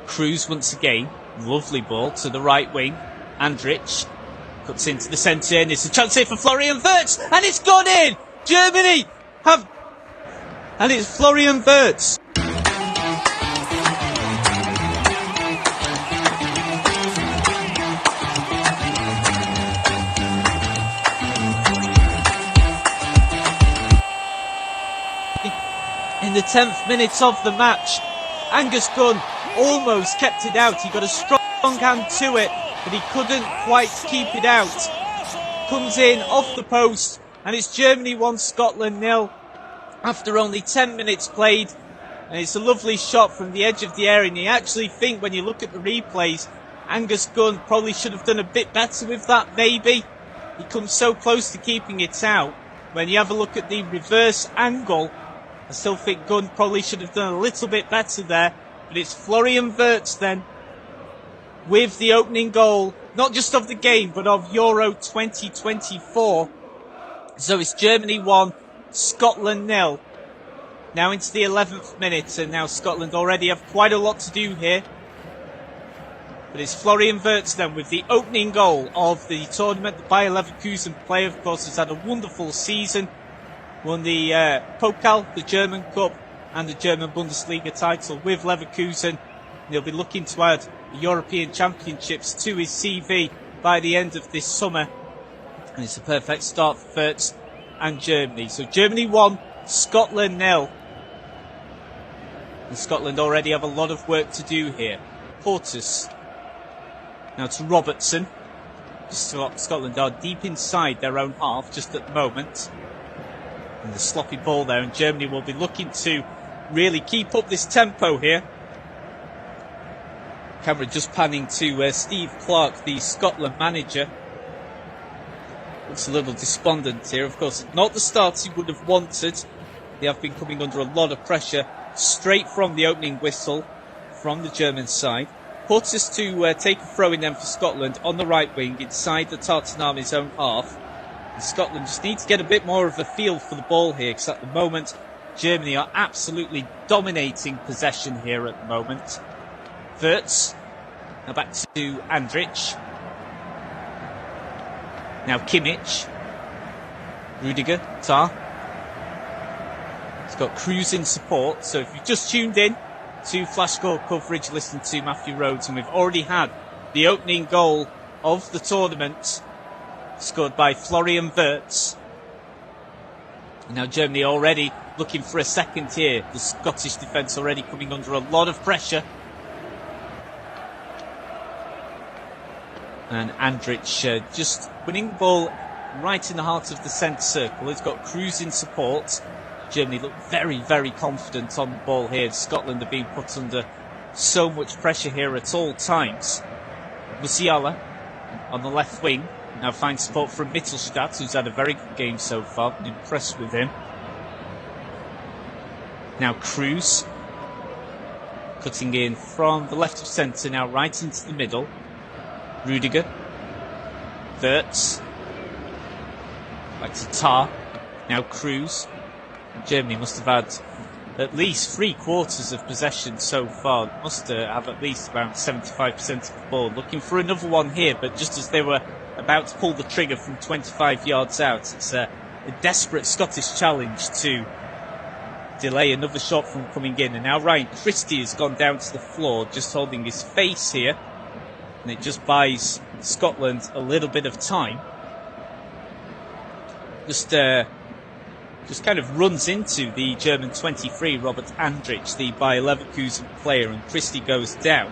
Cruz once again, lovely ball to the right wing. Andrich cuts into the centre, and it's a chance here for Florian Wirtz, and it's gone in! Germany have... And it's Florian Wirtz. In the 10th minute of the match, Angus Gunn almost kept it out. He got a strong hand to it, but he couldn't quite keep it out. Comes in off the post, and it's Germany 1, Scotland 0 after only 10 minutes played. And it's a lovely shot from the edge of the area, and you actually think when you look at the replays, Angus Gunn probably should have done a bit better with that, maybe. He comes so close to keeping it out. When you have a look at the reverse angle, I still think Gunn probably should have done a little bit better there. But it's Florian Wirtz then with the opening goal, not just of the game, but of Euro 2024. So it's Germany 1, Scotland 0. Now into the 11th minute, and now Scotland already have quite a lot to do here. But it's Florian Wirtz then with the opening goal of the tournament. The Bayer Leverkusen player, of course, has had a wonderful season. Won the Pokal, the German Cup, and the German Bundesliga title with Leverkusen. He'll be looking to add the European Championships to his CV by the end of this summer. And it's a perfect start for Wirtz and Germany. So Germany 1, Scotland 0. And Scotland already have a lot of work to do here. Portus. Now to Robertson. Scotland are deep inside their own half just at the moment. And the sloppy ball there, and Germany will be looking to really keep up this tempo here. Camera just panning to Steve Clarke, the Scotland manager. Looks a little despondent here. Of course, not the start he would have wanted. They have been coming under a lot of pressure straight from the opening whistle from the German side. Portus to take a throw in then for Scotland on the right wing inside the Tartanami's own half. And Scotland just need to get a bit more of a feel for the ball here, because at the moment Germany are absolutely dominating possession here at the moment. Wirtz. Now back to Andrich. Now Kimmich. Rudiger. Tar. He's got Cruz in support. So if you've just tuned in to Flash Score coverage, listen to Matthew Rhodes, and we've already had the opening goal of the tournament, scored by Florian Wirtz. Now Germany already looking for a second here. The Scottish defence already coming under a lot of pressure. And Andrich just winning the ball right in the heart of the centre circle. He's got Cruz in support. Germany look very, very confident on the ball here. Scotland are being put under so much pressure here at all times. Musiala on the left wing. Now finds support from Mittelstadt, who's had a very good game so far. Been impressed with him. Now Cruz. Cutting in from the left of centre, now right into the middle. Rudiger. Wirtz. Back to Tar. Now Cruz. Germany must have had at least 3/4 of possession so far. Must have at least around 75% of the ball. Looking for another one here, but just as they were about to pull the trigger from 25 yards out, it's a desperate Scottish challenge to delay another shot from coming in. And now Ryan Christie has gone down to the floor, just holding his face here. And it just buys Scotland a little bit of time. Just kind of runs into the German 23, Robert Andrich, the Bayer Leverkusen player, and Christie goes down.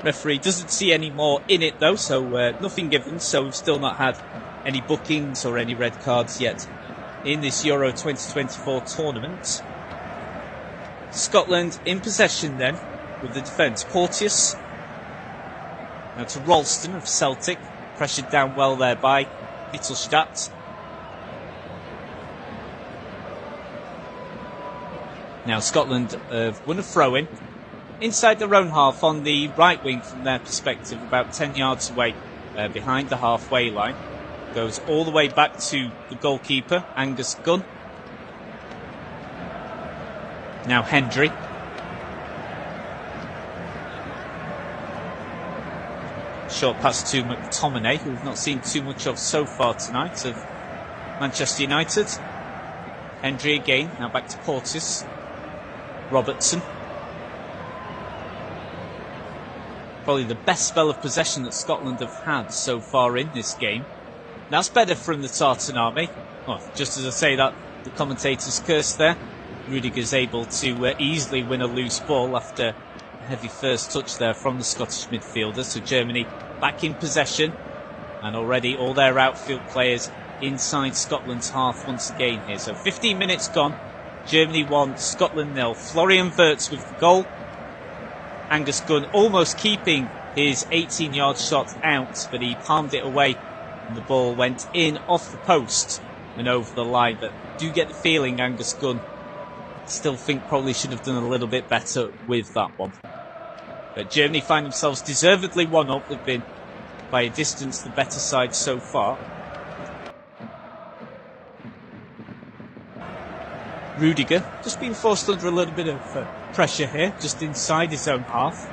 Referee doesn't see any more in it though, so nothing given, so we've still not had any bookings or any red cards yet in this Euro 2024 tournament. Scotland in possession then with the defence. Porteous. Now to Ralston of Celtic, pressured down well there by Mittelstadt. Now Scotland have won a throw-in inside their own half on the right wing from their perspective, about 10 yards away behind the halfway line. Goes all the way back to the goalkeeper, Angus Gunn. Now Hendry. Short pass to McTominay, who we've not seen too much of so far tonight, of Manchester United. Hendry again, now back to Portis. Robertson. Probably the best spell of possession that Scotland have had so far in this game. That's better from the Tartan Army. Well, just as I say that, the commentators curse there. Rudiger's able to easily win a loose ball after a heavy first touch there from the Scottish midfielder. So Germany back in possession, and already all their outfield players inside Scotland's half once again here. So 15 minutes gone. Germany 1, Scotland 0. Florian Wirtz with the goal. Angus Gunn almost keeping his 18-yard shot out, but he palmed it away and the ball went in off the post and over the line. But do get the feeling Angus Gunn still think probably should have done a little bit better with that one. But Germany find themselves deservedly one up. They've been by a distance the better side so far. Rudiger just being forced under a little bit of pressure here, just inside his own half.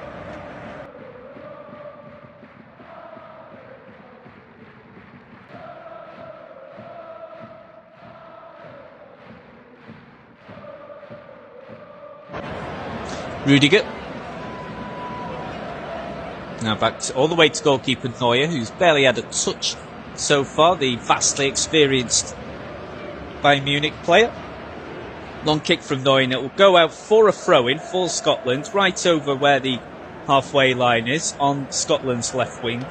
Rudiger. Now back all the way to goalkeeper Neuer, who's barely had a touch so far, the vastly experienced Bayern Munich player. Long kick from Neuer, and it will go out for a throw-in for Scotland, right over where the halfway line is, on Scotland's left wing.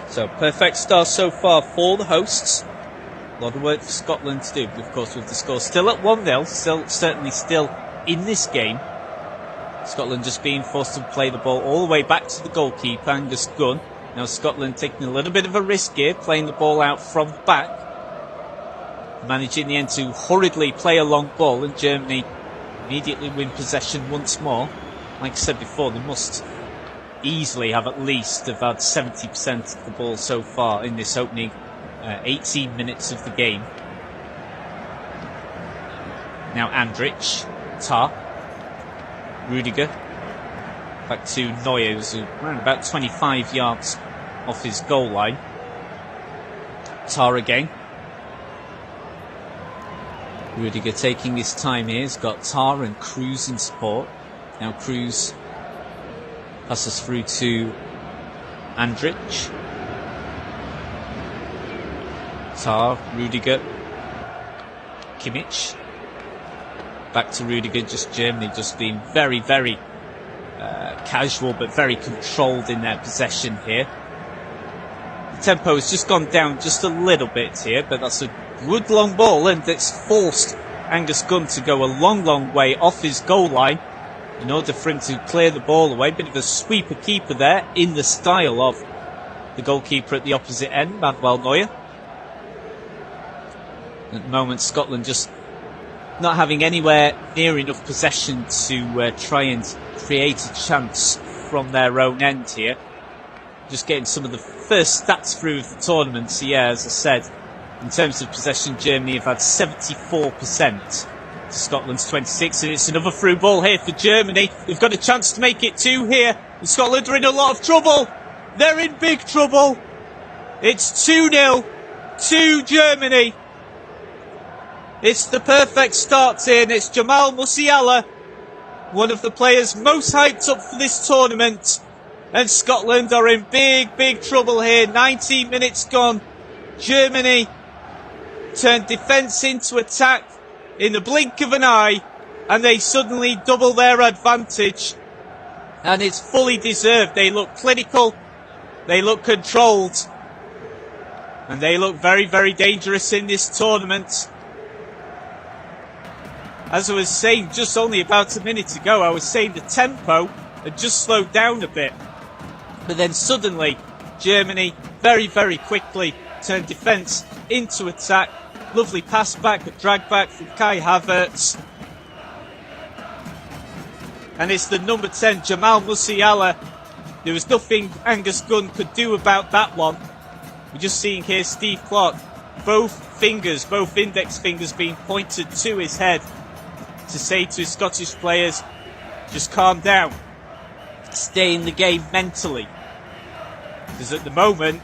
So, perfect start so far for the hosts. A lot of work for Scotland to do, but of course with the score still at 1-0, certainly still in this game. Scotland just being forced to play the ball all the way back to the goalkeeper, Angus Gunn. Now Scotland taking a little bit of a risk here, playing the ball out from the back. Managing in the end to hurriedly play a long ball, and Germany immediately win possession once more. Like I said before, they must easily have at least have had 70% of the ball so far in this opening 18 minutes of the game. Now Andrich, Tar, Rudiger, back to Neuer, who's around about 25 yards off his goal line. Tar again. Rudiger taking his time here. He's got Tar and Cruz in support. Now Cruz passes through to Andrich. Tar, Rudiger, Kimmich. Back to Rudiger, just Germany just being very, very casual but very controlled in their possession here. The tempo has just gone down just a little bit here, but that's a good long ball, and it's forced Angus Gunn to go a long, long way off his goal line in order for him to clear the ball away. Bit of a sweeper keeper there in the style of the goalkeeper at the opposite end, Manuel Neuer. At the moment, Scotland just not having anywhere near enough possession to try and create a chance from their own end here. Just getting some of the first stats through of the tournament. So yeah, as I said, in terms of possession, Germany have had 74% to Scotland's 26%, and it's another through ball here for Germany. They've got a chance to make it 2 here, and Scotland are in a lot of trouble. They're in big trouble. It's 2-0 to Germany. It's the perfect start here, and it's Jamal Musiala, one of the players most hyped up for this tournament. And Scotland are in big, big trouble here. 19 minutes gone. Germany turned defence into attack in the blink of an eye, and they suddenly double their advantage. And it's fully deserved. They look clinical, they look controlled, and they look very, very dangerous in this tournament. As I was saying just only about a minute ago, I was saying the tempo had just slowed down a bit. But then suddenly, Germany very, very quickly turned defence into attack. Lovely pass back, a drag back from Kai Havertz. And it's the number 10, Jamal Musiala. There was nothing Angus Gunn could do about that one. We're just seeing here Steve Clarke, both index fingers being pointed to his head to say to his Scottish players, just calm down. Stay in the game mentally. Because at the moment,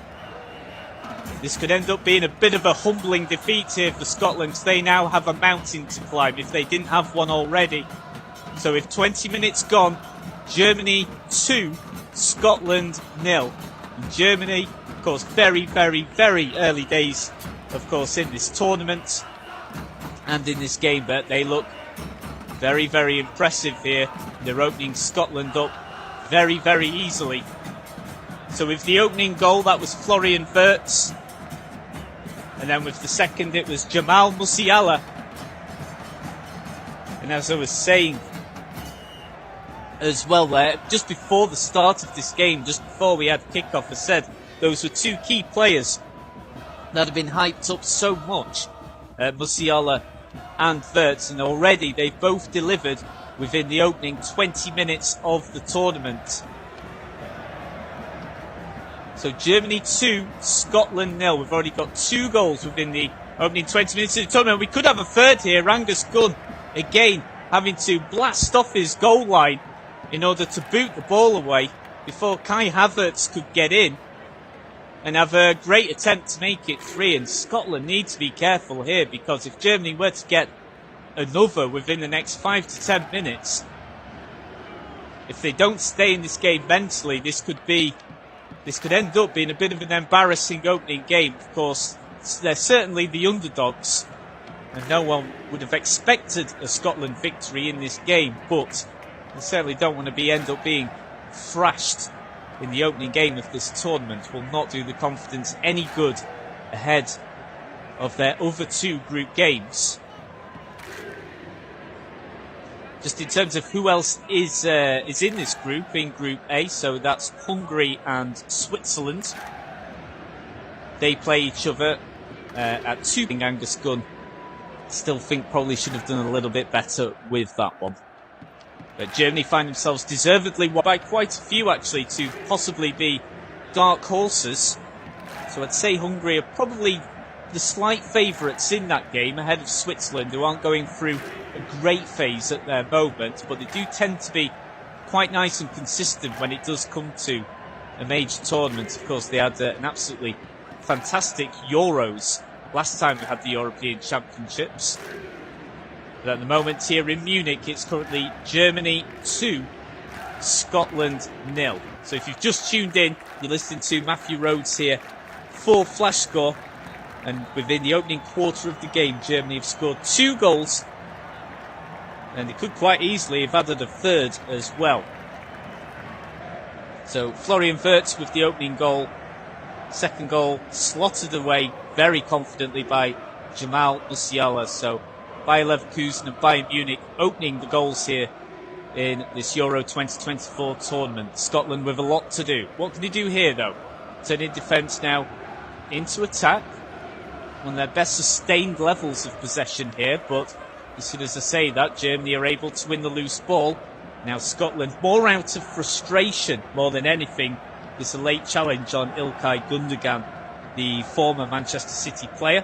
this could end up being a bit of a humbling defeat here for Scotland. They now have a mountain to climb if they didn't have one already. So with 20 minutes gone, Germany 2, Scotland 0. And Germany, of course, very, very, very early days, of course, in this tournament and in this game, but they look very, very impressive here. They're opening Scotland up very, very easily. So with the opening goal, that was Florian Wirtz. And then with the second, it was Jamal Musiala. And as I was saying as well there, just before the start of this game, just before we had kickoff, I said those were 2 key players that have been hyped up so much, Musiala and Wirtz, and already they've both delivered within the opening 20 minutes of the tournament. So Germany 2, Scotland 0. We've already got 2 goals within the opening 20 minutes of the tournament. We could have a third here. Angus Gunn, again, having to blast off his goal line in order to boot the ball away before Kai Havertz could get in and have a great attempt to make it 3. And Scotland need to be careful here, because if Germany were to get another within the next 5 to 10 minutes. If they don't stay in this game mentally, this could end up being a bit of an embarrassing opening game. Of course, they're certainly the underdogs, and no one would have expected a Scotland victory in this game, but they certainly don't want to end up being thrashed in the opening game of this tournament. Will not do the confidence any good ahead of their other 2 group games. Just in terms of who else is in this group, in Group A, so that's Hungary and Switzerland. They play each other at 2. Angus Gunn still think probably should have done a little bit better with that one. But Germany find themselves deservedly by quite a few, actually, to possibly be dark horses. So I'd say Hungary are probably the slight favourites in that game, ahead of Switzerland, who aren't going through a great phase at their moment, but they do tend to be quite nice and consistent when it does come to a major tournament. Of course, they had an absolutely fantastic Euros last time we had the European Championships. But at the moment here in Munich, it's currently Germany 2, Scotland 0. So if you've just tuned in, you're listening to Matthew Rhodes here for Flash Score. And within the opening quarter of the game, Germany have scored 2 goals. And they could quite easily have added a third as well. So Florian Wirtz with the opening goal. Second goal slotted away very confidently by Jamal Musiala. So Bayer Leverkusen and Bayern Munich opening the goals here in this Euro 2024 tournament. Scotland with a lot to do. What can they do here though? Turning defence now into attack. One of their best sustained levels of possession here, but as soon as I say that, Germany are able to win the loose ball. Now Scotland, more out of frustration more than anything, is a late challenge on Ilkay Gundogan, the former Manchester City player.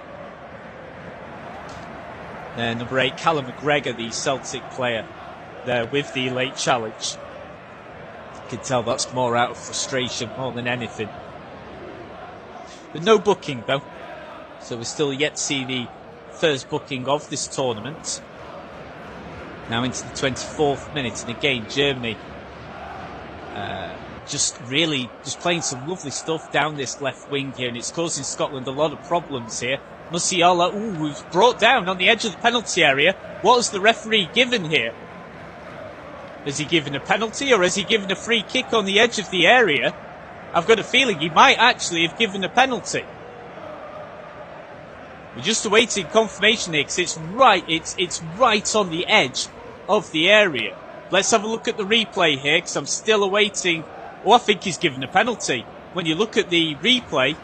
Number 8, Callum McGregor, the Celtic player, there with the late challenge. You can tell that's more out of frustration more than anything. But no booking though. So we're still yet to see the first booking of this tournament. Now into the 24th minute, and again Germany just playing some lovely stuff down this left wing here, and it's causing Scotland a lot of problems here. Musiala, was brought down on the edge of the penalty area. What has the referee given here? Has he given a penalty, or has he given a free kick on the edge of the area? I've got a feeling he might actually have given a penalty. We're just awaiting confirmation here, because it's right on the edge of the area. Let's have a look at the replay here, because I'm still awaiting. Oh, I think he's given a penalty. When you look at the replay,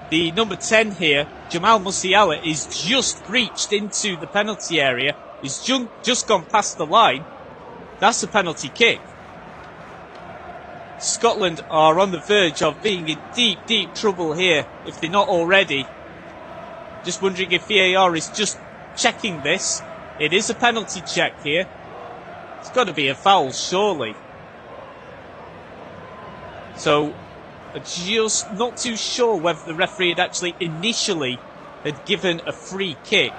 the number 10 here, Jamal Musiala, is just breached into the penalty area. He's just gone past the line. That's a penalty kick. Scotland are on the verge of being in deep, deep trouble here, if they're not already. Just wondering if VAR is just checking this. It is a penalty check here. It's got to be a foul, surely. So, just not too sure whether the referee had actually initially had given a free kick.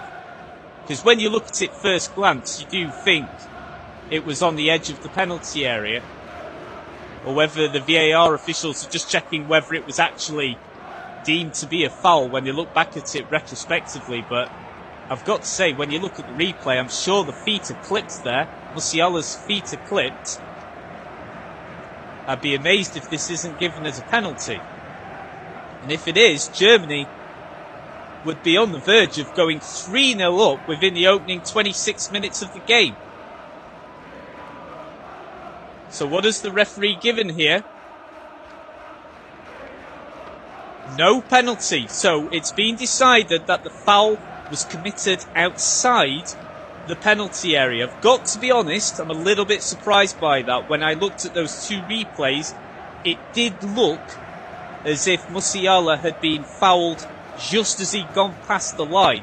Because when you look at it first glance, you do think it was on the edge of the penalty area. Or whether the VAR officials are just checking whether it was actually deemed to be a foul when you look back at it retrospectively. But I've got to say, when you look at the replay, I'm sure the feet are clipped there. Musiala's feet are clipped. I'd be amazed if this isn't given as a penalty. And if it is, Germany would be on the verge of going 3-0 up within the opening 26 minutes of the game. So what has the referee given here? No penalty. So it's been decided that the foul was committed outside the penalty area. I've got to be honest, I'm a little bit surprised by that. When I looked at those two replays, it did look as if Musiala had been fouled just as he'd gone past the line.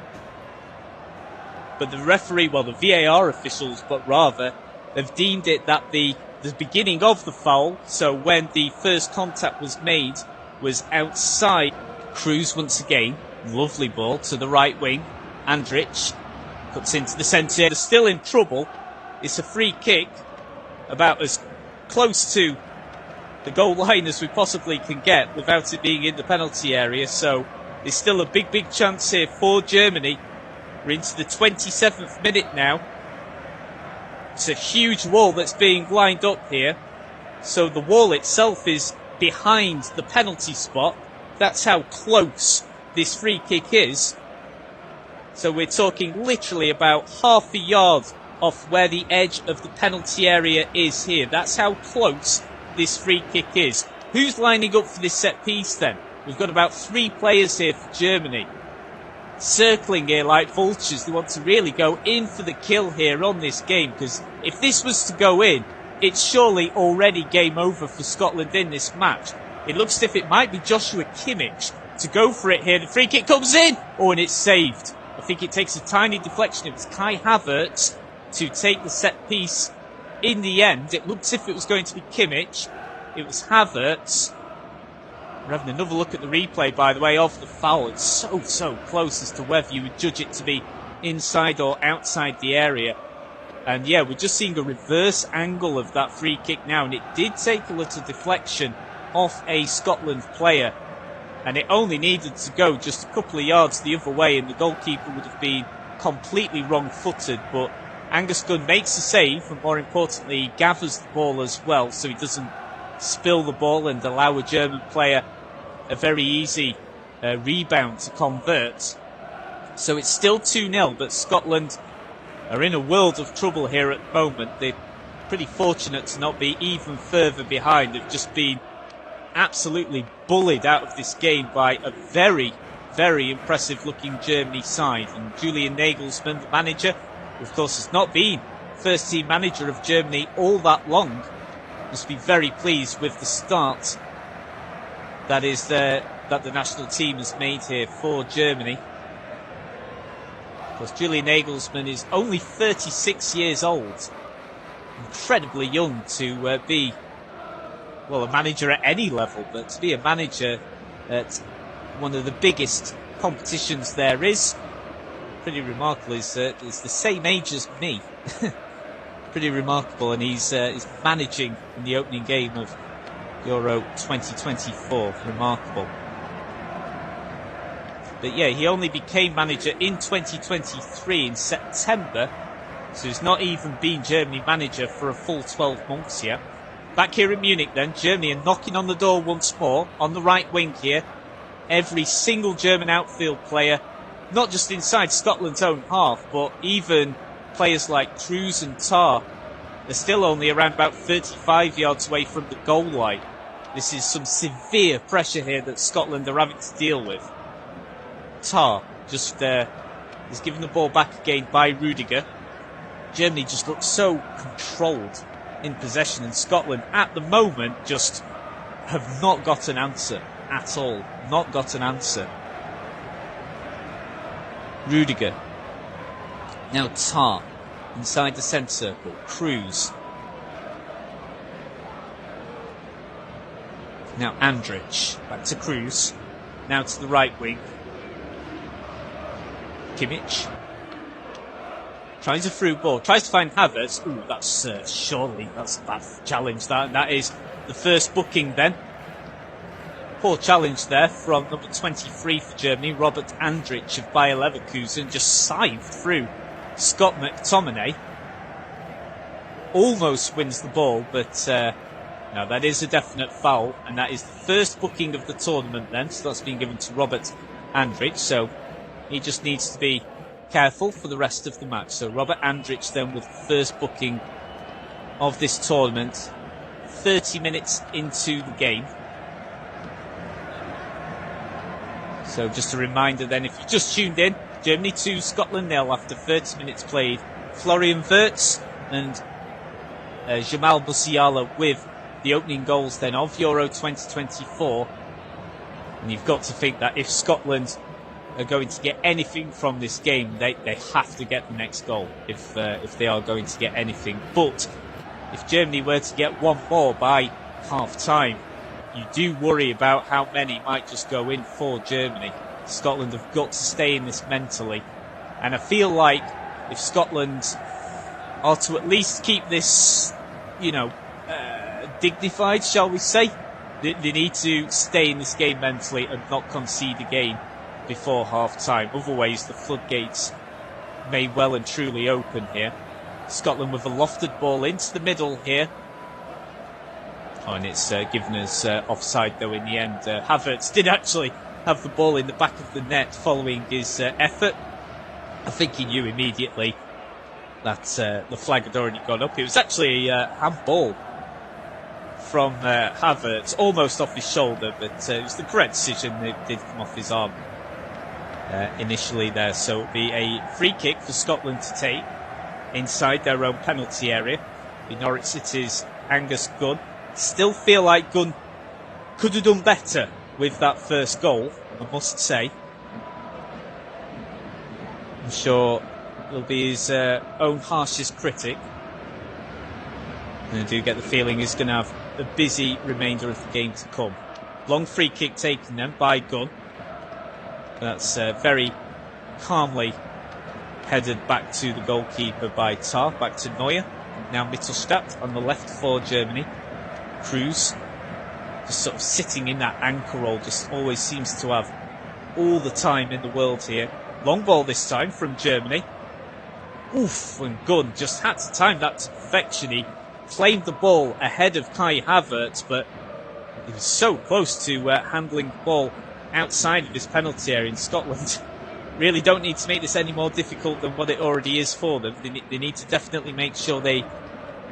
But the referee, well, the VAR officials, but rather, have deemed it that the beginning of the foul, so when the first contact was made, was outside. Cruz once again, lovely ball to the right wing. Andrich Cuts into the centre. They're still in trouble. It's a free kick, about as close to the goal line as we possibly can get without it being in the penalty area. So there's still a big chance here for Germany. We're into the 27th minute now. It's a huge wall that's being lined up here. So the wall itself is behind the penalty spot. That's how close this free kick is. So we're talking literally about half a yard off where the edge of the penalty area is here. That's how close this free kick is. Who's lining up for this set piece then? We've got about 3 players here for Germany. Circling here like vultures. They want to really go in for the kill here on this game, because if this was to go in, it's surely already game over for Scotland in this match. It looks as if it might be Joshua Kimmich to go for it here. The free kick comes in. Oh, and it's saved. I think it takes a tiny deflection. It was Kai Havertz to take the set piece in the end. It looked as if it was going to be Kimmich. It was Havertz. We're having another look at the replay, by the way, of the foul. It's so close as to whether you would judge it to be inside or outside the area. And yeah, we're just seeing a reverse angle of that free kick now, and it did take a little deflection off a Scotland player, and it only needed to go just a couple of yards the other way and the goalkeeper would have been completely wrong-footed. But Angus Gunn makes a save, and more importantly he gathers the ball as well, so he doesn't spill the ball and allow a German player a very easy rebound to convert. So it's still 2-0, but Scotland are in a world of trouble here at the moment. They're pretty fortunate to not be even further behind. They've just been absolutely bullied out of this game by a very impressive looking Germany side. And Julian Nagelsmann, the manager, who of course has not been first team manager of Germany all that long, must be very pleased with the start that the national team has made here for Germany. Of course, Julian Nagelsmann is only 36 years old. Incredibly young to be, well, a manager at any level, but to be a manager at one of the biggest competitions there is, pretty remarkable. He's the same age as me. Pretty remarkable, and he's managing in the opening game of Euro 2024. Remarkable. But yeah, he only became manager in 2023 in September, so he's not even been Germany manager for a full 12 months yet. Back here in Munich then, Germany are knocking on the door once more, on the right wing here. Every single German outfield player, not just inside Scotland's own half, but even players like Cruz and Tarr, are still only around about 35 yards away from the goal line. This is some severe pressure here that Scotland are having to deal with. Tarr just is given the ball back again by Rudiger. Germany just looks so controlled in possession, and Scotland at the moment just have not got an answer at all. Not got an answer. Rudiger. Now Tarr inside the centre circle. Cruz. Now Andrich. Back to Cruz. Now to the right wing. Kimmich. Tries a through ball. Tries to find Havertz. Ooh, that's surely that's a bad challenge. That is the first booking then. Poor challenge there from number 23 for Germany, Robert Andrich of Bayer Leverkusen. Just scythed through Scott McTominay. Almost wins the ball, but no, that is a definite foul, and that is the first booking of the tournament then. So that's been given to Robert Andrich. So he just needs to be careful for the rest of the match. So Robert Andrich then with the first booking of this tournament, 30 minutes into the game. So just a reminder then, if you just tuned in, Germany 2, Scotland 0 after 30 minutes played. Florian Wirtz and Jamal Musiala with the opening goals then of Euro 2024. And you've got to think that if Scotland are going to get anything from this game, they have to get the next goal if they are going to get anything. But if Germany were to get one more by half time, you do worry about how many might just go in for Germany. Scotland have got to stay in this mentally, and I feel like if Scotland are to at least keep this, dignified, shall we say, they need to stay in this game mentally and not concede again before half-time. Otherwise, the floodgates may well and truly open here. Scotland with a lofted ball into the middle here. Oh, and it's given us offside, though, in the end. Havertz did actually have the ball in the back of the net following his effort. I think he knew immediately that the flag had already gone up. It was actually a handball from Havertz, almost off his shoulder, but it was the correct decision. It did come off his arm initially there. So it'll be a free kick for Scotland to take inside their own penalty area. In Norwich City's Angus Gunn. Still feel like Gunn could have done better with that first goal, I must say. I'm sure he'll be his own harshest critic. And I do get the feeling he's going to have a busy remainder of the game to come. Long free kick taken then by Gunn. That's very calmly headed back to the goalkeeper by Tar, back to Neuer. Now Mittelstadt on the left for Germany. Cruz just sort of sitting in that anchor role, just always seems to have all the time in the world here. Long ball this time from Germany. Oof, and Gunn just had to time that to perfection. He claimed the ball ahead of Kai Havertz, but he was so close to handling the ball outside of his penalty area. In Scotland really don't need to make this any more difficult than what it already is for them. They need to definitely make sure they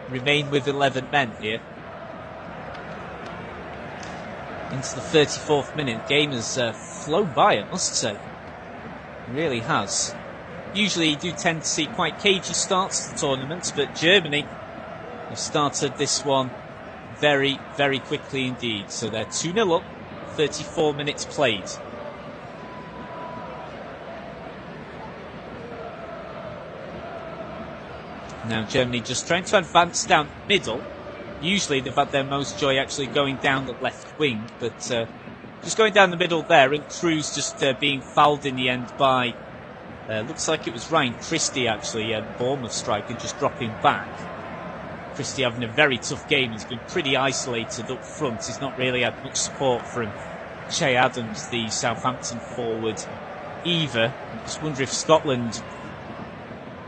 remain with 11 men here. Into the 34th minute, the game has flown by, I must say. It really has. Usually you do tend to see quite cagey starts to the tournaments, but Germany have started this one very, very quickly indeed. So they're 2-0 up, 34 minutes played. Now Germany just trying to advance down the middle. Usually they've had their most joy actually going down the left wing, but just going down the middle there, and Cruz just being fouled in the end by, looks like it was Ryan Christie actually, Bournemouth striker, just dropping back. Christie having a very tough game. He's been pretty isolated up front. He's not really had much support from Che Adams, the Southampton forward, either. I just wonder if Scotland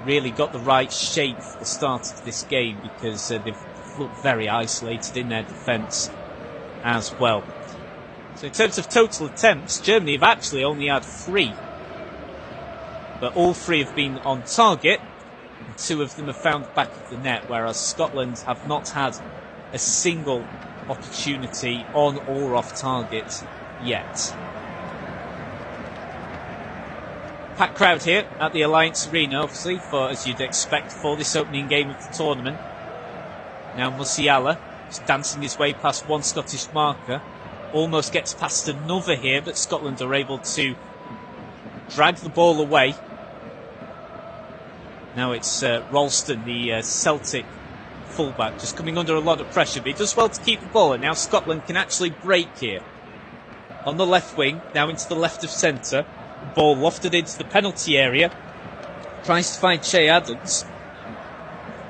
really got the right shape for the start of this game, because they've looked very isolated in their defence as well. So in terms of total attempts, Germany have actually only had 3, but all 3 have been on target, and 2 of them have found the back of the net, whereas Scotland have not had a single opportunity on or off target yet. Packed crowd here at the Alliance Arena, obviously, for, as you'd expect, for this opening game of the tournament. Now Musiala is dancing his way past one Scottish marker. Almost gets past another here, but Scotland are able to drag the ball away. Now it's Ralston, the Celtic fullback, just coming under a lot of pressure, but he does well to keep the ball, and now Scotland can actually break here. On the left wing, now into the left of centre. Ball lofted into the penalty area. Tries to find Che Adams,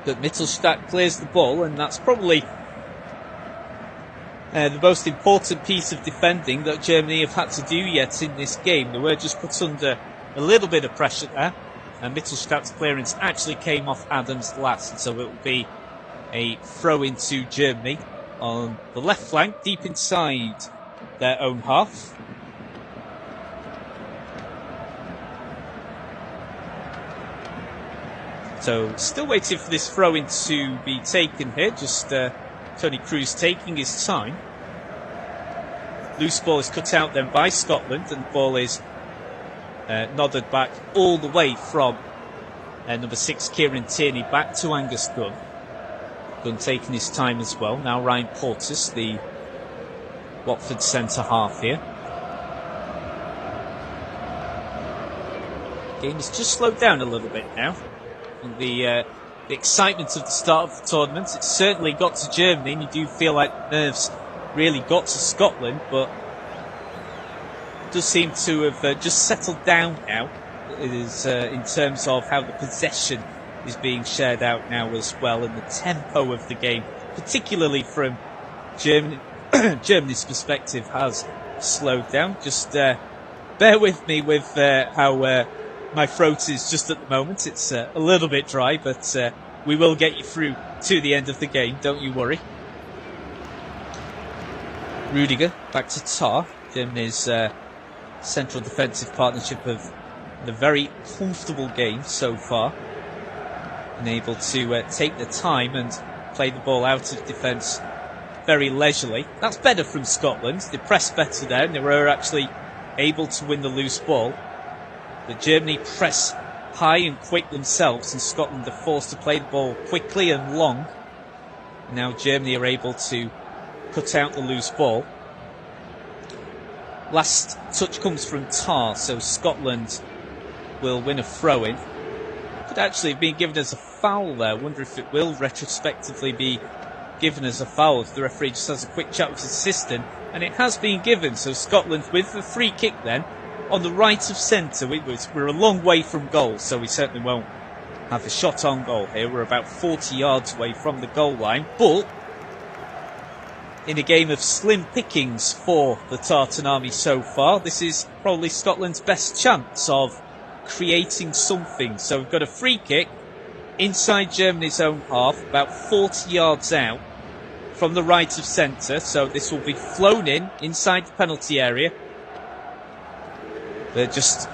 but Mittelstadt clears the ball, and that's probably the most important piece of defending that Germany have had to do yet in this game. They were just put under a little bit of pressure there, and Mittelstadt's clearance actually came off Adams last, so it will be a throw into Germany on the left flank, deep inside their own half. So still waiting for this throw-in to be taken here. Just Tony Cruz taking his time. Loose ball is cut out then by Scotland, and the ball is nodded back all the way from number 6 Kieran Tierney back to Angus Gunn. Gunn taking his time as well. Now Ryan Porteous, the Watford centre half here. Game has just slowed down a little bit now. And the excitement of the start of the tournament, it's certainly got to Germany, and you do feel like nerves really got to Scotland, but it does seem to have just settled down now. It is in terms of how the possession is being shared out now as well, and the tempo of the game, particularly from Germany's perspective, has slowed down. Just bear with me with how my throat is just at the moment. It's a little bit dry, but we will get you through to the end of the game, don't you worry. Rudiger back to Tar, Germany's central defensive partnership of a very comfortable game so far, and able to take the time and play the ball out of defence very leisurely. That's better from Scotland. They pressed better there, and they were actually able to win the loose ball. But Germany press high and quick themselves, and Scotland are forced to play the ball quickly and long. And now Germany are able to cut out the loose ball. Last touch comes from Tar, so Scotland will win a throw-in. Could actually have been given as a foul there. I wonder if it will retrospectively be given as a foul if the referee just has a quick chat with his assistant. And it has been given, so Scotland with the free kick then on the right of centre. We're a long way from goal, so we certainly won't have a shot on goal here. We're about 40 yards away from the goal line, but in a game of slim pickings for the Tartan Army so far, this is probably Scotland's best chance of creating something. So we've got a free kick inside Germany's own half, about 40 yards out from the right of centre. So this will be flown in inside the penalty area. They're just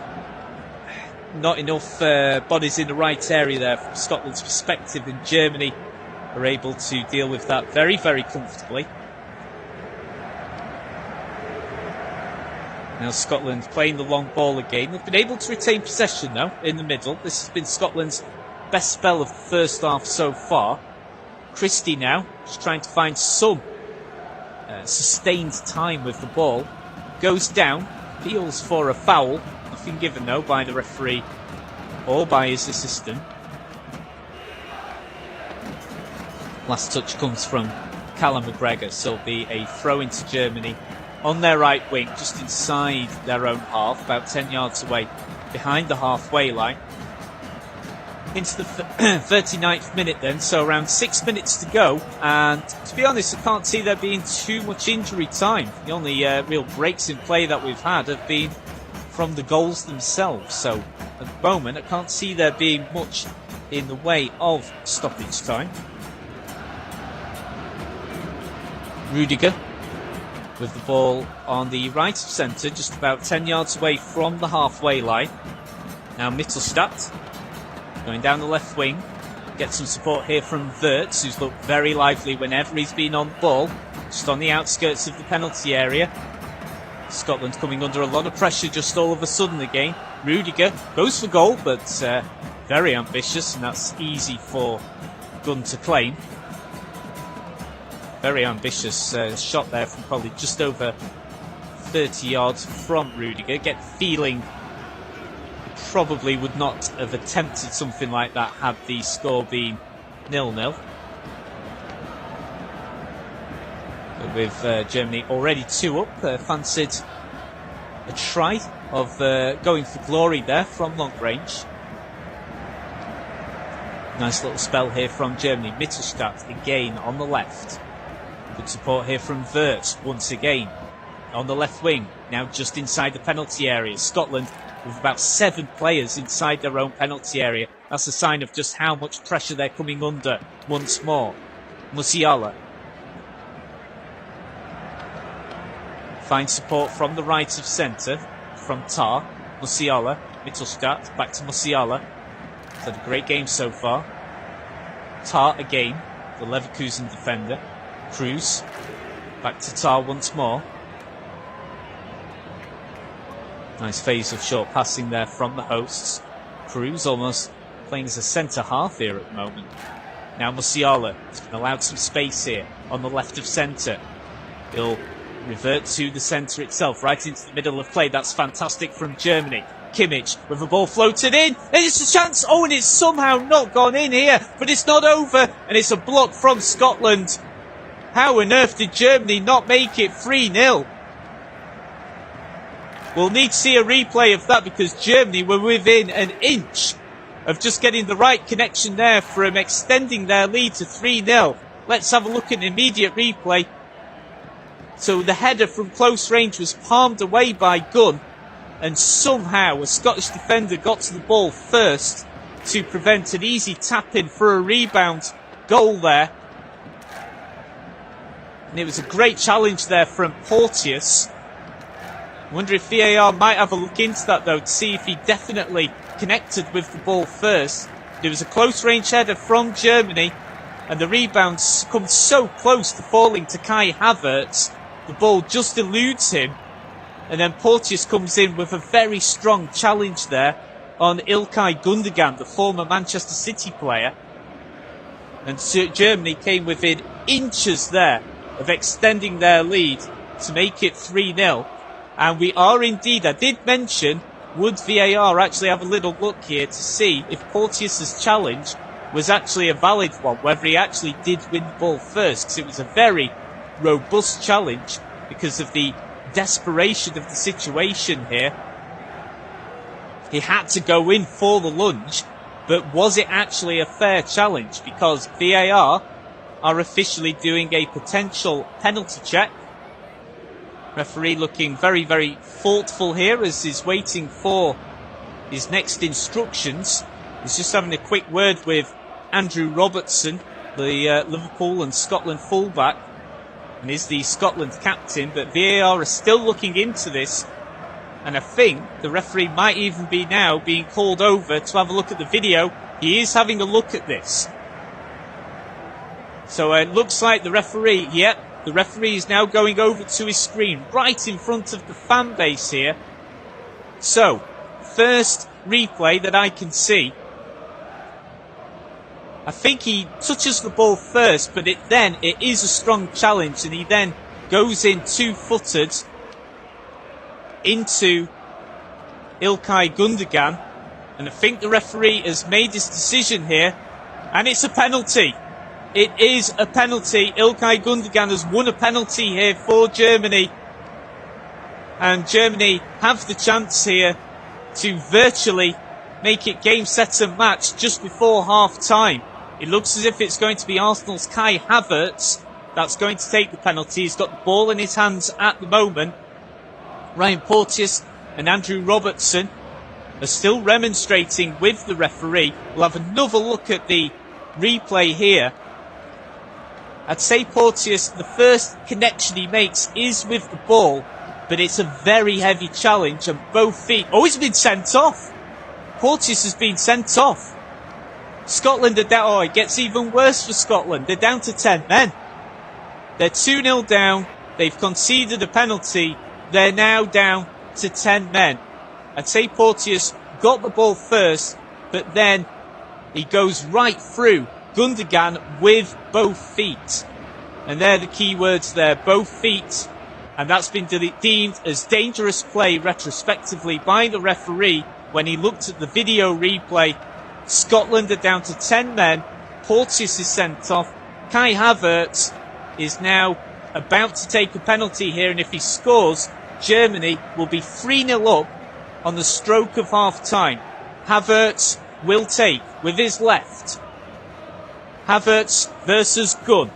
not enough bodies in the right area there from Scotland's perspective, and Germany are able to deal with that very, very comfortably. Now Scotland playing the long ball again. They've been able to retain possession though in the middle. This has been Scotland's best spell of the first half so far. Christie now just trying to find some sustained time with the ball. Goes down, feels for a foul. Nothing given though by the referee or by his assistant. Last touch comes from Callum McGregor, so it'll be a throw into Germany on their right wing, just inside their own half, about 10 yards away behind the halfway line. Into the 39th minute then, so around 6 minutes to go, and to be honest, I can't see there being too much injury time. The only real breaks in play that we've had have been from the goals themselves, so at the moment I can't see there being much in the way of stoppage time. Rudiger with the ball on the right of centre, just about 10 yards away from the halfway line. Now Mittelstadt going down the left wing, gets some support here from Wirtz, who's looked very lively whenever he's been on the ball, just on the outskirts of the penalty area. Scotland coming under a lot of pressure just all of a sudden again. Rudiger goes for goal, but very ambitious, and that's easy for Gunn to claim. Very ambitious shot there from probably just over 30 yards from Rudiger. Get the feeling he probably would not have attempted something like that had the score been 0-0. But with Germany already 2 up, fancied a try of going for glory there from long range. Nice little spell here from Germany. Mittelstadt again on the left. Good support here from Wirtz once again on the left wing. Now just inside the penalty area. Scotland with about 7 players inside their own penalty area. That's a sign of just how much pressure they're coming under once more. Musiala finds support from the right of centre from Tar. Musiala, Mittelstadt, back to Musiala. He's had a great game so far. Tar again, the Leverkusen defender. Cruz, back to Tar once more. Nice phase of short passing there from the hosts. Cruz almost playing as a centre half here at the moment. Now Musiala has been allowed some space here on the left of centre. He'll revert to the centre itself, right into the middle of play. That's fantastic from Germany. Kimmich with the ball floated in, and it's a chance. Oh, and it's somehow not gone in here, but it's not over, and it's a block from Scotland. How on earth did Germany not make it 3-0? We'll need to see a replay of that because Germany were within an inch of just getting the right connection there from extending their lead to 3-0. Let's have a look at an immediate replay. So the header from close range was palmed away by Gunn, and somehow a Scottish defender got to the ball first to prevent an easy tap-in for a rebound goal there. And it was a great challenge there from Porteous. I wonder if VAR might have a look into that though to see if he definitely connected with the ball first. There was a close range header from Germany and the rebound comes so close to falling to Kai Havertz. The ball just eludes him and then Porteous comes in with a very strong challenge there on Ilkay Gundogan, the former Manchester City player. And Germany came within inches there of extending their lead to make it 3-0. And we are indeed, I did mention, would VAR actually have a little look here to see if Porteous' challenge was actually a valid one, whether he actually did win the ball first, because it was a very robust challenge because of the desperation of the situation here. He had to go in for the lunge, but was it actually a fair challenge? Because VAR are officially doing a potential penalty check. Referee looking very, very thoughtful here as he's waiting for his next instructions. He's just having a quick word with Andrew Robertson, the Liverpool and Scotland fullback, and is the Scotland captain. But VAR are still looking into this, and I think the referee might even be now being called over to have a look at the video. He is having a look at this. So it looks like the referee, the referee is now going over to his screen, right in front of the fan base here. So, first replay that I can see. I think he touches the ball first, but it is a strong challenge, and he then goes in two-footed into Ilkay Gundogan. And I think the referee has made his decision here, and it's a penalty. It is a penalty. Ilkay Gundogan has won a penalty here for Germany. And Germany have the chance here to virtually make it game, set and match just before half-time. It looks as if it's going to be Arsenal's Kai Havertz that's going to take the penalty. He's got the ball in his hands at the moment. Ryan Porteous and Andrew Robertson are still remonstrating with the referee. We'll have another look at the replay here. I'd say Porteous, the first connection he makes is with the ball, but it's a very heavy challenge on both feet. Oh, he's been sent off. Porteous has been sent off. Scotland are down. Oh, it gets even worse for Scotland. They're down to 10 men. They're 2-0 down. They've conceded a penalty. They're now down to 10 men. I'd say Porteous got the ball first, but then he goes right through Gundogan with both feet. And they're the key words there, both feet. And that's been deemed as dangerous play retrospectively by the referee when he looked at the video replay. Scotland are down to 10 men. Porteous is sent off. Kai Havertz is now about to take a penalty here, and if he scores, Germany will be 3-0 up on the stroke of half-time. Havertz will take with his left. Havertz versus Gunn.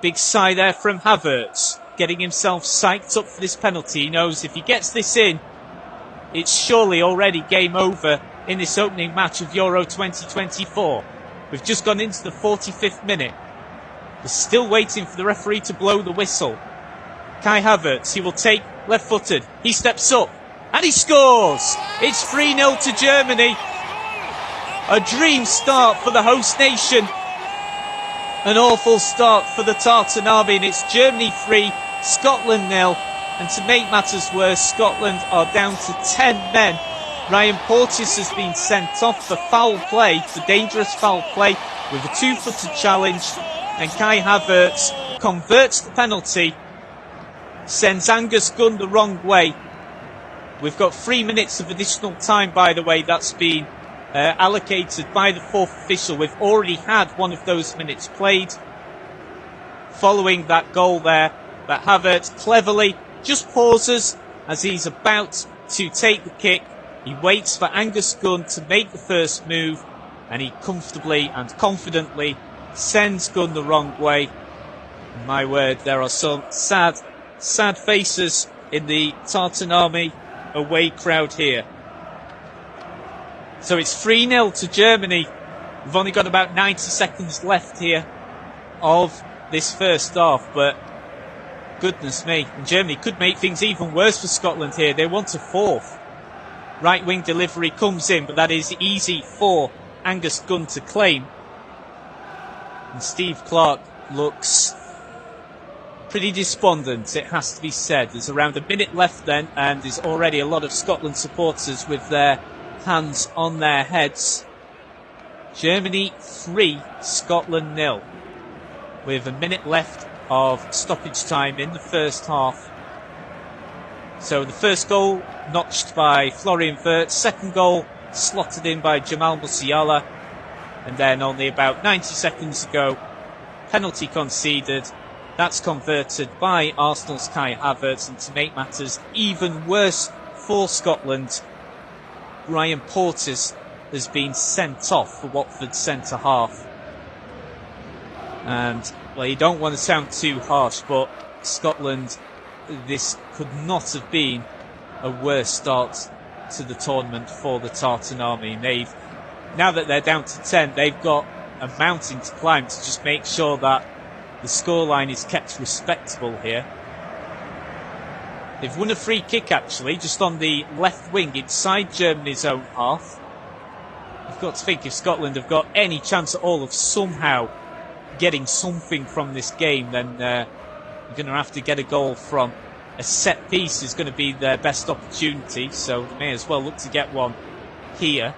Big sigh there from Havertz, getting himself psyched up for this penalty. He knows if he gets this in, it's surely already game over in this opening match of Euro 2024. We've just gone into the 45th minute. We're still waiting for the referee to blow the whistle. Kai Havertz, he will take left-footed. He steps up and he scores. It's 3-0 to Germany. A dream start for the host nation. An awful start for the Tartan Army, and it's Germany 3, Scotland 0. And to make matters worse, Scotland are down to 10 men. Ryan Porteous has been sent off for foul play, for dangerous foul play, with a two-footed challenge. And Kai Havertz converts the penalty, sends Angus Gunn the wrong way. We've got 3 minutes of additional time, by the way, that's been allocated by the fourth official. We've already had one of those minutes played following that goal there, but Havertz cleverly just pauses as he's about to take the kick. He waits for Angus Gunn to make the first move, and he comfortably and confidently sends Gunn the wrong way. My word, there are some sad faces in the Tartan Army away crowd here. So it's 3-0 to Germany. We've only got about 90 seconds left here of this first half, but goodness me, Germany could make things even worse for Scotland here. They want a fourth. Right wing delivery comes in, but that is easy for Angus Gunn to claim. And Steve Clarke looks pretty despondent, it has to be said. There's around a minute left then, and there's already a lot of Scotland supporters with their hands on their heads. Germany 3, Scotland 0. With a minute left of stoppage time in the first half. So the first goal notched by Florian Wirtz, second goal slotted in by Jamal Musiala, and then only about 90 seconds ago, penalty conceded. That's converted by Arsenal's Kai Havertz, and to make matters even worse for Scotland, Ryan Porteous has been sent off for Watford's centre-half. And, well, you don't want to sound too harsh, but Scotland, this could not have been a worse start to the tournament for the Tartan Army. Now that they're down to 10, they've got a mountain to climb to just make sure that the scoreline is kept respectable here. They've won a free kick, actually, just on the left wing inside Germany's own half. You've got to think, if Scotland have got any chance at all of somehow getting something from this game, then you're going to have to get a goal from a set piece. Is going to be their best opportunity, so they may as well look to get one here.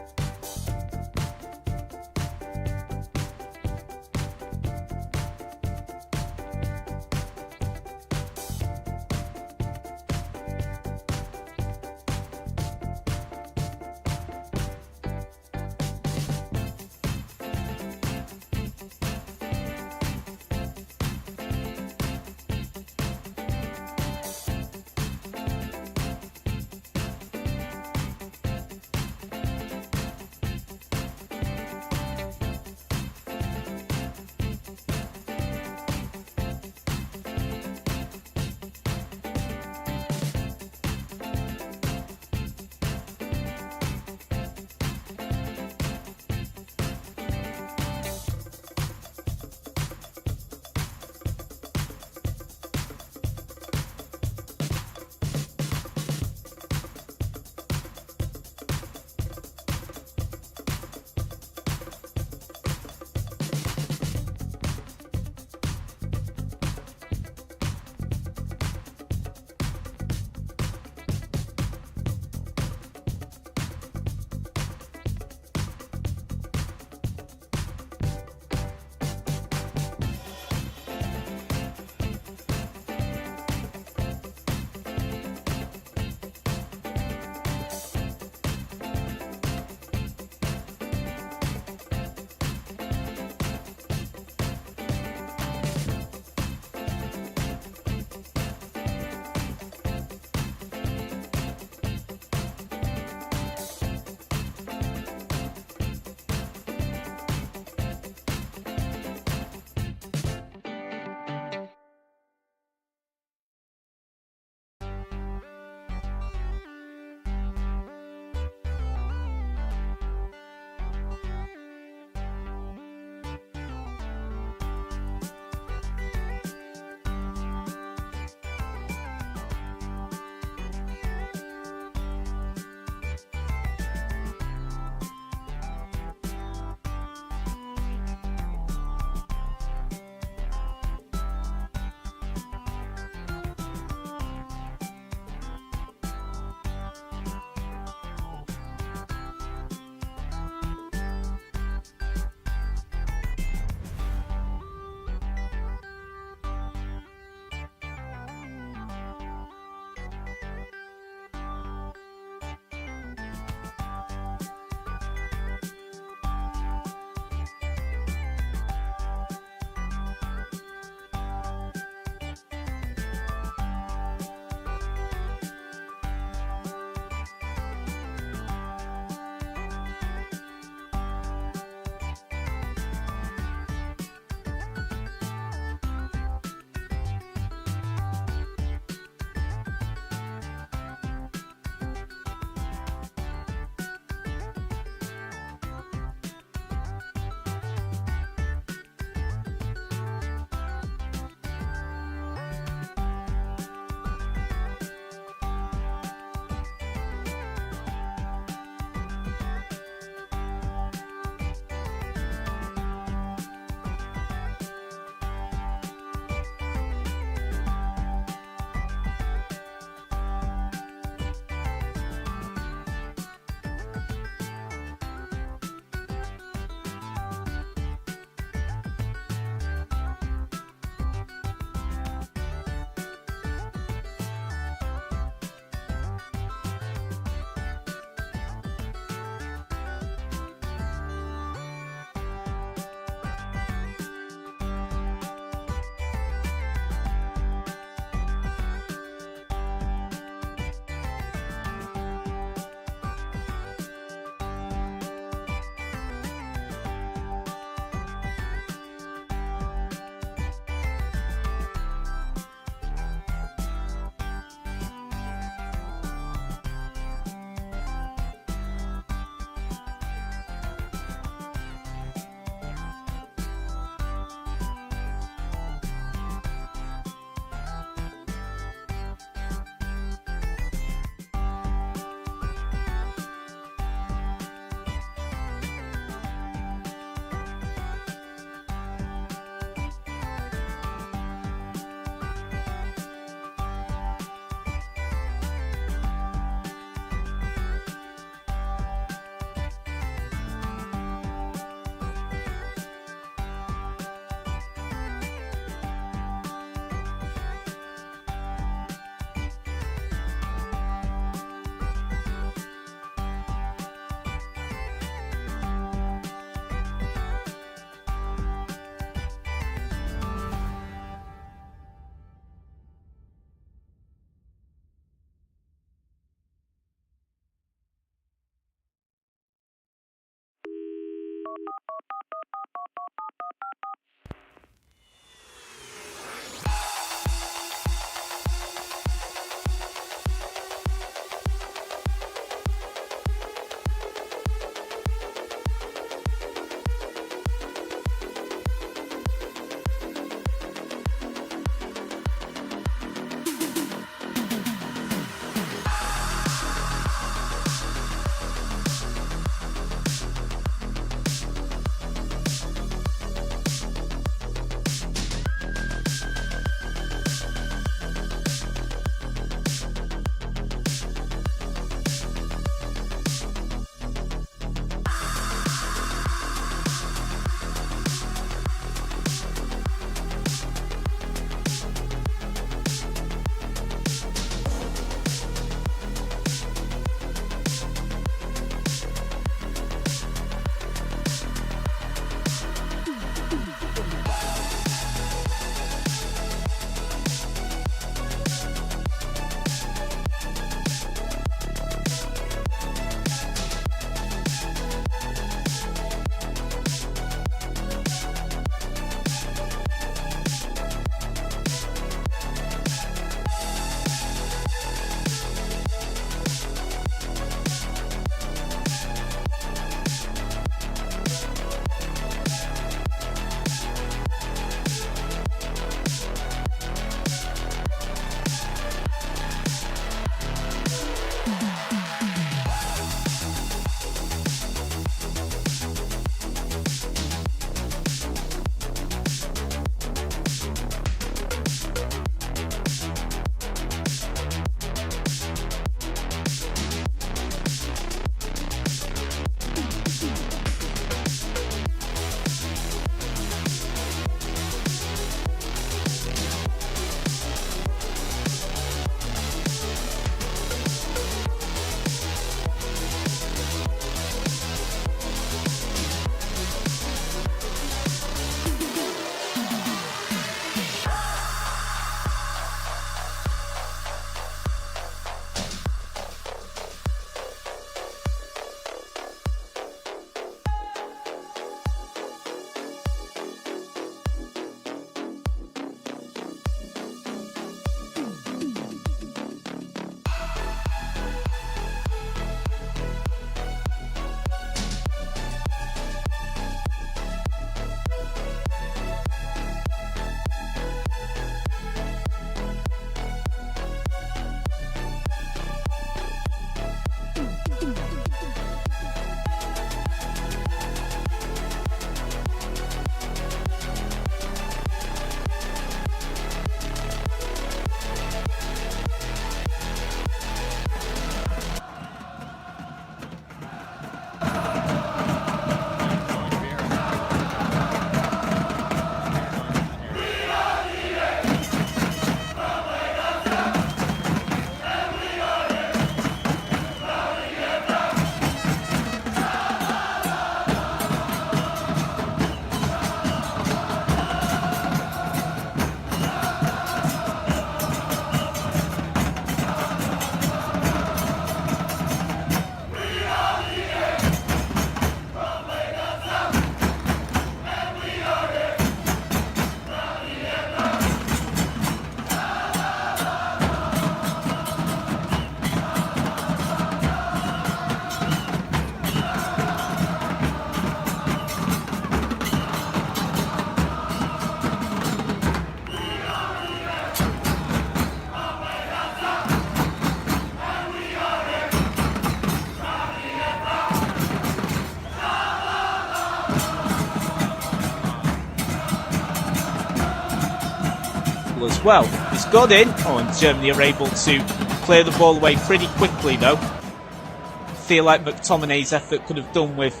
As well. He's got in. Oh, and Germany are able to clear the ball away pretty quickly, though. I feel like McTominay's effort could have done with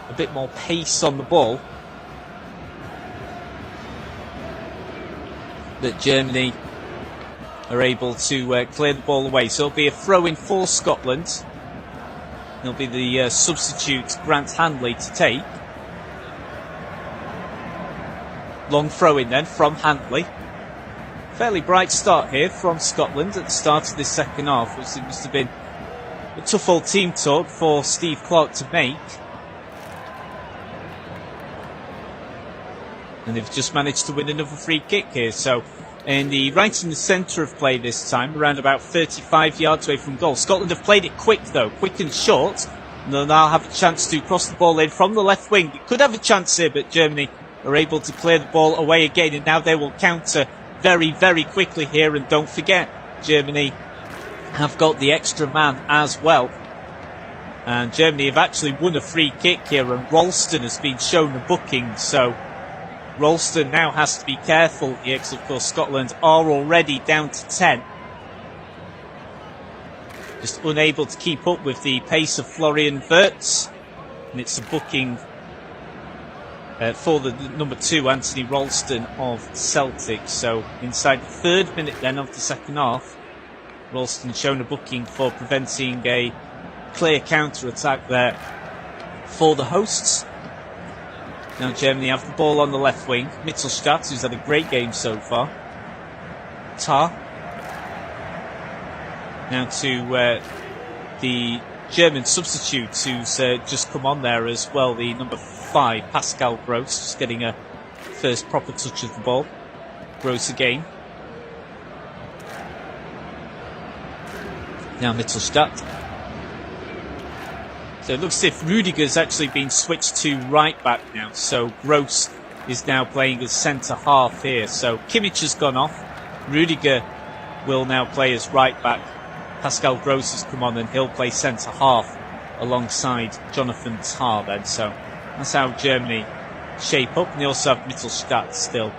a bit more pace on the ball. But Germany are able to clear the ball away. So it'll be a throw-in for Scotland. It'll be the substitute Grant Handley to take. Long throw-in then from Handley. Fairly bright start here from Scotland at the start of this second half, which it must have been a tough old team talk for Steve Clarke to make. And they've just managed to win another free kick here. So right in the centre of play this time, around about 35 yards away from goal. Scotland have played it quick though, quick and short. And they'll now have a chance to cross the ball in from the left wing. They could have a chance here, but Germany are able to clear the ball away again. And now they will counter very, very quickly here. And don't forget, Germany have got the extra man as well. And Germany have actually won a free kick here, and Ralston has been shown a booking. So Ralston now has to be careful here, because of course Scotland are already down to 10. Just unable to keep up with the pace of Florian Wirtz. And it's a booking for the number 2, Anthony Ralston of Celtic. So inside the 3rd minute then of the second half, Ralston shown a booking for preventing a clear counter-attack there for the hosts. Now Germany have the ball on the left wing. Mittelstadt, who's had a great game so far. Tar. Now to the German substitute who's just come on there as well, the number 5, Pascal Gross, just getting a first proper touch of the ball. Gross again. Now Mittelstadt. So it looks as if Rudiger's actually been switched to right back now. So Gross is now playing as centre half here. So Kimmich has gone off. Rudiger will now play as right back. Pascal Gross has come on and he'll play centre half alongside Jonathan Tah then. So that's how Germany shape up. And they also have Mittelstadt still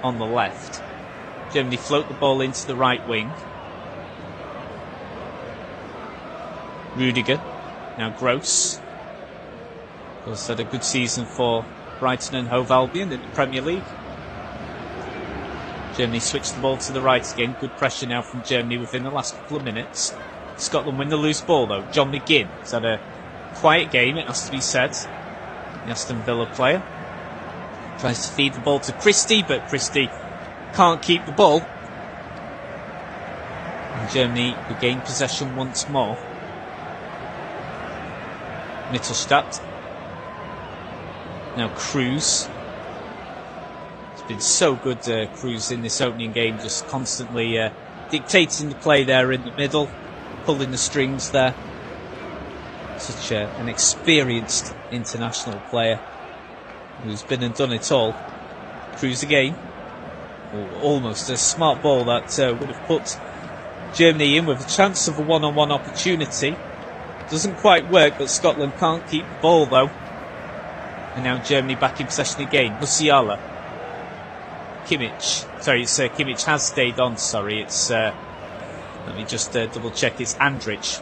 on the left. Germany float the ball into the right wing. Rudiger. Now Gross. Gross had a good season for Brighton and Hove Albion in the Premier League. Germany switched the ball to the right again. Good pressure now from Germany within the last couple of minutes. Scotland win the loose ball though. John McGinn has had a quiet game, it has to be said. The Aston Villa player. Tries to feed the ball to Christie, but Christie can't keep the ball. And Germany regain possession once more. Mittelstadt. Now Cruz. It's been so good, Cruz, in this opening game, just constantly dictating the play there in the middle, pulling the strings there. Such an experienced international player who's been and done it all. Cruz again. Almost a smart ball that would have put Germany in with a chance of a one-on-one opportunity. Doesn't quite work, but Scotland can't keep the ball though. And now Germany back in possession again. Musiala. Kimmich. Sorry, it's Kimmich has stayed on, sorry. It's let me just double check. It's Andrich.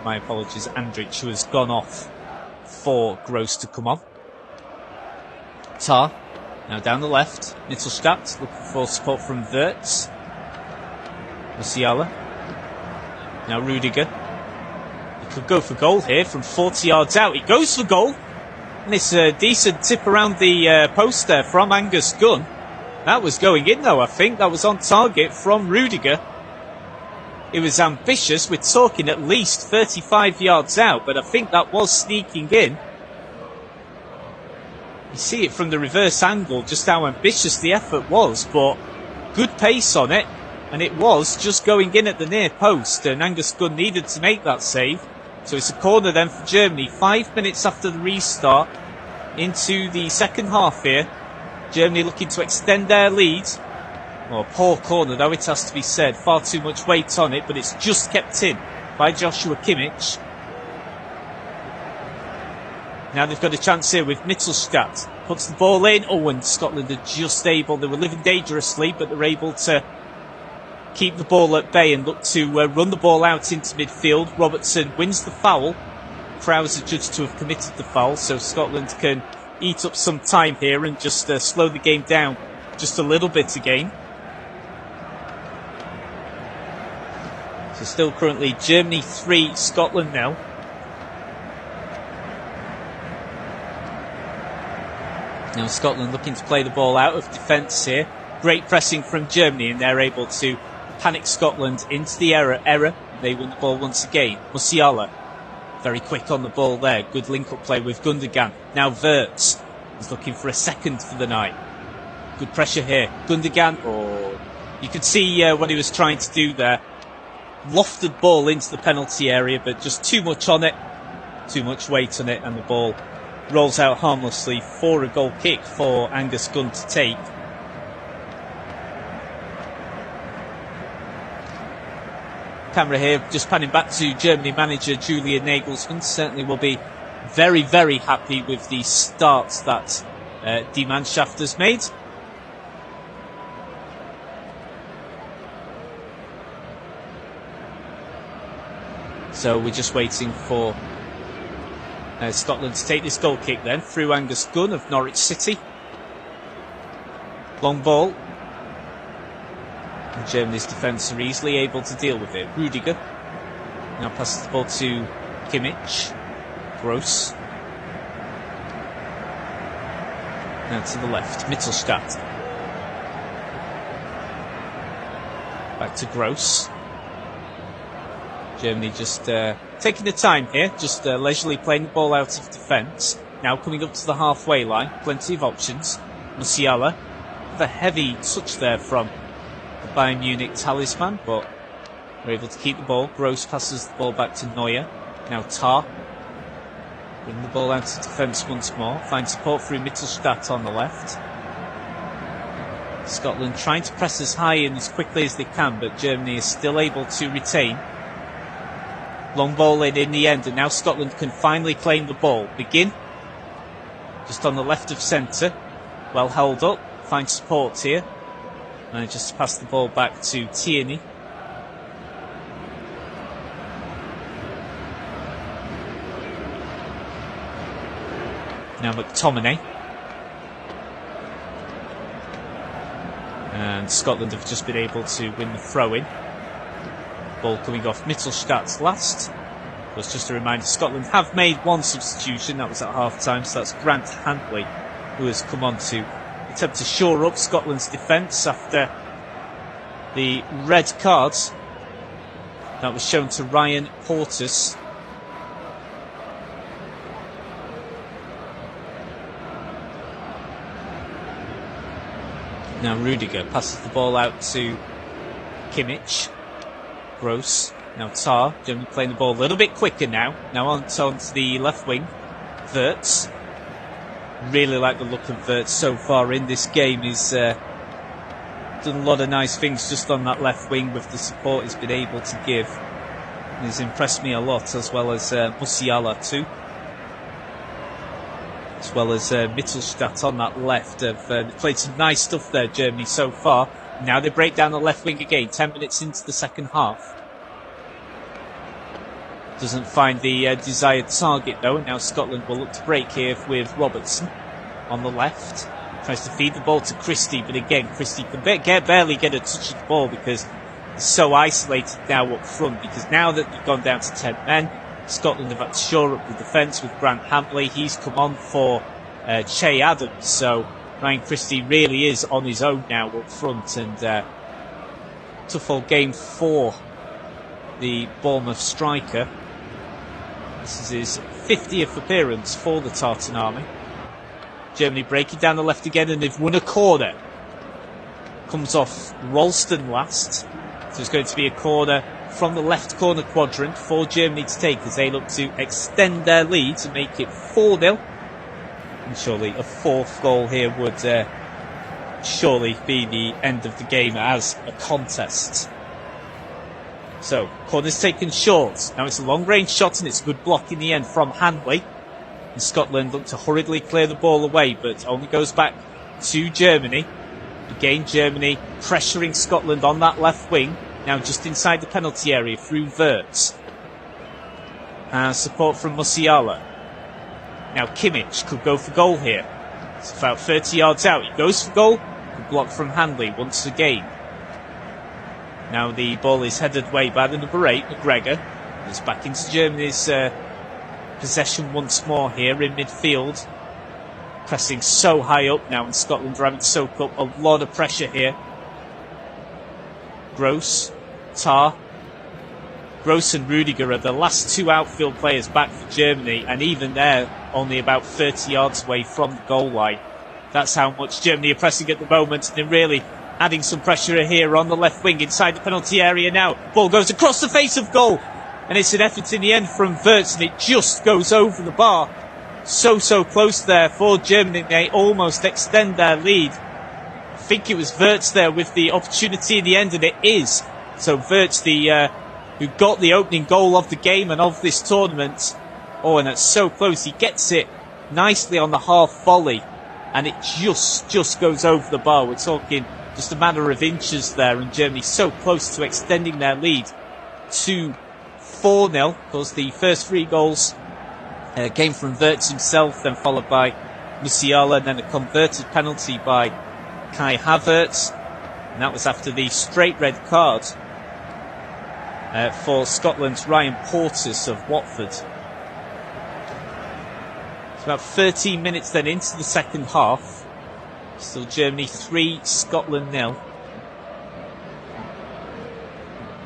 My apologies, Andrich, who has gone off for Gross to come on. Tar. Now down the left. Mittelstadt looking for support from Wirtz. Musiala. Now Rudiger. Could go for goal here from 40 yards out. He goes for goal. And it's a decent tip around the post there from Angus Gunn. That was going in though, I think. That was on target from Rudiger. It was ambitious. We're talking at least 35 yards out, but I think that was sneaking in. You see it from the reverse angle, just how ambitious the effort was, but good pace on it. And it was just going in at the near post, and Angus Gunn needed to make that save. So it's a corner then for Germany. 5 minutes after the restart into the second half here. Germany looking to extend their lead. Well, poor corner though, it has to be said. Far too much weight on it, but it's just kept in by Joshua Kimmich. Now they've got a chance here with Mittelstadt. Puts the ball in. Oh, and Scotland are just able, they were living dangerously, but they're able to keep the ball at bay and look to run the ball out into midfield. Robertson wins the foul. Krause judged to have committed the foul, so Scotland can eat up some time here and just slow the game down just a little bit again. So still currently Germany 3, Scotland 0. Now Scotland looking to play the ball out of defence here. Great pressing from Germany, and they're able to panic Scotland into the error. They win the ball once again. Musiala, very quick on the ball there. Good link-up play with Gundogan. Now Wirtz is looking for a second for the night. Good pressure here. Gundogan, you could see what he was trying to do there. Lofted ball into the penalty area, but just too much on it, too much weight on it, and the ball rolls out harmlessly for a goal kick for Angus Gunn to take. Camera here just panning back to Germany manager Julian Nagelsmann. Certainly will be very, very happy with the start that Die Mannschaft has made. So we're just waiting for Scotland to take this goal kick then through Angus Gunn of Norwich City. Long ball. And Germany's defence are easily able to deal with it. Rudiger now passes the ball to Kimmich. Gross. Now to the left. Mittelstadt. Back to Gross. Germany just taking the time here, just leisurely playing the ball out of defence. Now coming up to the halfway line, plenty of options. Musiala, the heavy touch there from the Bayern Munich talisman, but we're able to keep the ball. Gross passes the ball back to Neuer. Now Tar. Bring the ball out of defence once more. Finds support through Mittelstadt on the left. Scotland trying to press as high and as quickly as they can, but Germany is still able to retain. Long ball in the end, and now Scotland can finally claim the ball. Begin just on the left of centre, well held up, finds support here, and just pass the ball back to Tierney. Now McTominay. And Scotland have just been able to win the throw-in. Ball coming off Mittelstadt's last. But just a reminder, Scotland have made one substitution. That was at half-time, so that's Grant Hanley, who has come on to attempt to shore up Scotland's defence after the red card that was shown to Ryan Porteous. Now Rudiger passes the ball out to Kimmich. Gross. Now Tar. Germany playing the ball a little bit quicker now. Now on to the left wing. Wirtz. Really like the look of Wirtz so far in this game. He's done a lot of nice things just on that left wing with the support he's been able to give. And he's impressed me a lot, as well as Musiala too. As well as Mittelstadt on that left. They've played some nice stuff there, Germany, so far. Now they break down the left wing again, 10 minutes into the second half. Doesn't find the desired target though, and now Scotland will look to break here with Robertson on the left. Tries to feed the ball to Christie, but again, Christie can barely get a touch of the ball because he's so isolated now up front, because now that they've gone down to 10 men, Scotland have had to shore up the defence with Grant Hanley. He's come on for Che Adams, so Ryan Christie really is on his own now up front, and tough old game for the Bournemouth striker. This is his 50th appearance for the Tartan Army. Germany breaking down the left again, and they've won a corner. Comes off Ralston last, so it's going to be a corner from the left corner quadrant for Germany to take as they look to extend their lead to make it 4-0. And surely a fourth goal here would surely be the end of the game as a contest. So, corner's taken short. Now it's a long-range shot, and it's a good block in the end from Hanley. And Scotland look to hurriedly clear the ball away, but only goes back to Germany. Again, Germany pressuring Scotland on that left wing. Now just inside the penalty area through Wirtz. Support from Musiala. Now Kimmich could go for goal here. It's about 30 yards out. He goes for goal. Good block from Hanley once again. Now the ball is headed away by the number 8, McGregor. It's back into Germany's possession once more here in midfield. Pressing so high up now, and Scotland are having to soak up a lot of pressure here. Gross, Tar. Gross and Rudiger are the last two outfield players back for Germany, and even they're only about 30 yards away from the goal line. That's how much Germany are pressing at the moment, and they're really adding some pressure here on the left wing inside the penalty area now. Ball goes across the face of goal, and it's an effort in the end from Wirtz, and it just goes over the bar. So close there for Germany. They almost extend their lead. I think it was Wirtz there with the opportunity in the end, and it is. So Wirtz, who got the opening goal of the game and of this tournament. Oh, and that's so close. He gets it nicely on the half volley, and it just goes over the bar. We're talking just a matter of inches there, and Germany so close to extending their lead to 4-0. Of course, the first 3 goals came from Wirtz himself, then followed by Musiala, and then a converted penalty by Kai Havertz. And that was after the straight red card for Scotland's Ryan Porteous of Watford. It's about 13 minutes then into the second half. Still Germany 3, Scotland 0.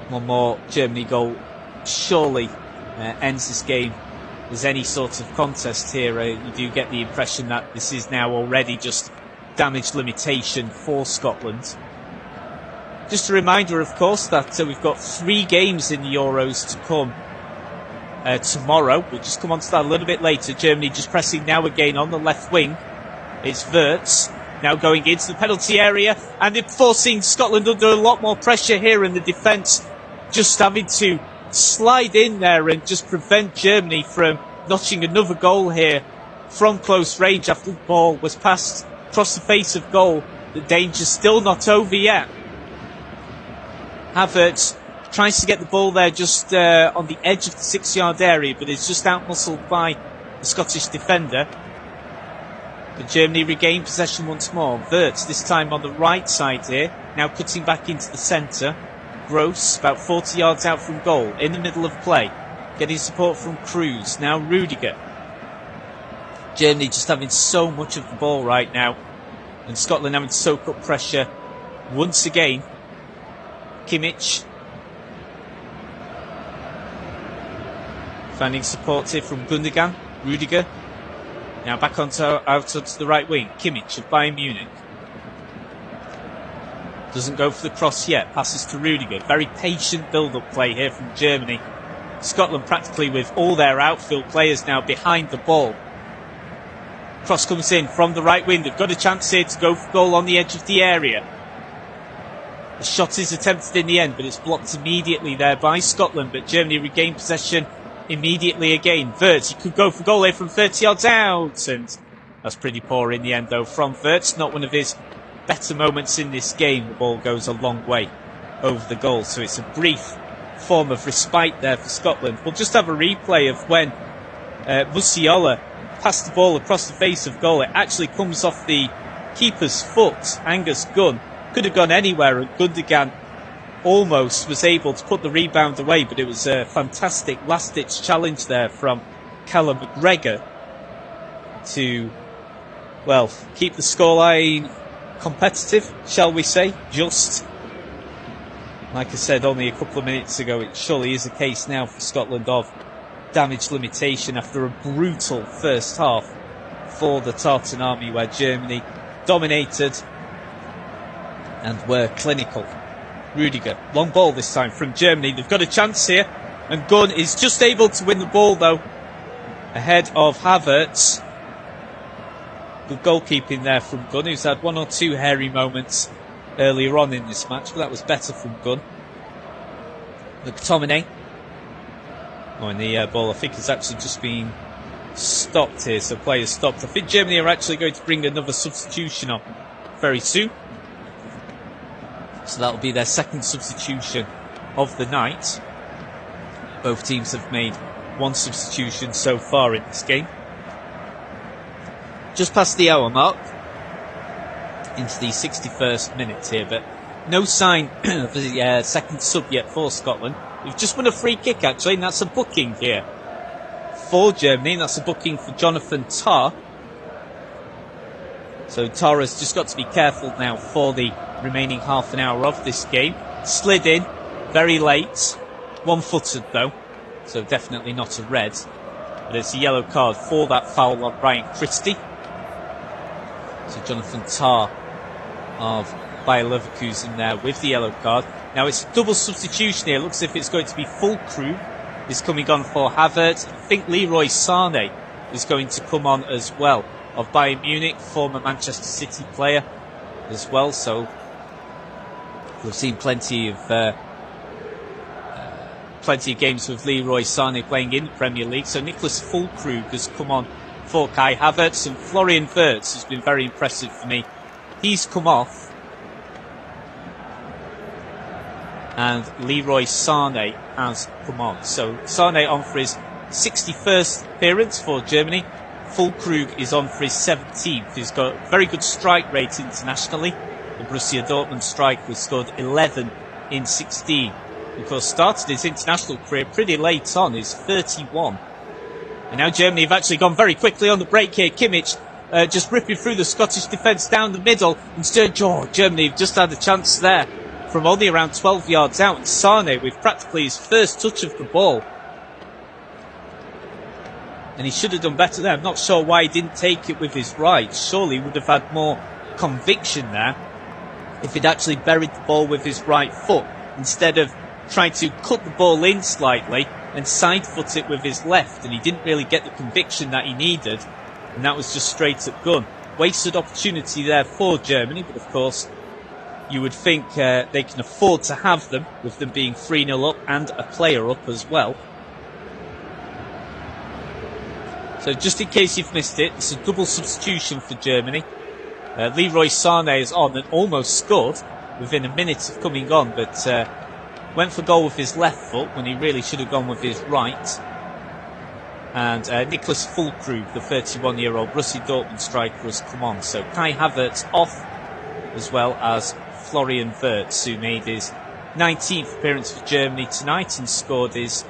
One more Germany goal surely ends this game as any sort of contest here. You do get the impression that this is now already just damage limitation for Scotland. Just a reminder, of course, that we've got 3 games in the Euros to come tomorrow. We'll just come on to that a little bit later. Germany just pressing now again on the left wing. It's Wirtz now going into the penalty area, and they're forcing Scotland under a lot more pressure here, and the defence just having to slide in there and just prevent Germany from notching another goal here from close range after the ball was passed across the face of goal. The danger's still not over yet. Havertz tries to get the ball there just on the edge of the 6-yard area, but is just out-muscled by the Scottish defender. But Germany regain possession once more. Wirtz, this time on the right side here, now cutting back into the centre. Gross, about 40 yards out from goal, in the middle of play. Getting support from Cruz, now Rudiger. Germany just having so much of the ball right now, and Scotland having to soak up pressure once again. Kimmich finding support here from Gundogan. Rudiger now back out onto the right wing. Kimmich of Bayern Munich doesn't go for the cross yet, passes to Rudiger. Very patient build-up play here from Germany. Scotland practically with all their outfield players now behind the ball. Cross comes in from the right wing. They've got a chance here to go for goal on the edge of the area. The shot is attempted in the end, but it's blocked immediately there by Scotland. But Germany regain possession immediately again. Wirtz, he could go for goal here from 30 yards out, and that's pretty poor in the end though from Wirtz. Not one of his better moments in this game. The ball goes a long way over the goal, so it's a brief form of respite there for Scotland. We'll just have a replay of when Musiala passed the ball across the face of goal. It actually comes off the keeper's foot. Angus Gunn could have gone anywhere, and Gundogan almost was able to put the rebound away, but it was a fantastic last-ditch challenge there from Callum McGregor to, well, keep the scoreline competitive, shall we say, just. Like I said only a couple of minutes ago, it surely is a case now for Scotland of damage limitation after a brutal first half for the Tartan Army, where Germany dominated and were clinical. Rudiger, long ball this time from Germany. They've got a chance here, and Gunn is just able to win the ball though, ahead of Havertz. Good goalkeeping there from Gunn, who's had 1 or 2 hairy moments earlier on in this match, but that was better from Gunn. McTominay. Oh, and the ball, I think, has actually just been stopped here, so players stopped. I think Germany are actually going to bring another substitution on very soon. So that'll be their second substitution of the night. Both teams have made 1 substitution so far in this game. Just past the hour mark, into the 61st minute here, but no sign of the second sub yet for Scotland. We've just won a free kick actually, and that's a booking here for Germany, and that's a booking for Jonathan Tah. So Tara's just got to be careful now for the remaining half an hour of this game. Slid in very late, one-footed though, so definitely not a red, but it's a yellow card for that foul on Ryan Christie. So Jonathan Tah of Bayer Leverkusen there with the yellow card. Now it's double substitution here. Looks as if it's going to be Füllkrug is coming on for Havertz. I think Leroy Sané is going to come on as well, of Bayern Munich, former Manchester City player as well. So we've seen plenty of games with Leroy Sané playing in the Premier League. So Nicholas Füllkrug has come on for Kai Havertz, and Florian Wirtz has been very impressive for me. He's come off, and Leroy Sané has come on. So Sané on for his 61st appearance for Germany. Füllkrug is on for his 17th. He's got a very good strike rate internationally. The Borussia Dortmund striker scored 11 in 16. Of course, started his international career pretty late on. He's 31. And now Germany have actually gone very quickly on the break here. Kimmich just ripping through the Scottish defence down the middle. And Germany have just had a chance there from only around 12 yards out. And Sané with practically his first touch of the ball. And he should have done better there. I'm not sure why he didn't take it with his right. Surely he would have had more conviction there if he'd actually buried the ball with his right foot, instead of trying to cut the ball in slightly and side foot it with his left. And he didn't really get the conviction that he needed, and that was just straight at gun. Wasted opportunity there for Germany, but of course you would think they can afford to have them, with them being 3-0 up and a player up as well. So just in case you've missed it, it's a double substitution for Germany. Leroy Sané is on and almost scored within a minute of coming on, but went for goal with his left foot when he really should have gone with his right. And Nicholas Füllkrug, the 31-year-old Borussia Dortmund striker, has come on. So Kai Havertz off, as well as Florian Wirtz, who made his 19th appearance for Germany tonight and scored his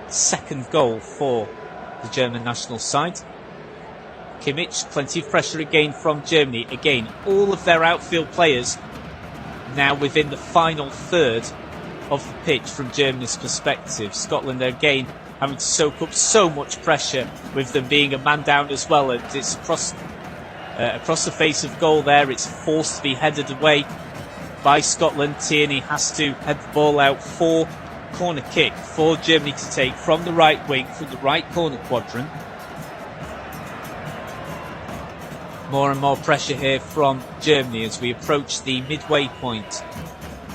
second goal for the German national side. Kimmich, plenty of pressure again from Germany. Again, all of their outfield players now within the final third of the pitch from Germany's perspective. Scotland again having to soak up so much pressure with them being a man down as well, and it's across the face of goal there. It's forced to be headed away by Scotland. Tierney has to head the ball out for corner kick for Germany to take from the right wing, from the right corner quadrant. More and more pressure here from Germany as we approach the midway point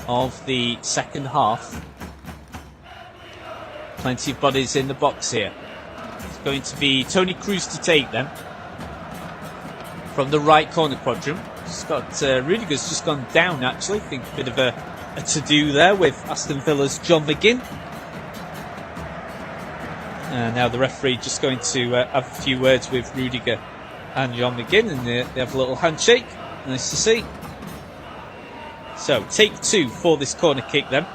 of the second half. Plenty of bodies in the box here. It's going to be Toni Kroos to take them from the right corner quadrant. Rudiger's just gone down, actually. I think a bit of a to-do there with Aston Villa's John McGinn. Now the referee just going to have a few words with Rudiger and John McGinn, and they have a little handshake. Nice to see. So, take two for this corner kick then.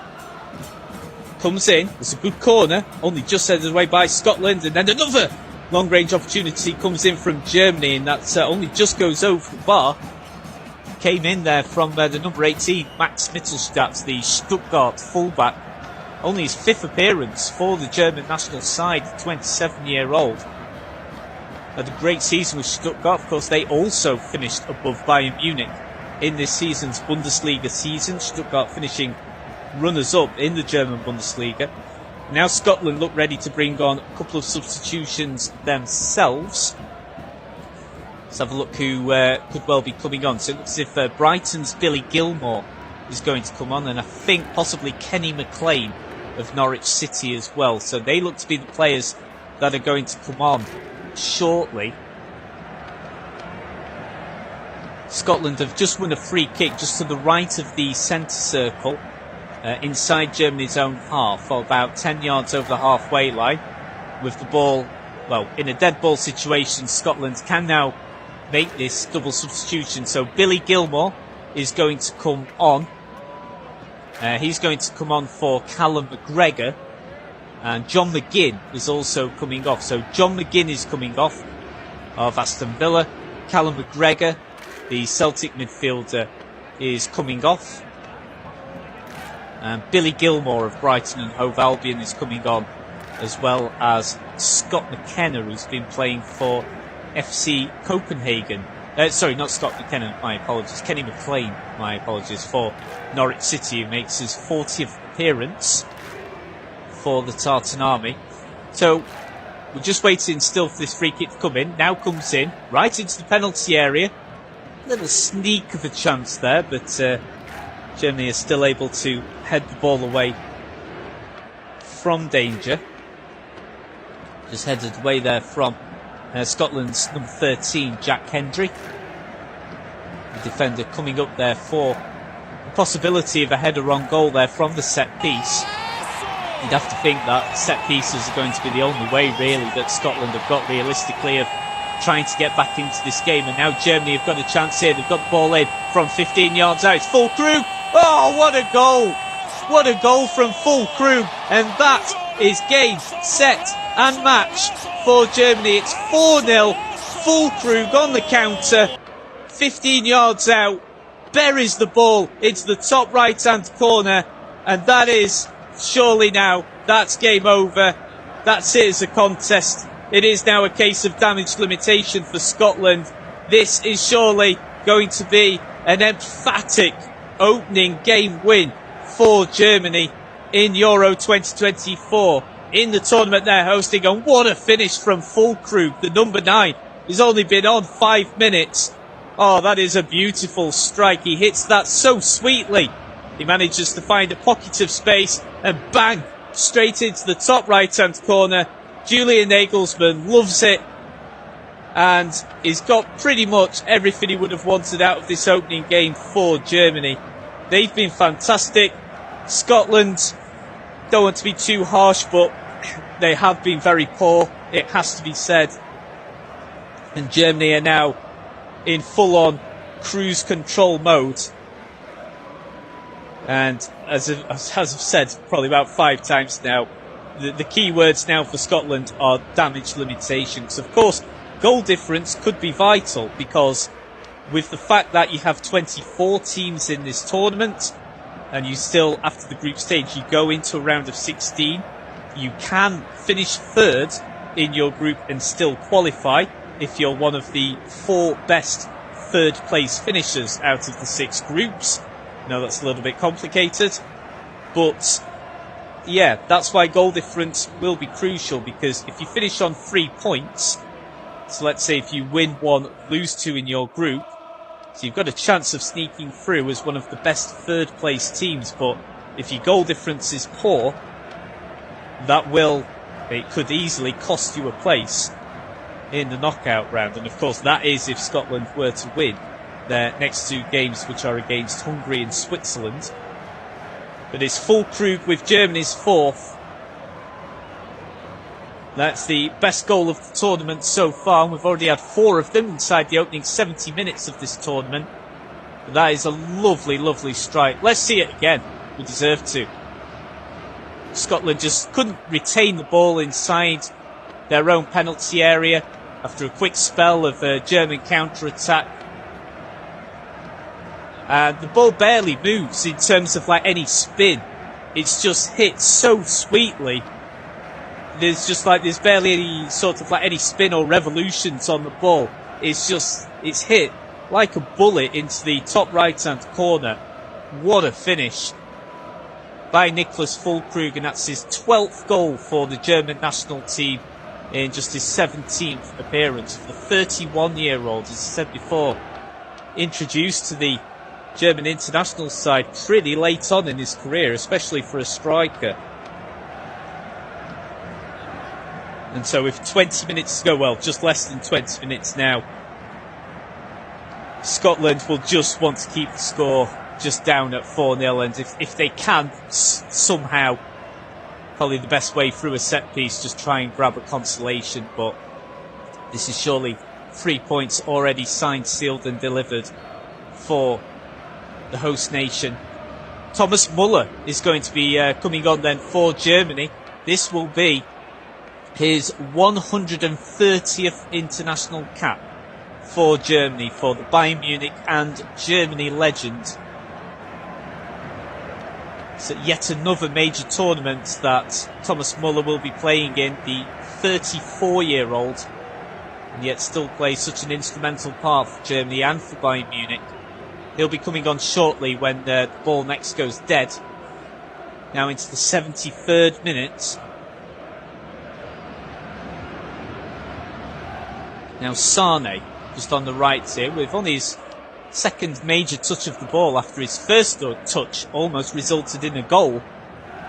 Comes in, it's a good corner, only just headed away by Scotland, and then another long-range opportunity comes in from Germany, and that only just goes over the bar. Came in there from the number 18, Max Mittelstadt, the Stuttgart fullback. Only his 5th appearance for the German national side, the 27-year-old. Had a great season with Stuttgart. Of course, they also finished above Bayern Munich in this season's Bundesliga season. Stuttgart finishing runners-up in the German Bundesliga. Now Scotland look ready to bring on a couple of substitutions themselves. Let's have a look who could well be coming on. So it looks as if Brighton's Billy Gilmore is going to come on, and I think possibly Kenny McLean of Norwich City as well. So they look to be the players that are going to come on shortly. Scotland have just won a free kick just to the right of the centre circle, inside Germany's own half, or about 10 yards over the halfway line. With the ball, well, in a dead ball situation, Scotland can now make this double substitution. So Billy Gilmore is going to come on. He's going to come on for Callum McGregor. And John McGinn is also coming off. So John McGinn is coming off of Aston Villa. Callum McGregor, the Celtic midfielder, is coming off. And Billy Gilmore of Brighton and Hove Albion is coming on, as well as Scott McKenna, who's been playing for FC Copenhagen Sorry, not Scott McKenna, my apologies. Kenny McLean, my apologies, for Norwich City, who makes his 40th appearance for the Tartan Army. So we're just waiting still for this free kick to come in. Now comes in, right into the penalty area. Little sneak of a chance there, but Germany is still able to head the ball away from danger. Just headed away there from Scotland's number 13, Jack Hendry. The defender coming up there for the possibility of a header on goal there from the set piece. You'd have to think that set pieces are going to be the only way, really, that Scotland have got realistically of trying to get back into this game. And now Germany have got a chance here. They've got the ball in from 15 yards out. It's Füllkrug. Oh, what a goal! What a goal from Füllkrug. And that is game, set and match for Germany. It's 4-0. Füllkrug on the counter. 15 yards out. Buries the ball into the top right-hand corner. And that is... surely now, that's game over. That's it as a contest. It is now a case of damage limitation for Scotland. This is surely going to be an emphatic opening game win for Germany in Euro 2024. In the tournament they're hosting, and what a finish from Füllkrug, the number 9. He's only been on 5 minutes. Oh, that is a beautiful strike. He hits that so sweetly. He manages to find a pocket of space and bang, straight into the top right-hand corner. Julian Nagelsmann loves it, and he's got pretty much everything he would have wanted out of this opening game for Germany. They've been fantastic. Scotland, don't want to be too harsh, but they have been very poor, it has to be said. And Germany are now in full-on cruise control mode. And as I've said probably about 5 times now, the key words now for Scotland are damage limitations. Of course, goal difference could be vital, because with the fact that you have 24 teams in this tournament, and you still, after the group stage, you go into a round of 16, you can finish 3rd in your group and still qualify if you're one of the 4 best 3rd place finishers out of the 6 groups. No, that's a little bit complicated, but yeah, that's why goal difference will be crucial, because if you finish on 3 points, so let's say if you win 1, lose 2 in your group, so you've got a chance of sneaking through as one of the best 3rd place teams. But if your goal difference is poor, it could easily cost you a place in the knockout round. And of course that is if Scotland were to win their next 2 games, which are against Hungary and Switzerland. But it's Füllkrug with Germany's 4th. That's the best goal of the tournament so far, and we've already had 4 of them inside the opening 70 minutes of this tournament. But that is a lovely, lovely strike. Let's see it again. We deserve to. Scotland just couldn't retain the ball inside their own penalty area after a quick spell of German counter-attack. And the ball barely moves in terms of any spin. It's just hit so sweetly. There's barely any sort of any spin or revolutions on the ball. It's hit like a bullet into the top right-hand corner. What a finish by Niklas Füllkrug, and that's his 12th goal for the German national team in just his 17th appearance. The 31-year-old, as I said before, introduced to the German international side pretty late on in his career, especially for a striker. And so with 20 minutes to go, well, just less than 20 minutes now, Scotland will just want to keep the score just down at 4-0, and if they can somehow, probably the best way through a set piece, just try and grab a consolation. But this is surely 3 points already signed, sealed and delivered for the host nation. Thomas Muller is going to be coming on then for Germany. This will be his 130th international cap for Germany, for the Bayern Munich and Germany legend. So yet another major tournament that Thomas Muller will be playing in. The 34-year-old and yet still plays such an instrumental part for Germany and for Bayern Munich. He'll be coming on shortly when the ball next goes dead. Now into the 73rd minute. Now Sane, just on the right here, with on his second major touch of the ball after his first touch almost resulted in a goal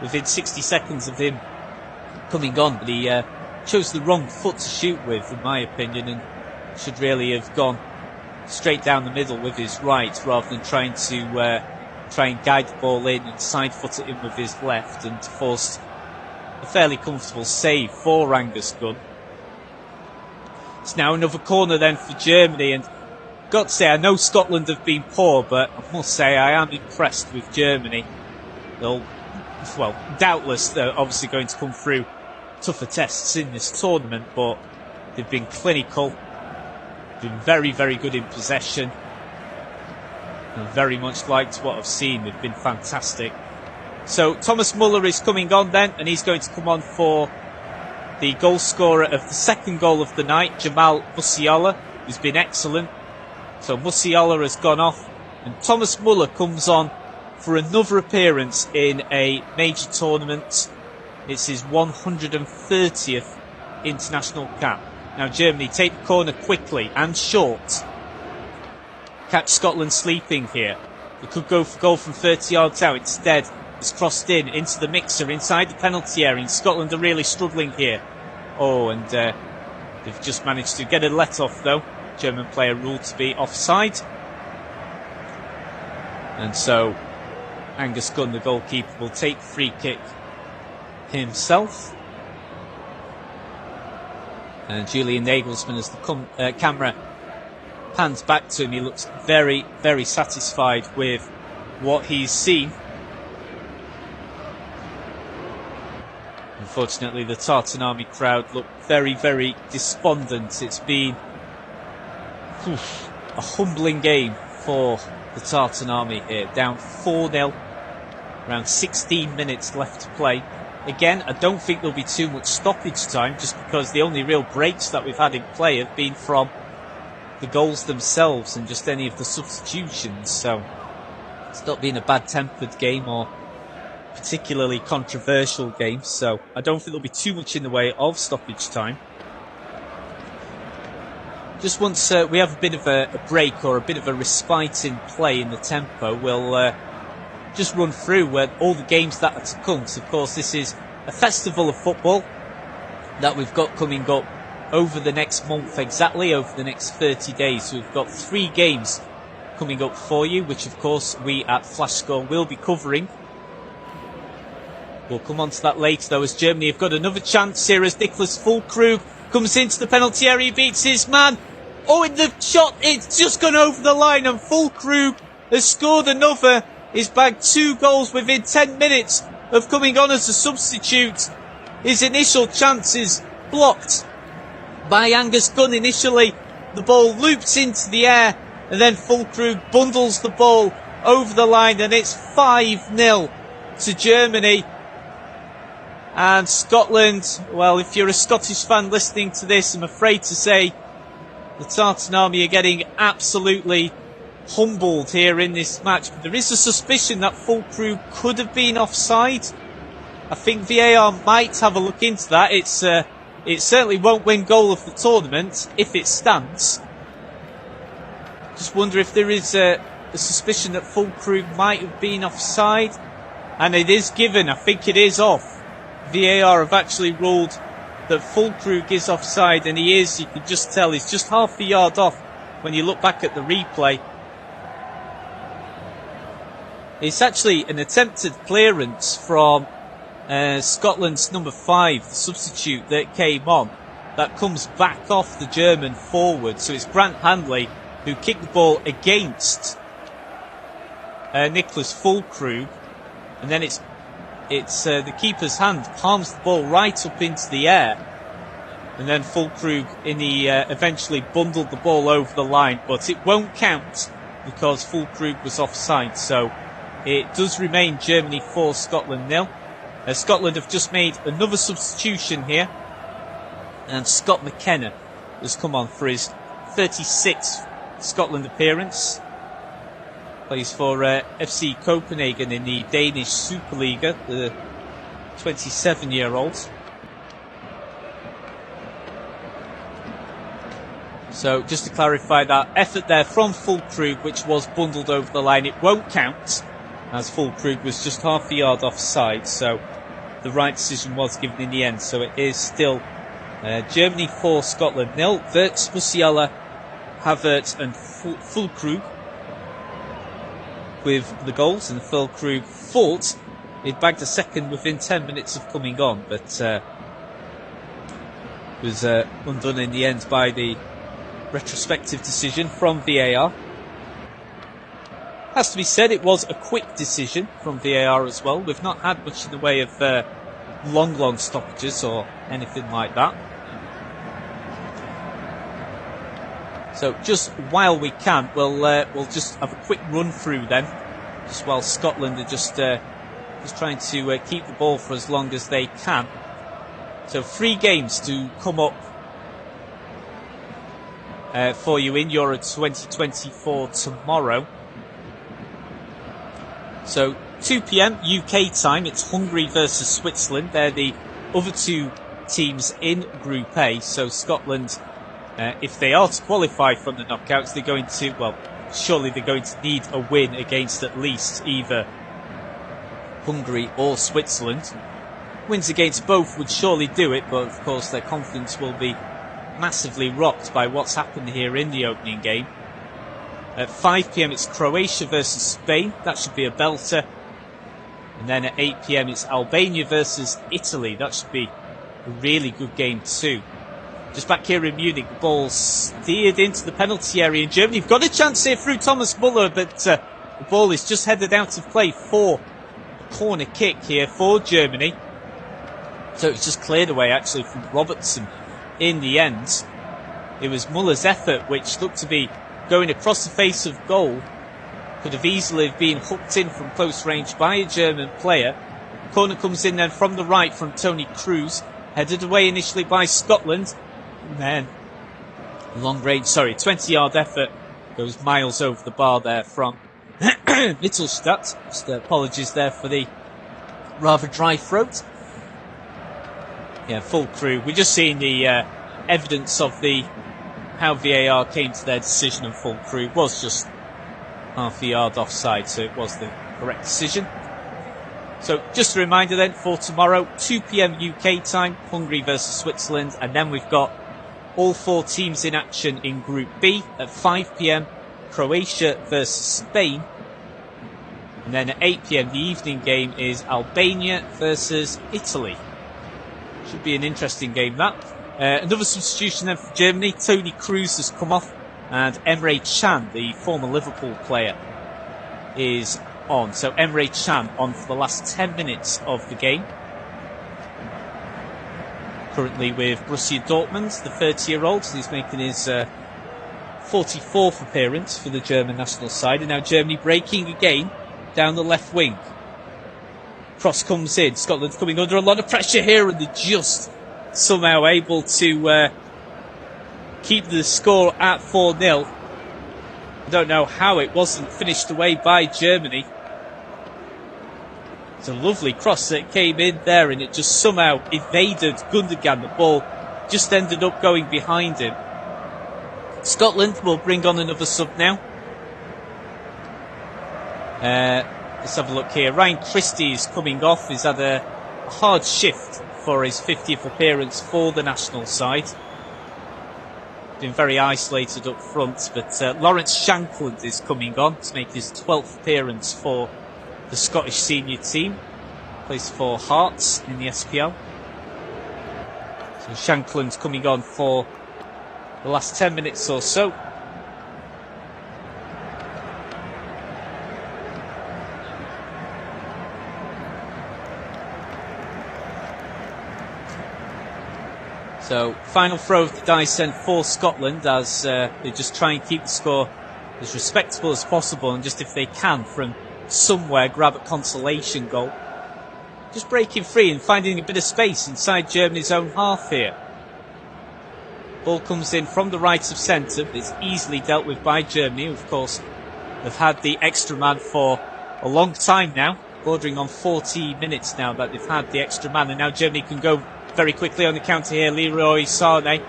within 60 seconds of him coming on, but he chose the wrong foot to shoot with, in my opinion, and should really have gone straight down the middle with his right rather than trying to try and guide the ball in and side foot it in with his left, and forced a fairly comfortable save for Angus Gunn. It's now another corner then for Germany, and got to say, I know Scotland have been poor, but I must say I am impressed with Germany. They'll, well, doubtless they're obviously going to come through tougher tests in this tournament, but they've been clinical, been very, very good in possession, and very much liked what I've seen. They've been fantastic. So Thomas Muller is coming on then, and he's going to come on for the goal scorer of the second goal of the night, Jamal Musiala, who's been excellent. So Musiala has gone off, and Thomas Muller comes on for another appearance in a major tournament. It's his 130th international cap. Now Germany take the corner quickly and short. Catch Scotland sleeping here. They could go for goal from 30 yards out. Instead, it's crossed in into the mixer inside the penalty area. And Scotland are really struggling here. Oh, and they've just managed to get a let off though. German player ruled to be offside. And so Angus Gunn, the goalkeeper, will take the free kick himself. And Julian Nagelsmann, as the camera pans back to him, he looks very, very satisfied with what he's seen. Unfortunately, the Tartan Army crowd look very, very despondent. It's been a humbling game for the Tartan Army here. Down 4-0, around 16 minutes left to play. Again, I don't think there'll be too much stoppage time, just because the only real breaks that we've had in play have been from the goals themselves and just any of the substitutions. So it's not been a bad-tempered game or particularly controversial game. So I don't think there'll be too much in the way of stoppage time. Just once we have a bit of a break or a bit of a respite in play in the tempo, we'll just run through all the games that are to come. So, of course, this is a festival of football that we've got coming up over the next month, exactly over the next 30 days. So we've got 3 games coming up for you, which, of course, we at Flash Score will be covering. We'll come on to that later, though, as Germany have got another chance here as Niklas Füllkrug comes into the penalty area, he beats his man. Oh, in the shot, it's just gone over the line, and Füllkrug has scored another. He's bagged 2 goals within 10 minutes of coming on as a substitute. His initial chance is blocked by Angus Gunn initially. The ball loops into the air, and then Füllkrug bundles the ball over the line, and it's 5-0 to Germany. And Scotland, well, if you're a Scottish fan listening to this, I'm afraid to say the Tartan Army are getting absolutely humbled here in this match. But there is a suspicion that Füllkrug could have been offside. I think VAR might have a look into that. It certainly won't win goal of the tournament if it stands. Just wonder if there is a suspicion that Füllkrug might have been offside. And it is given, I think it is off. VAR have actually ruled that Füllkrug is offside, and he is. You can just tell he's just half a yard off when you look back at the replay. It's actually an attempted clearance from Scotland's number 5, the substitute that came on, that comes back off the German forward. So it's Grant Hanley who kicked the ball against Niklas Füllkrug, and then it's the keeper's hand palms the ball right up into the air, and then Füllkrug eventually bundled the ball over the line, but it won't count because Füllkrug was offside. So it does remain Germany 4, Scotland 0. Scotland have just made another substitution here, and Scott McKenna has come on for his 36th Scotland appearance. Plays for FC Copenhagen in the Danish Superliga, the 27-year-old. So just to clarify, that effort there from Fulkrug, which was bundled over the line, it won't count, as Fulkrug was just half a yard offside, so the right decision was given in the end. So it is still Germany 4, Scotland 0. Wirtz, Musiala, Havertz and Fulkrug with the goals, and Fulkrug fought. He'd bagged a second within 10 minutes of coming on, but was undone in the end by the retrospective decision from VAR. Has to be said, it was a quick decision from VAR as well. We've not had much in the way of long stoppages or anything like that. So just while we can, we'll just have a quick run through then, just while Scotland are just trying to keep the ball for as long as they can. So 3 games to come up for you in Euro 2024 tomorrow. So 2 p.m. UK time, it's Hungary versus Switzerland. They're the other 2 teams in Group A. So Scotland, if they are to qualify from the knockouts, they're going to, well, surely they're going to need a win against at least either Hungary or Switzerland. Wins against both would surely do it, but of course their confidence will be massively rocked by what's happened here in the opening game. At 5 p.m. it's Croatia versus Spain. That should be a belter. And then at 8 p.m. it's Albania versus Italy. That should be a really good game too. Just back here in Munich, the ball steered into the penalty area in Germany. You've got a chance here through Thomas Muller, but the ball is just headed out of play for a corner kick here for Germany. So it's just cleared away actually from Robertson in the end. It was Muller's effort which looked to be going across the face of goal. Could have easily been hooked in from close range by a German player. Corner comes in then from the right from Tony Cruz. Headed away initially by Scotland. And then 20-yard effort goes miles over the bar there from Mittelstadt. Just apologies there for the rather dry throat. Yeah, full crew. We're just seeing the evidence of how VAR came to their decision, and full crew was just half a yard offside, so it was the correct decision. So just a reminder then for tomorrow, 2 p.m. UK time, Hungary versus Switzerland, and then we've got all 4 teams in action in Group B. At 5 p.m, Croatia versus Spain. And then at 8 p.m, the evening game is Albania versus Italy. Should be an interesting game, that. Another substitution then for Germany. Tony Cruz has come off, and Emre Can, the former Liverpool player, is on. So Emre Can on for the last 10 minutes of the game. Currently with Borussia Dortmund, the 30-year-old. He's making his 44th appearance for the German national side. And now Germany breaking again down the left wing. Cross comes in. Scotland coming under a lot of pressure here, and they're just somehow able to keep the score at 4-0. I don't know how it wasn't finished away by Germany. It's a lovely cross that came in there, and it just somehow evaded Gundogan. The ball just ended up going behind him. Scotland will bring on another sub now. Let's have a look here. Ryan Christie is coming off. He's had a hard shift for his 50th appearance for the national side. Been very isolated up front, but Lawrence Shankland is coming on to make his 12th appearance for the Scottish senior team. Plays for Hearts in the SPL. So Shankland's coming on for the last 10 minutes or so. So, final throw of the dice then for Scotland as they just try and keep the score as respectable as possible, and just if they can from somewhere grab a consolation goal. Just breaking free and finding a bit of space inside Germany's own half here. Ball comes in from the right of centre, but it's easily dealt with by Germany. Of course, they've had the extra man for a long time now, bordering on 40 minutes now that they've had the extra man, and now Germany can go very quickly on the counter here. Leroy Sané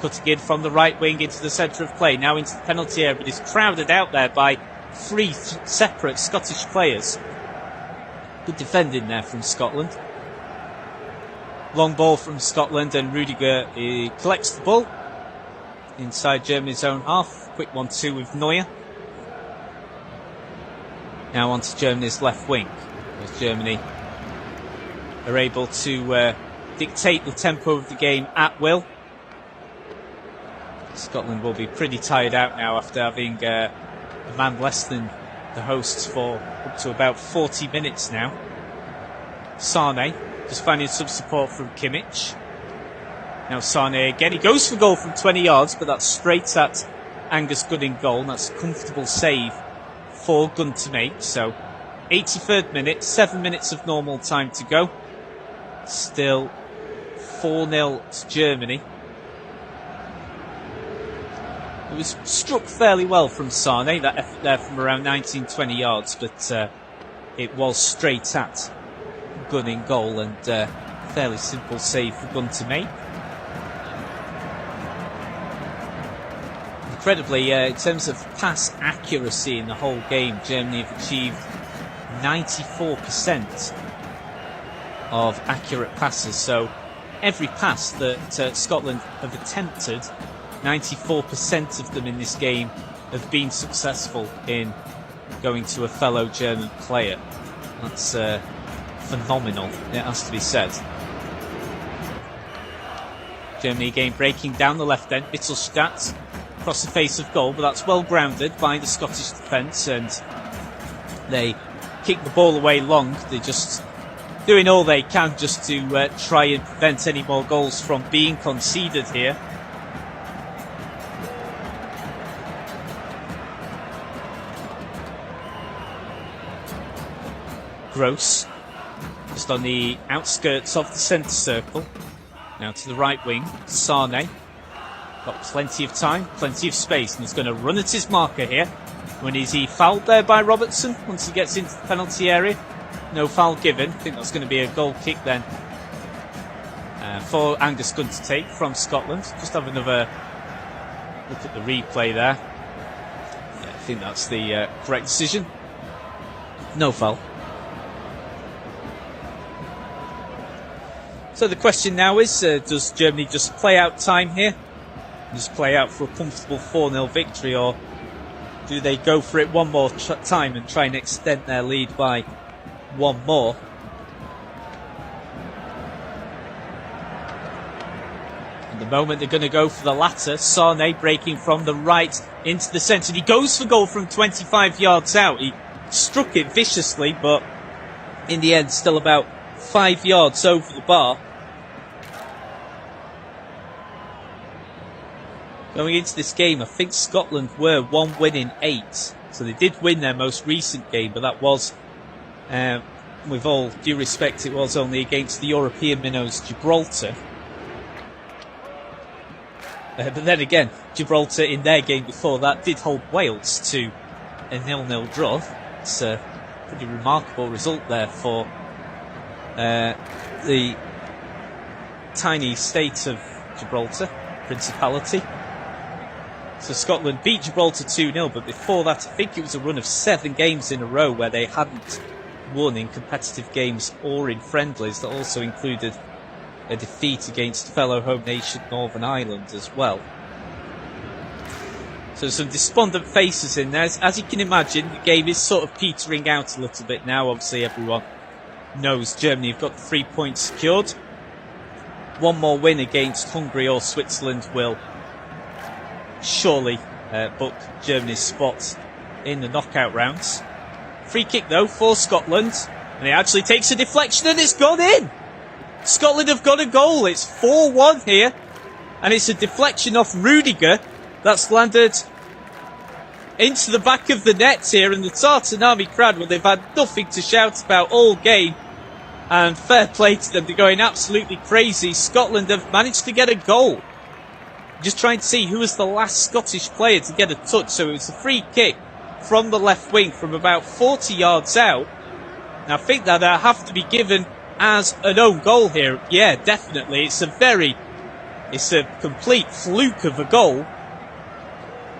cutting in from the right wing into the centre of play, now into the penalty area, but is crowded out there by three separate Scottish players. Good defending there from Scotland. Long ball from Scotland, and Rudiger collects the ball inside Germany's own half. Quick 1-2 with Neuer. Now onto Germany's left wing, as Germany are able to dictate the tempo of the game at will. Scotland will be pretty tired out now after having a man less than the hosts for up to about 40 minutes now. Sané just finding some support from Kimmich. Now Sané again, he goes for goal from 20 yards, but that's straight at Angus Gunn in goal, and that's a comfortable save for Gunn to make. So 83rd minute, 7 minutes of normal time to go. Still 4-0 to Germany. It was struck fairly well from Sané, that effort there from around 19-20 yards, but it was straight at Gunn in goal, and fairly simple save for Gunn to make. Incredibly, in terms of pass accuracy in the whole game, Germany have achieved 94% of accurate passes. So every pass that Scotland have attempted, 94% of them in this game have been successful in going to a fellow German player. That's phenomenal, it has to be said. Germany again breaking down the left end. Mittelstadt across the face of goal, but that's well grounded by the Scottish defence, and they kick the ball away long. They're just doing all they can just to try and prevent any more goals from being conceded here. Gross, just on the outskirts of the centre circle. Now to the right wing, Sané. Got plenty of time, plenty of space, and he's going to run at his marker here. When is he fouled there by Robertson once he gets into the penalty area? No foul given. I think that's going to be a goal kick then for Angus Gunn to take from Scotland. Just have another look at the replay there. Yeah, I think that's the correct decision. No foul. So the question now is, does Germany just play out time here? Just play out for a comfortable 4-0 victory, or do they go for it one more time and try and extend their lead by one more? At the moment they're going to go for the latter. Sané breaking from the right into the centre. He goes for goal from 25 yards out. He struck it viciously, but in the end still about 5 yards over the bar. Going into this game, I think Scotland were 1 win in 8. So they did win their most recent game, but that was, with all due respect, it was only against the European minnows Gibraltar. But then again, Gibraltar in their game before that did hold Wales to a 0-0 draw. It's a pretty remarkable result there for the tiny state of Gibraltar, Principality. So Scotland beat Gibraltar 2-0, but before that I think it was a run of 7 games in a row where they hadn't won in competitive games or in friendlies. That also included a defeat against fellow home nation Northern Ireland as well. So some despondent faces in there. As you can imagine, the game is sort of petering out a little bit now. Obviously everyone knows Germany have got the 3 points secured. One more win against Hungary or Switzerland will surely book Germany's spot in the knockout rounds. Free kick though for Scotland, and it actually takes a deflection and it's gone in. Scotland have got a goal. It's 4-1 here, and it's a deflection off Rudiger that's landed into the back of the net here, and the Tartanami crowd, well, they've had nothing to shout about all game, and fair play to them, they're going absolutely crazy. Scotland have managed to get a goal Just trying to see who was the last Scottish player to get a touch. So it was a free kick from the left wing from about 40 yards out. And I think that have to be given as an own goal here. Yeah, definitely. It's a complete fluke of a goal.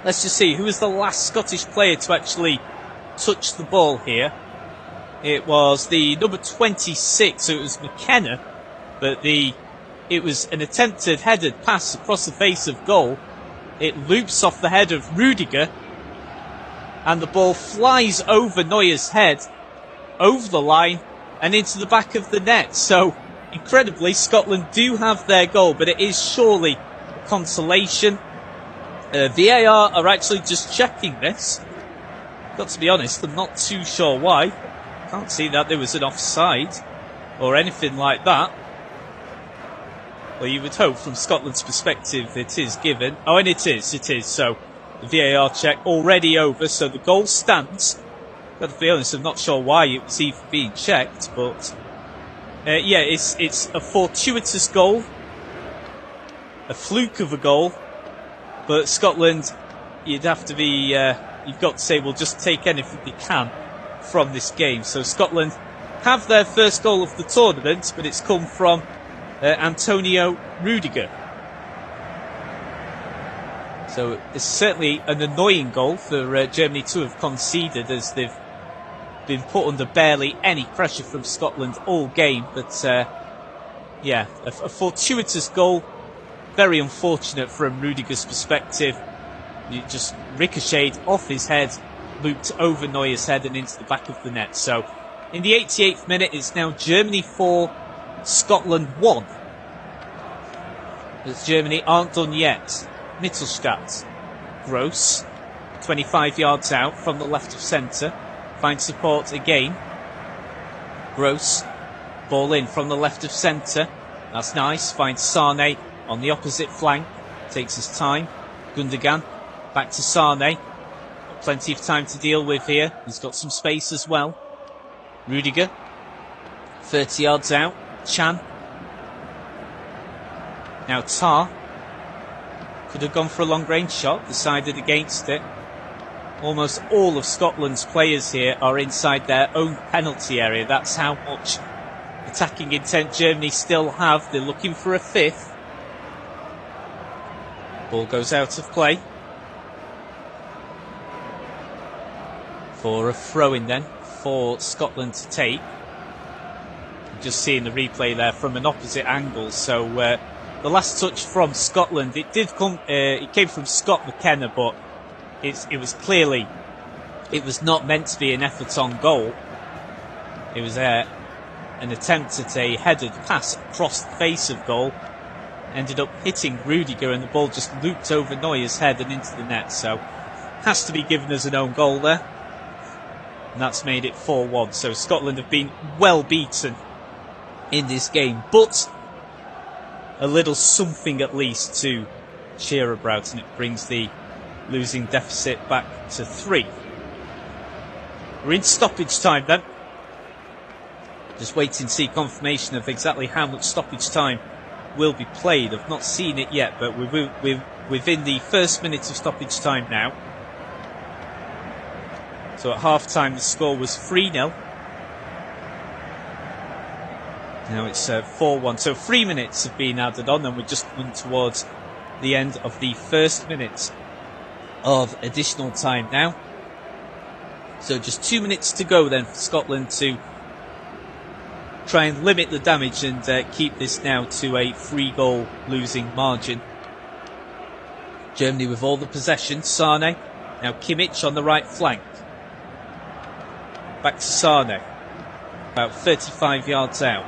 Let's just see who was the last Scottish player to actually touch the ball here. It was the number 26, so it was McKenna, but it was an attempted headed pass across the face of goal. It loops off the head of Rudiger, and the ball flies over Neuer's head, over the line, and into the back of the net. So, incredibly, Scotland do have their goal, but it is surely a consolation. VAR are actually just checking this. Got to be honest, I'm not too sure why. Can't see that there was an offside or anything like that. Well, you would hope from Scotland's perspective it is given. Oh, and it is. So the VAR check already over, so the goal stands. Got to be honest, I'm not sure why it was even being checked, but yeah, it's a fortuitous goal, a fluke of a goal. But Scotland, you'd have to be, you've got to say, we'll just take anything they can from this game. So Scotland have their first goal of the tournament, but it's come from Antonio Rudiger. So it's certainly an annoying goal for Germany to have conceded, as they've been put under barely any pressure from Scotland all game. But yeah, a fortuitous goal. Very unfortunate from Rudiger's perspective. It just ricocheted off his head, looped over Neuer's head and into the back of the net. So in the 88th minute, it's now Germany 4, Scotland 1. As Germany aren't done yet. Mittelstadt. Gross. 25 yards out from the left of centre. Finds support again. Gross. Ball in from the left of centre. That's nice. Finds Sane on the opposite flank. Takes his time. Gundogan. Back to Sane. Plenty of time to deal with here. He's got some space as well. Rudiger. 30 yards out. Chan. Now Tar. Could have gone for a long range shot. Decided against it. Almost all of Scotland's players here are inside their own penalty area. That's how much attacking intent Germany still have. They're looking for a fifth. Ball goes out of play. For a throw-in then for Scotland to take. Just seeing the replay there from an opposite angle. So the last touch from Scotland, it came from Scott McKenna, but it was clearly, it was not meant to be an effort on goal. It was an attempt at a headed pass across the face of goal. Ended up hitting Rudiger, and the ball just looped over Neuer's head and into the net. So has to be given as an own goal there. And that's made it 4-1. So Scotland have been well beaten in this game, but a little something at least to cheer about, and it brings the losing deficit back to 3. We're in stoppage time then. Just waiting to see confirmation of exactly how much stoppage time will be played. I've not seen it yet, but we're within the first minute of stoppage time now. So at half-time the score was 3-0. Now it's 4-1. So 3 minutes have been added on, and we're just coming towards the end of the first minute of additional time now. So just 2 minutes to go then for Scotland to try and limit the damage and keep this now to a 3-goal losing margin. Germany with all the possession. Sane. Now Kimmich on the right flank. Back to Sane. About 35 yards out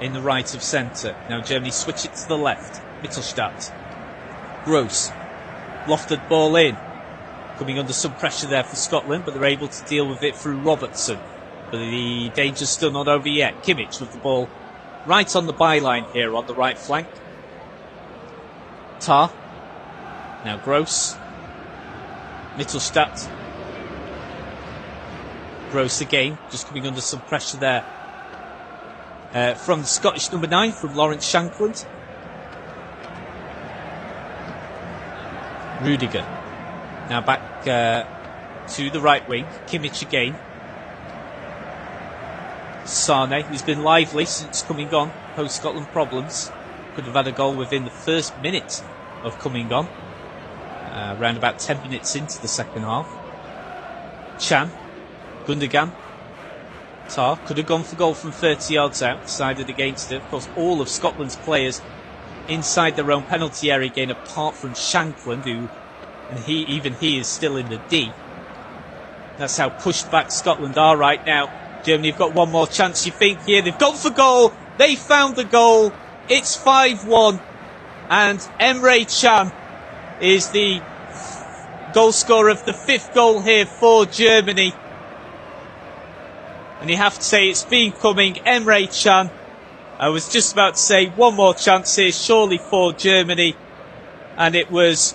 in the right of centre. Now Germany switch it to the left. Mittelstadt. Gross. Lofted ball in. Coming under some pressure there for Scotland, but they're able to deal with it through Robertson. But the danger's still not over yet. Kimmich with the ball right on the byline here on the right flank. Tar. Now Gross. Mittelstadt. Gross again, just coming under some pressure there. From the Scottish number 9, from Lawrence Shankland. Rudiger. Now back to the right wing. Kimmich again. Sane, who's been lively since coming on, post-Scotland problems. Could have had a goal within the first minute of coming on. Around about 10 minutes into the second half. Can. Gundogan. Tar could have gone for goal from 30 yards out, decided against it. Of course, all of Scotland's players inside their own penalty area again, apart from Shankland, even he is still in the D. That's how pushed back Scotland are right now. Germany have got one more chance, you think, here. They've gone for goal. They found the goal. It's 5-1. And Emre Can is the goal scorer of the 5th goal here for Germany. And you have to say it's been coming. Emre Can. I was just about to say one more chance here, surely for Germany. And it was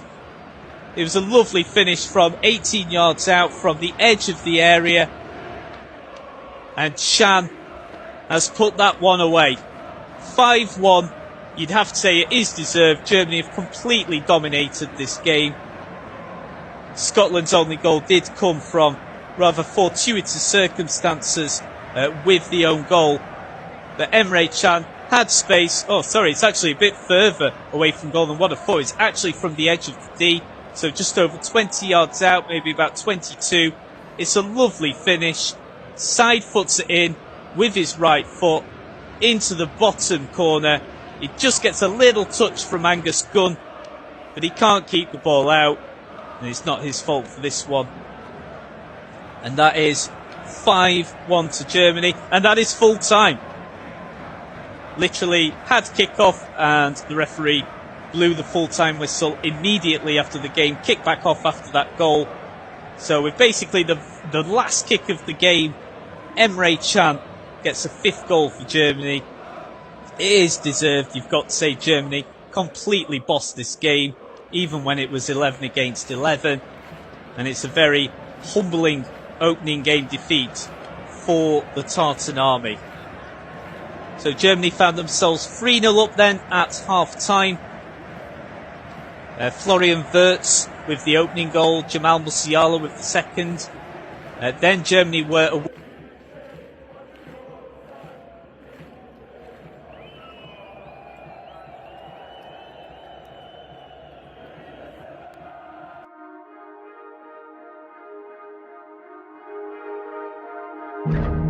a lovely finish from 18 yards out, from the edge of the area. And Can has put that one away. 5-1. You'd have to say it is deserved. Germany have completely dominated this game. Scotland's only goal did come from rather fortuitous circumstances with the own goal. But Emre Can had space. Oh, sorry, it's actually a bit further away from goal than what I thought. It's actually from the edge of the D. So just over 20 yards out, maybe about 22. It's a lovely finish. Side foots it in with his right foot into the bottom corner. He just gets a little touch from Angus Gunn, but he can't keep the ball out. And it's not his fault for this one. And that is 5-1 to Germany. And that is full time. Literally had kick-off and the referee blew the full-time whistle immediately after the game. Kicked back off after that goal. So with basically the last kick of the game, Emre Can gets a 5th goal for Germany. It is deserved. You've got to say Germany completely bossed this game, even when it was 11 against 11. And it's a very humbling opening game defeat for the Tartan Army. So Germany found themselves 3-0 up then at half-time. Florian Wirtz with the opening goal, Jamal Musiala with the second. Then Germany were away. you